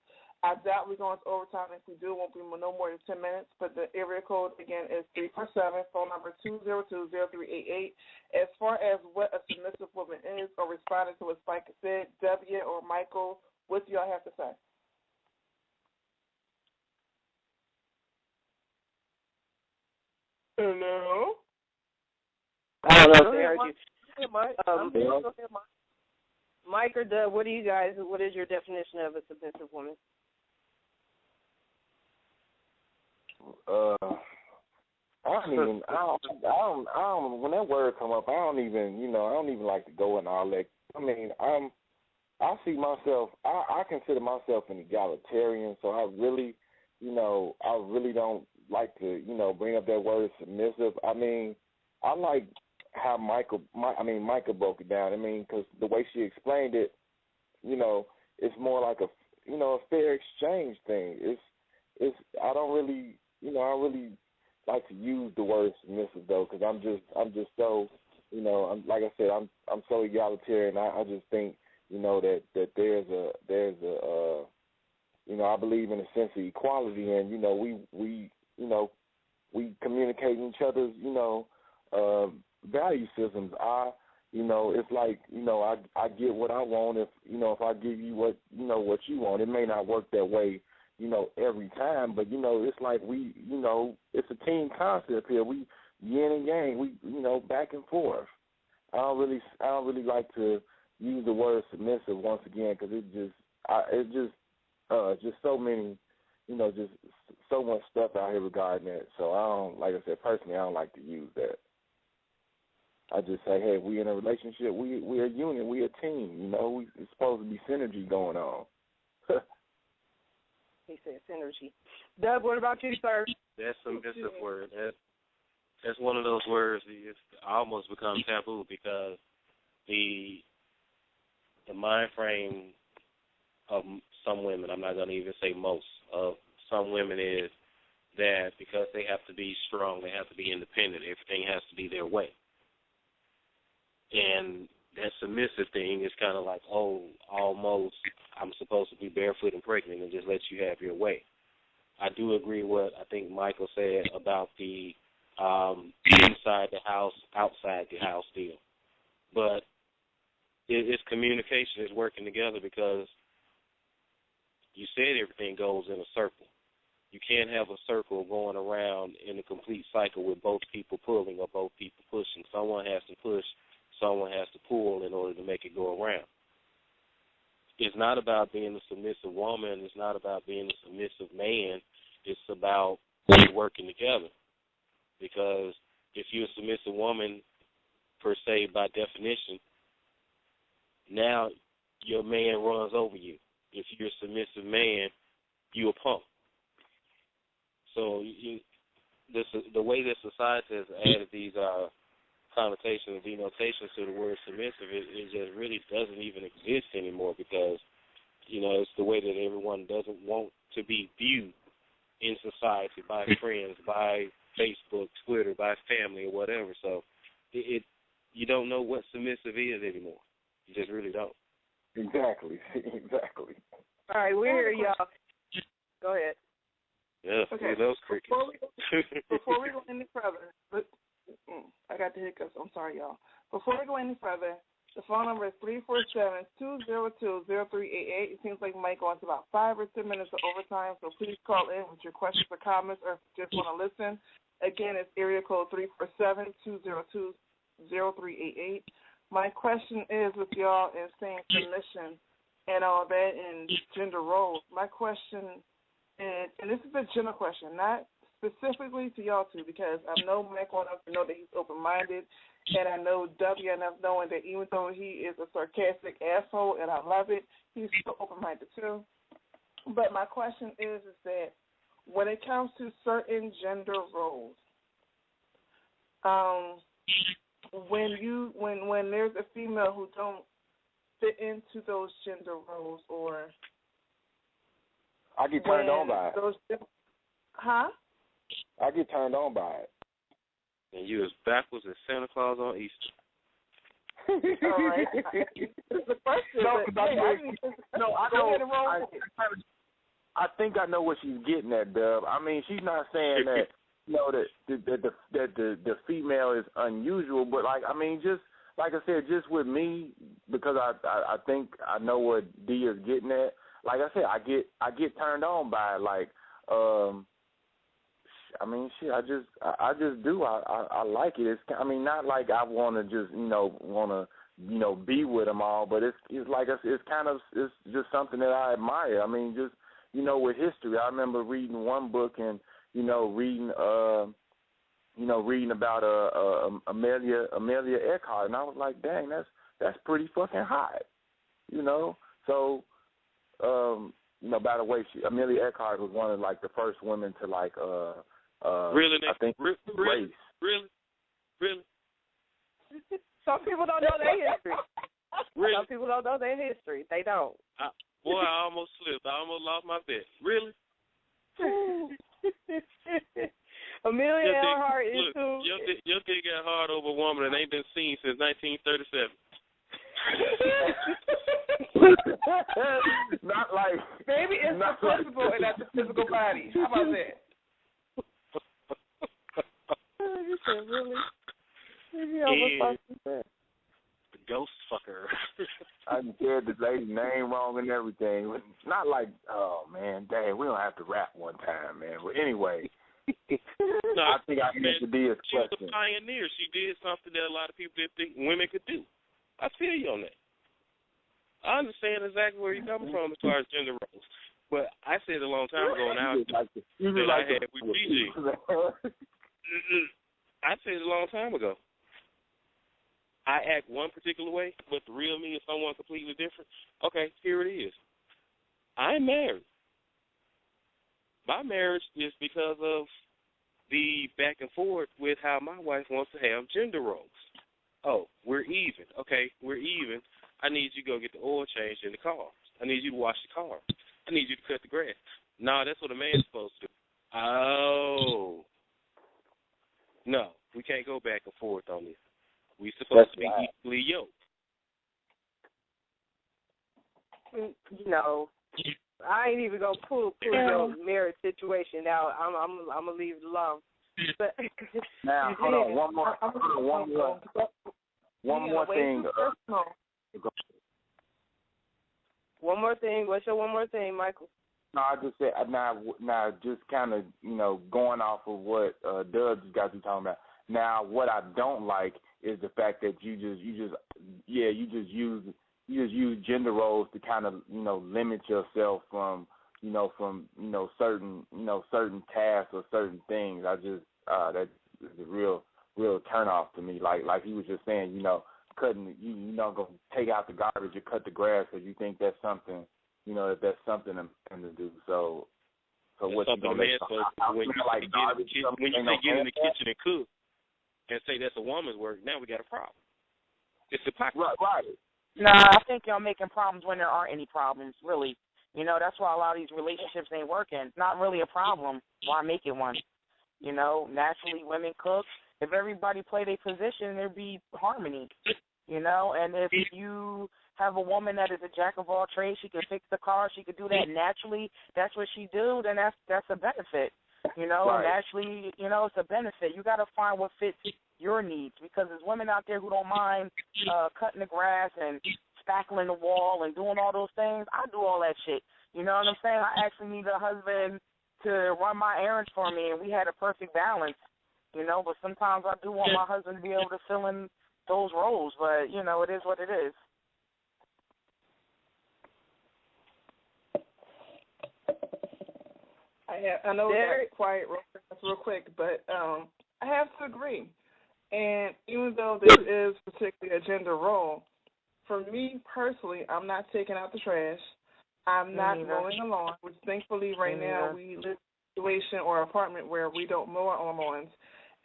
I doubt we're going to overtime. If we do, it won't be no more than 10 minutes. But the area code, again, is 347, phone number 202-0388. As far as what a submissive woman is or responding to what Spike said, W or Michael, what do y'all have to say? Hello? I don't know if they heard you. Mike or Doug, what is your definition of a submissive woman? I don't. When that word come up, I don't even like to go in all that. I mean, I see myself. I consider myself an egalitarian, so I really don't like to, bring up that word submissive. I mean, I like how Micah broke it down. I mean, because the way she explained it, it's more like a fair exchange thing. It's I don't really like to use the word submissive though, because I'm just so, like I said, I'm so egalitarian. I just think, that there's a I believe in a sense of equality, and we communicate each other's value systems. It's like I get what I want if I give you what you want. It may not work that way every time, but it's like it's a team concept here. We yin and yang. We back and forth. I don't really like to use the word submissive once again, because it's just so many, just so much stuff out here regarding that. So I don't, like I said, personally, I don't like to use that. I just say, hey, we in a relationship, we're a unit, we're a team. It's supposed to be synergy going on. He said synergy. Doug, what about you, sir? That's submissive word. That's one of those words that almost become taboo, because the mind frame of some women, I'm not going to even say most, of some women is that because they have to be strong, they have to be independent, everything has to be their way. And that submissive thing is kind of like, almost I'm supposed to be barefoot and pregnant and just let you have your way. I do agree with what I think Michael said about the inside the house, outside the house deal. But it's communication, it's working together, because you said everything goes in a circle. You can't have a circle going around in a complete cycle with both people pulling or both people pushing. Someone has to push, someone has to pull in order to make it go around. It's not about being a submissive woman. It's not about being a submissive man. It's about working together. Because if you're a submissive woman, per se, by definition, now your man runs over you. If you're a submissive man, you're a punk. So the way that society has added these connotations and denotations to the word submissive, it just really doesn't even exist anymore, because, it's the way that everyone doesn't want to be viewed in society by friends, by Facebook, Twitter, by family, or whatever. So you don't know what submissive is anymore. You just really don't. Exactly. All right, we're here, y'all. Go ahead. Yeah, okay. Those crickets. Before we go any further, I got the hiccups. I'm sorry, y'all. Before we go any further, the phone number is 347-202-0388. It seems like Mike wants about 5 or 10 minutes of overtime, so please call in with your questions or comments, or if you just want to listen. Again, it's area code 347-202-0388. My question is with y'all in saying submission and all that and gender roles. My question is, and this is a general question, not specifically to y'all two, because I know Mike well enough to know that he's open-minded, and I know W enough knowing that even though he is a sarcastic asshole, and I love it, he's still open-minded too. But my question is that when it comes to certain gender roles, when there's a female who don't fit into those gender roles, or I get turned on by it. Huh? I get turned on by it. And you as backwards as Santa Claus on Easter. All right. It's the question. I think I know what she's getting at, Dub. I mean, she's not saying that that the female is unusual, but like I mean, just like I said, just with me, because I think I know what D is getting at. Like I said, I get turned on by it. Like I mean, shit, I just do. I like it. It's, I mean, not like I want to just be with them all, but it's like it's kind of it's just something that I admire. I mean, just with history, I remember reading one book and reading about Amelia Earhart, and I was like, dang, that's pretty fucking hot, So, by the way, Amelia Earhart was one of like the first women to like really, I think really. Some people don't know their history. Really? Some people don't know their history. They don't. Boy, I almost slipped. I almost lost my bet. Really? Amelia Earhart is too. Your dick got hard over a woman that ain't been seen since 1937. Not like. Maybe it's the principle and not the physical body. How about that? You said really? You almost lost your bet. The ghost fucker. I said the lady's name wrong and everything. It's not like, oh man, dang, we don't have to rap one time, man. But anyway, no, I think I answered Dia's question. She was a pioneer. She did something that a lot of people didn't think women could do. I feel you on that. I understand exactly where you're coming from as far as gender roles. But I said a long time ago, and I had with PG. I said it a long time ago. I act one particular way, but the real me is someone completely different. Okay, here it is. I'm married. My marriage is because of the back and forth with how my wife wants to have gender roles. Oh, we're even. Okay, we're even. I need you to go get the oil changed in the car. I need you to wash the car. I need you to cut the grass. No, that's what a man's supposed to do. Oh. No, we can't go back and forth on this. We're supposed to be equally yoked. I ain't even gonna pull your marriage situation out. I'm gonna leave it alone. But now, hold on, one more thing. One more thing. What's your one more thing, Michael? No, I just said now just kind of going off of what Doug just got you talking about. Now, what I don't like is the fact that you just use gender roles to kind of limit yourself from certain tasks or certain things. I just that is a real turn off to me. Like he was just saying, cutting you go take out the garbage or cut the grass because you think that's something. That's something a man to do. So what you gonna make? When you say get in the kitchen and cook and say that's a woman's work, now we got a problem. It's hypocrisy. Right. Nah, I think y'all making problems when there aren't any problems, really. That's why a lot of these relationships ain't working. It's not really a problem. Why make it one? Naturally women cook. If everybody play their position, there'd be harmony. And if you have a woman that is a jack of all trades, she can fix the car, she could do that naturally, that's what she do, then that's a benefit. Right. Naturally, it's a benefit. You got to find what fits your needs because there's women out there who don't mind cutting the grass and spackling the wall and doing all those things. I do all that shit. You know what I'm saying? I actually need a husband to run my errands for me, and we had a perfect balance. But sometimes I do want my husband to be able to fill in those roles. But, it is what it is. I know we got quiet real quick, but I have to agree. And even though this is particularly a gender role, for me personally, I'm not taking out the trash. I'm not mowing the lawn, which thankfully right now we live in a situation or apartment where we don't mow our own lawns.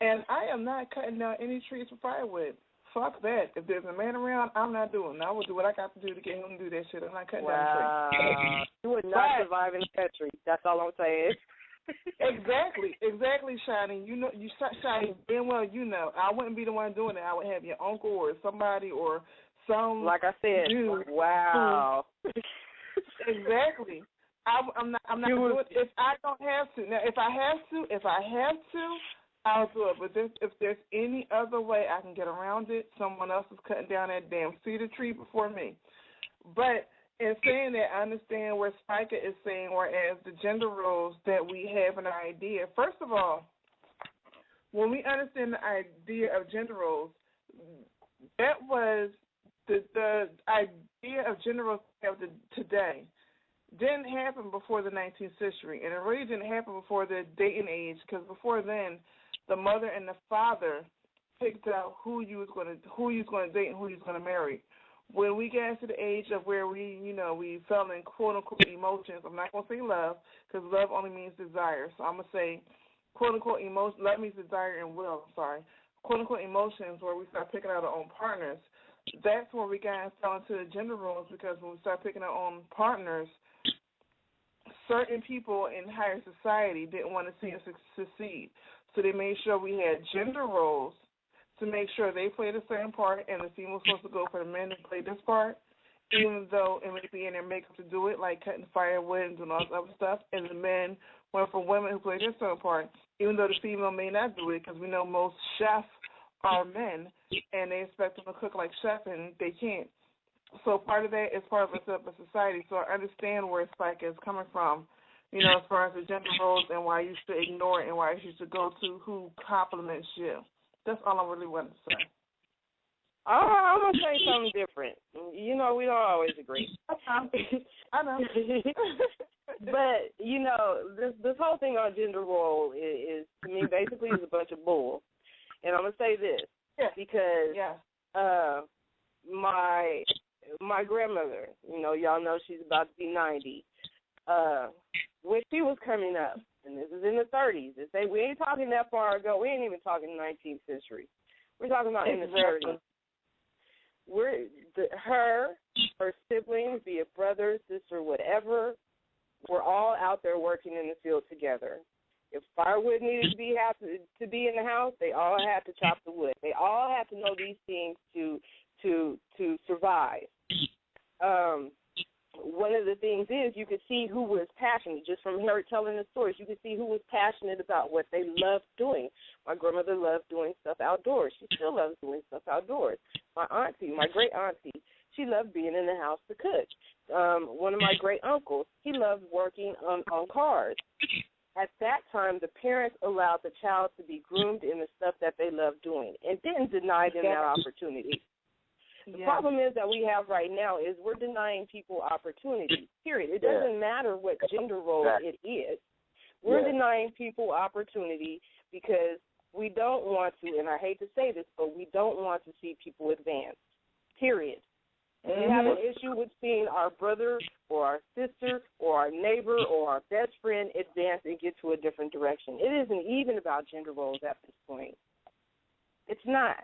And I am not cutting down any trees for firewood. fuck that. If there's a man around, I'm not doing it. I will do what I got to do to get him to do that shit. I'm not cutting down the tree. You would not survive in the country. That's all I'm saying. Exactly, Shani. You know, Shani, damn well you know. I wouldn't be the one doing it. I would have your uncle or somebody or some. Like I said, wow. Exactly. I'm not doing it if I don't have to. Now, if I have to, I'll do it. But if there's any other way I can get around it, someone else is cutting down that damn cedar tree before me. But in saying that, I understand where Spiker is saying, whereas the gender roles that we have in our idea. First of all, when we understand the idea of gender roles, that was the idea of gender roles of today didn't happen before the 19th century, and it really didn't happen before the dating age, because before then, the mother and the father picked out who you was going to date and who you was going to marry. When we got to the age of where we fell in quote-unquote emotions, I'm not going to say love, because love only means desire. So I'm going to say quote-unquote emotion, love means desire and will, quote-unquote emotions, where we start picking out our own partners. That's where we got and fell into the gender roles, because when we start picking our own partners, certain people in higher society didn't want to see us succeed. So they made sure we had gender roles to make sure they played a certain part, and the female was supposed to go for the men to play this part, even though it may be in their makeup to do it, like cutting firewood and doing all this other stuff, and the men went for women who played their certain part, even though the female may not do it, because we know most chefs are men, and they expect them to cook like chef, and they can't. So part of that is part of a society. So I understand where Spike is coming from, as far as the gender roles and why you should ignore it and why you should go to who compliments you. That's all I really wanted to say. I'm going to say something different. We don't always agree. I know. But, this whole thing on gender role is to me, basically is a bunch of bull. And I'm going to say this, because my grandmother, y'all know she's about to be 90, when she was coming up, and this is in the 30s, they say we ain't talking that far ago. We ain't even talking 19th century. We're talking about in the 30s. Her siblings, be it brother, sister, whatever, were all out there working in the field together. If firewood needed to be in the house, they all had to chop the wood. They all had to know these things to survive. One of the things is you could see who was passionate, just from her telling the stories. You could see who was passionate about what they loved doing. My grandmother loved doing stuff outdoors. She still loves doing stuff outdoors. My great auntie, she loved being in the house to cook. One of my great uncles, he loved working on cars. At that time, the parents allowed the child to be groomed in the stuff that they loved doing and didn't deny them that opportunity. The problem is that we have right now is we're denying people opportunity, period. It doesn't matter what gender role it is. We're denying people opportunity because we don't want to, and I hate to say this, but we don't want to see people advance, period. We have an issue with seeing our brother or our sister or our neighbor or our best friend advance and get to a different direction. It isn't even about gender roles at this point. It's not.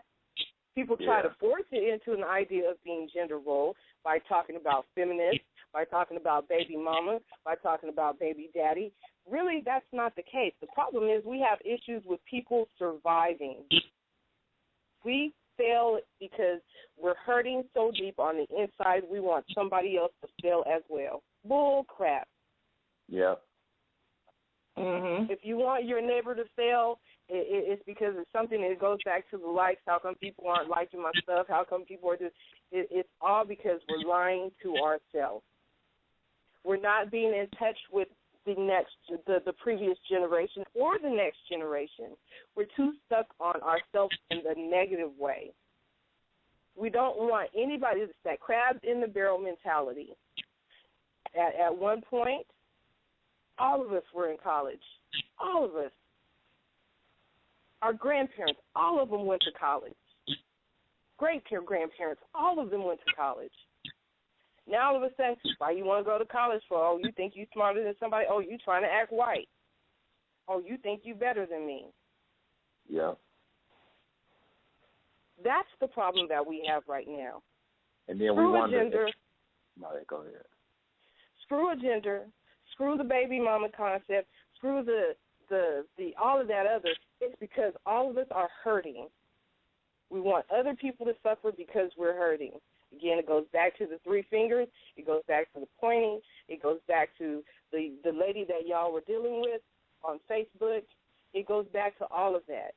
People try to force it into an idea of being gender role by talking about feminists, by talking about baby mama, by talking about baby daddy. Really, that's not the case. The problem is we have issues with people surviving. We fail because we're hurting so deep on the inside, we want somebody else to fail as well. Bull crap. Yeah. If you want your neighbor to fail, it's because it's something that goes back to the likes. How come people aren't liking my stuff? How come people are just... It's all because we're lying to ourselves. We're not being in touch with the previous generation or the next generation. We're too stuck on ourselves in the negative way. We don't want anybody that's that crabs in the barrel mentality. At one point, all of us were in college. All of us. Our grandparents, all of them went to college. Great-grandparents, all of them went to college. Now all of a sudden, why you want to go to college for? Oh, you think you smarter than somebody? Oh, you trying to act white? Oh, you think you better than me? Yeah. That's the problem that we have right now. And then screw we wonder. Gender, No, go ahead. Screw a gender. Screw the baby mama concept. Screw the all of that other. It's because all of us are hurting. We want other people to suffer because we're hurting. Again, it goes back to the three fingers. It goes back to the pointing. It goes back to the lady that y'all were dealing with on Facebook. It goes back to all of that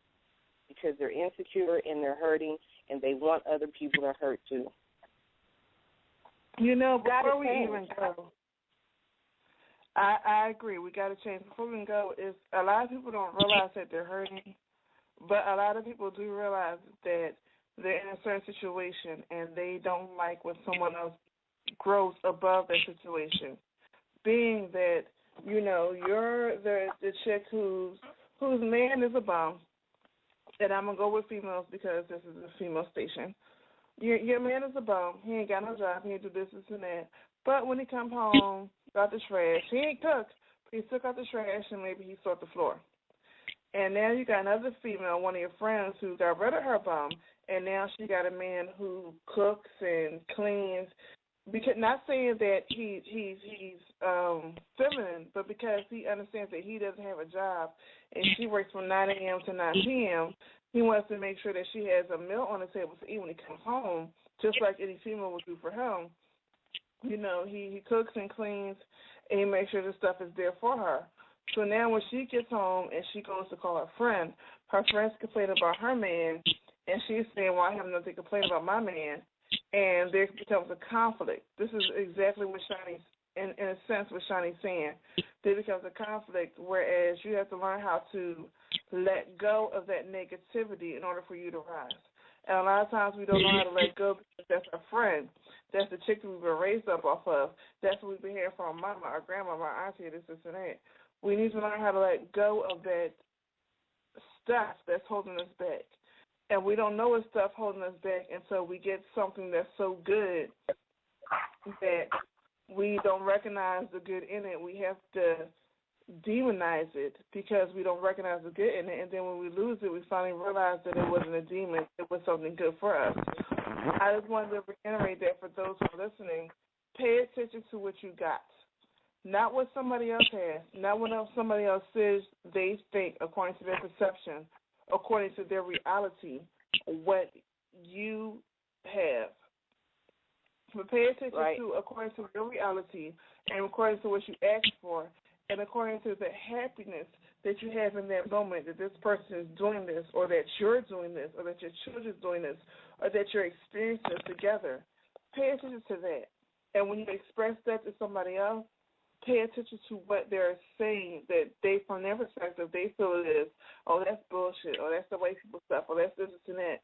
because they're insecure and they're hurting and they want other people to hurt too. You know, before we even go, I agree. We got to change. Before we go, is a lot of people don't realize that they're hurting, but a lot of people do realize that they're in a certain situation and they don't like when someone else grows above that situation. Being that, you know, you're the chick whose man is a bum, and I'm going to go with females because this is a female station. Your man is a bum. He ain't got no job. He ain't do this and that. But when he come home, got the trash, he ain't cook. He took out the trash and maybe he swept the floor. And now you got another female, one of your friends, who got rid of her bum, and now she got a man who cooks and cleans. Because not saying that he's feminine, but because he understands that he doesn't have a job and she works from 9 a.m. to 9 p.m., he wants to make sure that she has a meal on the table to eat when he comes home, just like any female would do for him. You know, he cooks and cleans, and he makes sure the stuff is there for her. So now when she gets home and she goes to call her friends complain about her man, and she's saying, well, I have nothing to complain about my man, and there becomes a conflict. This is exactly what Shani's, in a sense, what Shani's saying. There becomes a conflict, whereas you have to learn how to let go of that negativity in order for you to rise. And a lot of times we don't know how to let go because that's our friend. That's the chick that we've been raised up off of. That's what we've been hearing from our mama, our grandma, our auntie, this, and that. We need to learn how to let go of that stuff that's holding us back. And we don't know what stuff holding us back until we get something that's so good that we don't recognize the good in it. We have to demonize it because we don't recognize the good in it. And then when we lose it, we finally realize that it wasn't a demon. It was something good for us. I just wanted to reiterate that for those who are listening. Pay attention to what you got. Not what somebody else has. Not what somebody else says they think according to their perception, according to their reality, what you have. But pay attention to according to your reality and according to what you asked for and according to the happiness that you have in that moment that this person is doing this or that you're doing this or that your children are doing this or that you're experiencing this together. Pay attention to that. And when you express that to somebody else, pay attention to what they're saying that they, from their perspective, they feel it is, oh, that's bullshit, or that's the way people stuff, or that's this and that.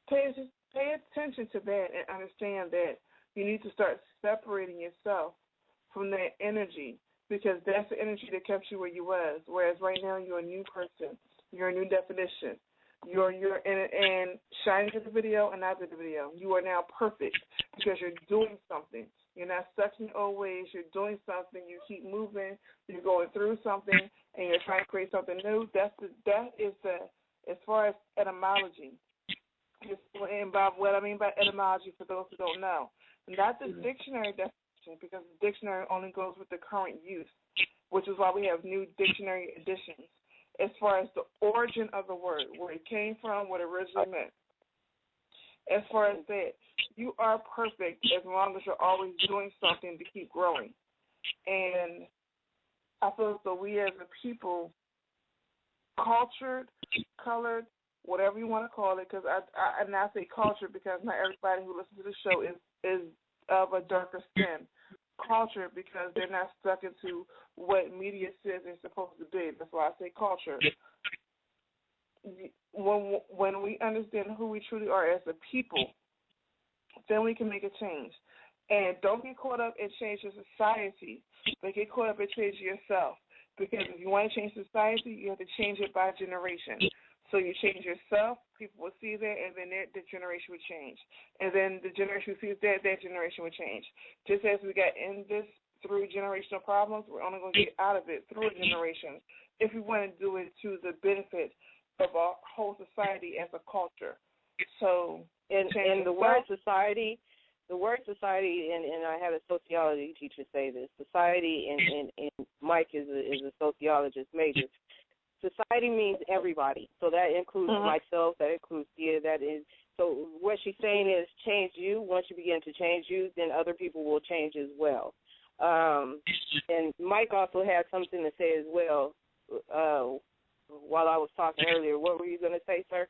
Pay attention to that and understand that you need to start separating yourself from that energy because that's the energy that kept you where you was, whereas right now you're a new person. You're a new definition. And Shani did the video and I did the video. You are now perfect because you're doing something. You're not stuck in your old ways. You're doing something. You keep moving. You're going through something, and you're trying to create something new. That is as far as etymology. And by what I mean by etymology, for those who don't know, not the dictionary definition, because the dictionary only goes with the current use, which is why we have new dictionary editions. As far as the origin of the word, where it came from, what it originally meant. As far as that, you are perfect as long as you're always doing something to keep growing. And I feel as though we as a people, cultured, colored, whatever you want to call it, because I now say cultured because not everybody who listens to the show is of a darker skin. Culture because they're not stuck into what media says they're supposed to be. That's why I say culture. When we understand who we truly are as a people, then we can make a change. And don't get caught up in changing society, but get caught up in changing yourself. Because if you want to change society, you have to change it by generation. So you change yourself, people will see that, and then the generation would change. And then the generation who sees that generation would change. Just as we got in this through generational problems, we're only going to get out of it through a generation if we want to do it to the benefit of our whole society as a culture. So, and the word society, and I had a sociology teacher say this. Society, and Mike is a sociologist major. Society means everybody, so that includes myself, that includes Diyah, that is. So what she's saying is change you. Once you begin to change you, then other people will change as well. And Mike also had something to say as well while I was talking earlier. What were you going to say, sir?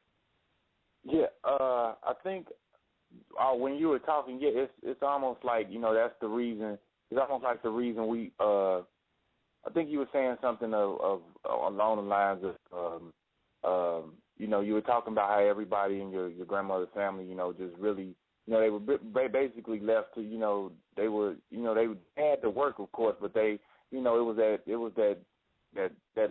Yeah, I think when you were talking, it's almost like, that's the reason. It's almost like the reason we. I think you were saying something of along the lines of, you were talking about how everybody in your grandmother's family, just really, they were basically left to, they had to work, of course, but they, it was that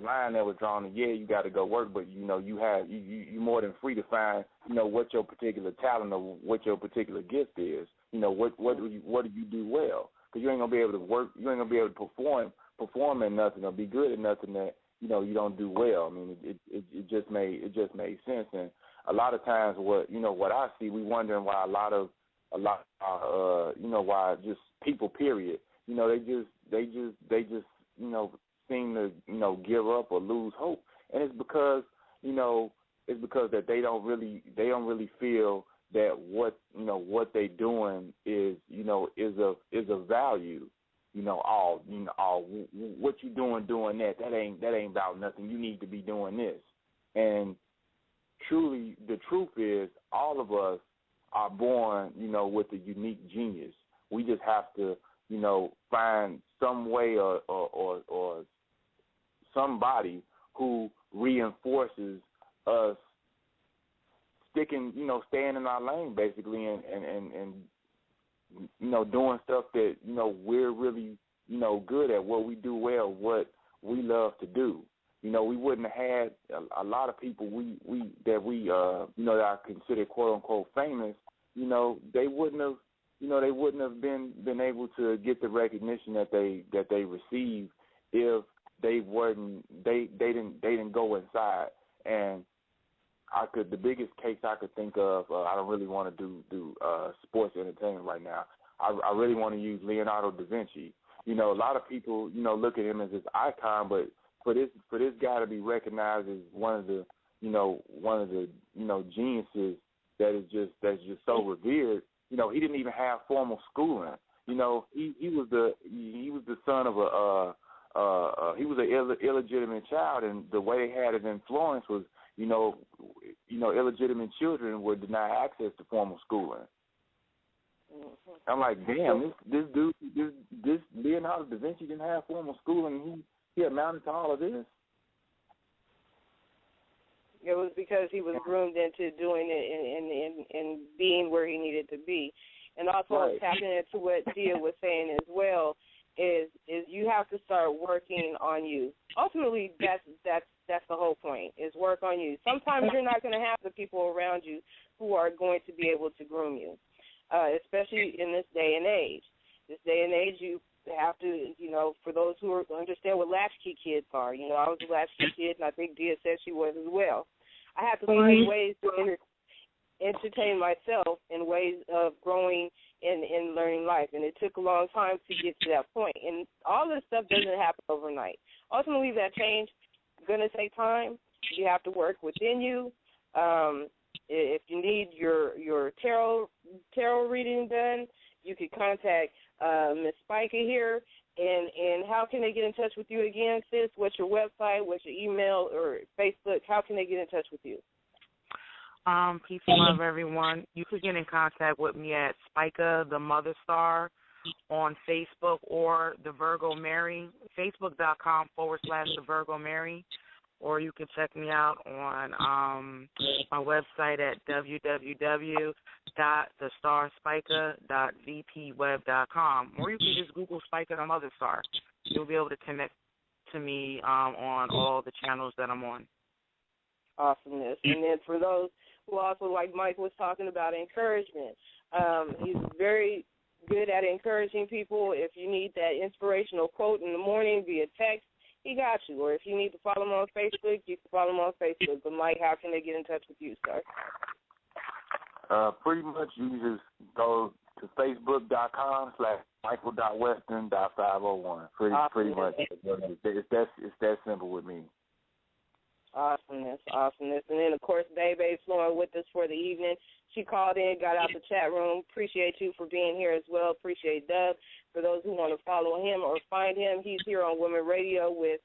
line that was drawn. And you got to go work, but you're more than free to find, what your particular talent or what your particular gift is. What do you do well? Because you ain't gonna be able to work. You ain't gonna be able to perform in nothing or be good at nothing that you don't do well. I mean, it just made sense. And a lot of times, what I see, we wondering why why just people, period. They just seem to give up or lose hope, and it's because that they don't really feel that what they doing is of value. All what you doing that ain't about nothing. You need to be doing this. And truly, the truth is, all of us are born, with a unique genius. We just have to, find some way or somebody who reinforces us staying in our lane, basically, and doing stuff that, we're really, good at, what we do well, what we love to do. We wouldn't have had a lot of people that I consider quote unquote famous, they wouldn't have been able to get the recognition that they received if they didn't go inside. And the biggest case I could think of, I don't really want to do sports entertainment right now. I really want to use Leonardo da Vinci. A lot of people, look at him as this icon, but for this guy to be recognized as one of the geniuses that's just so revered. He didn't even have formal schooling. He was the son of he was an illegitimate child, and the way they had it in Florence was, illegitimate children were denied access to formal schooling. Mm-hmm. I'm like, damn, this dude, this Leonardo da Vinci didn't have formal schooling, and he amounted to all of this. It was because he was groomed into doing it and being where he needed to be. And also tapping into what Diyah was saying as well is you have to start working on you. Ultimately, that's the whole point, is work on you. Sometimes you're not going to have the people around you who are going to be able to groom you, especially in this day and age. This day and age, you have to, for those who understand what latchkey kids are. I was a latchkey kid, and I think Diyah said she was as well. I had to find ways to entertain myself in ways of growing and learning life, and it took a long time to get to that point. And all this stuff doesn't happen overnight. Ultimately, that change is going to take time. You have to work within you. If you need your tarot reading done, you could contact Miss Spica here. And how can they get in touch with you again, sis? What's your website? What's your email or Facebook? How can they get in touch with you? Peace and love, everyone. You could get in contact with me at Spica, the Mother Star, on Facebook, or the Virgo Mary, facebook.com/the Virgo Mary, or you can check me out on my website at www.thestarspica.vpweb.com, or you can just Google Spica, the Mother Star. You'll be able to connect to me on all the channels that I'm on. Awesomeness. And then for those who also, like Mike was talking about, encouragement, he's very good at encouraging people. If you need that inspirational quote in the morning via text, he got you. Or if you need to follow him on Facebook, you can follow him on Facebook. But, Mike, how can they get in touch with you, sir? Pretty much you just go to facebook.com/michael.weston.501. Pretty much. It's that simple with me. Awesomeness. And then, of course, Baby's flowing with us for the evening. She called in, got out the chat room. Appreciate you for being here as well. Appreciate Dub. For those who want to follow him or find him, he's here on Women Radio with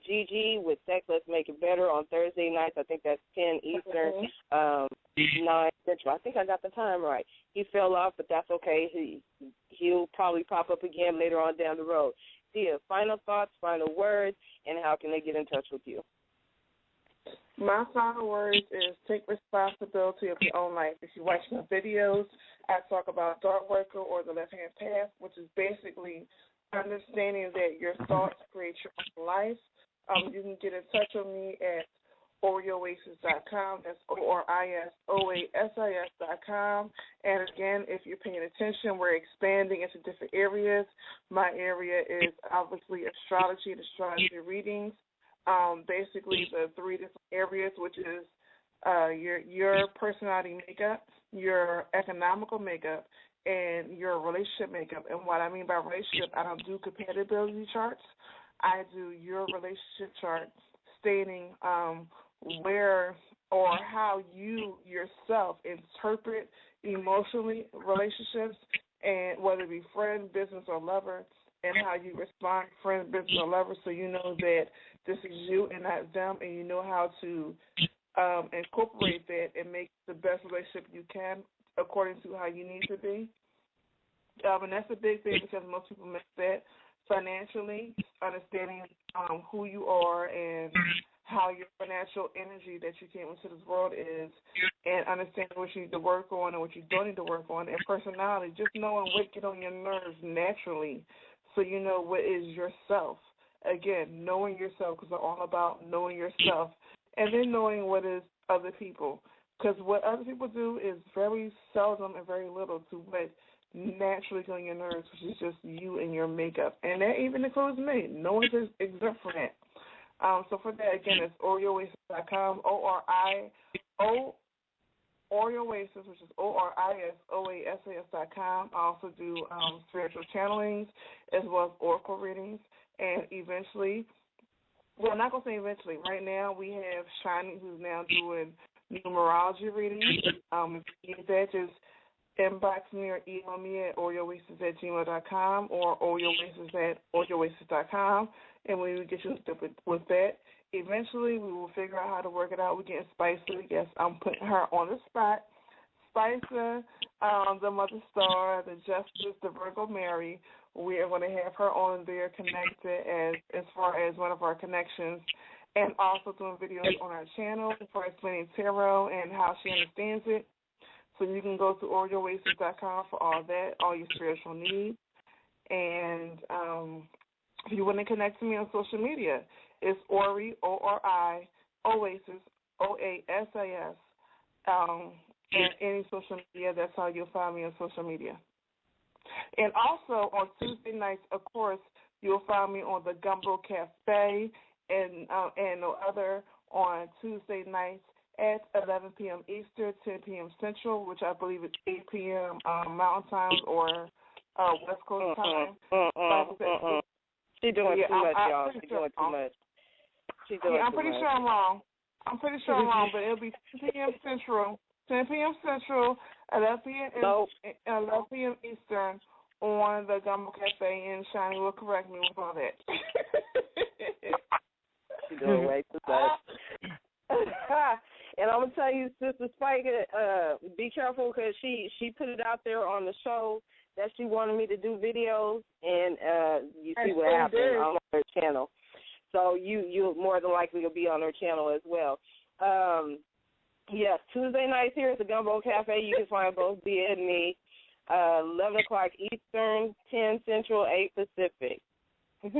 Gigi with Sex Let's Make It Better on Thursday nights. I think that's 10 Eastern, 9 Central. I think I got the time right. He fell off, but that's okay. He'll probably pop up again later on down the road. Diyah, final thoughts, final words, and how can they get in touch with you? My final words is take responsibility of your own life. If you watch my videos, I talk about Dark Worker or the Left-Hand Path, which is basically understanding that your thoughts create your own life. You can get in touch with me at orioasis.com. That's ORISOASIS.com. And again, if you're paying attention, we're expanding into different areas. My area is obviously astrology and astrology readings. Basically the 3 different areas, which is your personality makeup, your economical makeup, and your relationship makeup. And what I mean by relationship, I don't do compatibility charts. I do your relationship chart stating where or how you yourself interpret emotionally relationships, and whether it be friend, business, or lover, and how you respond, friend, business, or lover, so you know that this is you and not them, and you know how to incorporate that and make the best relationship you can according to how you need to be. And that's a big thing because most people miss that financially, understanding who you are and how your financial energy that you came into this world is, and understanding what you need to work on and what you don't need to work on, and personality, just knowing what get on your nerves naturally so you know what is yourself. Again, knowing yourself, because I'm all about knowing yourself, and then knowing what is other people, because what other people do is very seldom and very little to what naturally get on your nerves, which is just you and your makeup, and that even includes me. No one's exempt from that. So for that, again, it's orioasis.com, Orioasis, which is ORISOASIS.com. I also do spiritual channelings as well as oracle readings. And eventually, well, I'm not going to say eventually. Right now, we have Shani, who's now doing numerology readings. If you need that, just inbox me or email me at orioasis@gmail.com or orioasis@orioasis.com, and we will get you with that. Eventually, we will figure out how to work it out. We're getting Spicer. Yes, I'm putting her on the spot. Spicer, the Mother Star, the Justice, the Virgo Mary. We are going to have her on there connected as far as one of our connections, and also doing videos on our channel for explaining tarot and how she understands it. So you can go to orioasis.com for all that, all your spiritual needs. And if you want to connect to me on social media, it's Ori, O-R-I, Oasis, O-A-S-I-S. And any social media, that's how you'll find me on social media. And also on Tuesday nights, of course, you'll find me on the Gumbo Cafe and no other on Tuesday nights at 11 p.m. Eastern, 10 p.m. Central, which I believe is 8 p.m. Mountain Time or West Coast time. She's doing too much, y'all. She's doing too much. I'm pretty sure I'm wrong. But it'll be 10 p.m. Central, 11 p.m. Eastern on the Gumbo Cafe, and Shani will correct me with all that. She's doing way too much. And I'm going to tell you, Sister Spike, be careful because she put it out there on the show that she wanted me to do videos, and you see what happened on her channel. So you more than likely will be on her channel as well. Yes, Tuesday nights here at the Gumbo Cafe, you can find both Diyah and me, 11 o'clock Eastern, 10 Central, 8 Pacific. I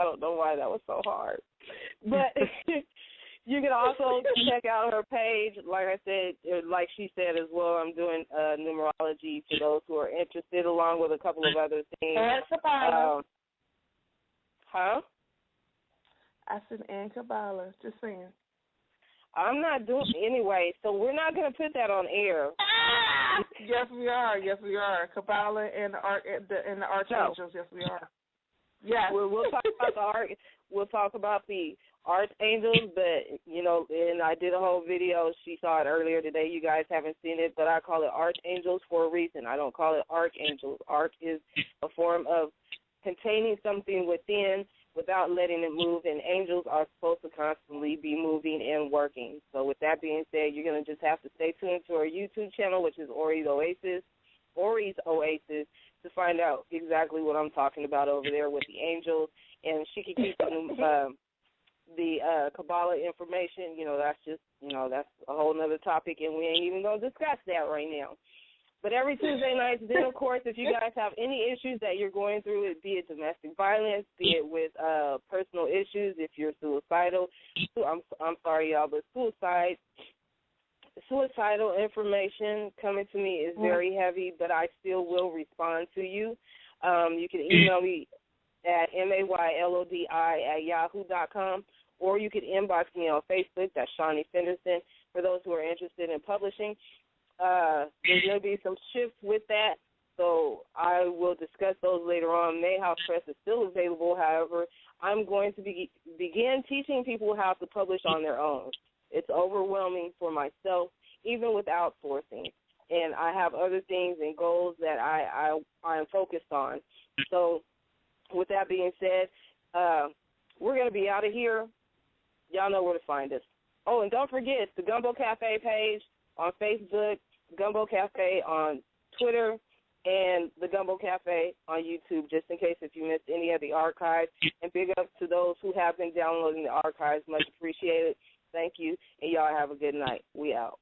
don't know why that was so hard. But you can also check out her page. Like I said, like she said as well, I'm doing numerology for those who are interested, along with a couple of other things. Huh? I said, and Kabbalah, just saying. I'm not doing anyway, so we're not going to put that on air. Yes, we are. Yes, we are. Kabbalah and the archangels. Yes, we are. Yes. We'll talk about we'll talk about the archangels, but and I did a whole video. She saw it earlier today. You guys haven't seen it, but I call it archangels for a reason. I don't call it archangels. Arch is a form of containing something within without letting it move, and angels are supposed to constantly be moving and working. So with that being said, you're going to just have to stay tuned to our YouTube channel, which is Ori's Oasis, to find out exactly what I'm talking about over there with the angels. And she can keep the Kabbalah information. That's just, that's a whole other topic, and we ain't even going to discuss that right now. But every Tuesday night, then, of course, if you guys have any issues that you're going through, be it domestic violence, be it with personal issues, if you're suicidal, I'm sorry, y'all, but suicidal information coming to me is very heavy, but I still will respond to you. You can email me at maylodi@yahoo.com, or you can inbox me on Facebook. That's Shani Fenderson, for those who are interested in publishing. There's going to be some shifts with that, so I will discuss those later on. Mayhouse Press is still available. However, I'm going to begin teaching people how to publish on their own. It's overwhelming for myself, even with outsourcing, and I have other things and goals that I am focused on. So with that being said, we're going to be out of here. Y'all know where to find us. Oh, and don't forget the Gumbo Cafe page on Facebook, Gumbo Cafe on Twitter, and the Gumbo Cafe on YouTube, just in case if you missed any of the archives. And big up to those who have been downloading the archives. Much appreciated. Thank you, and y'all have a good night. We out.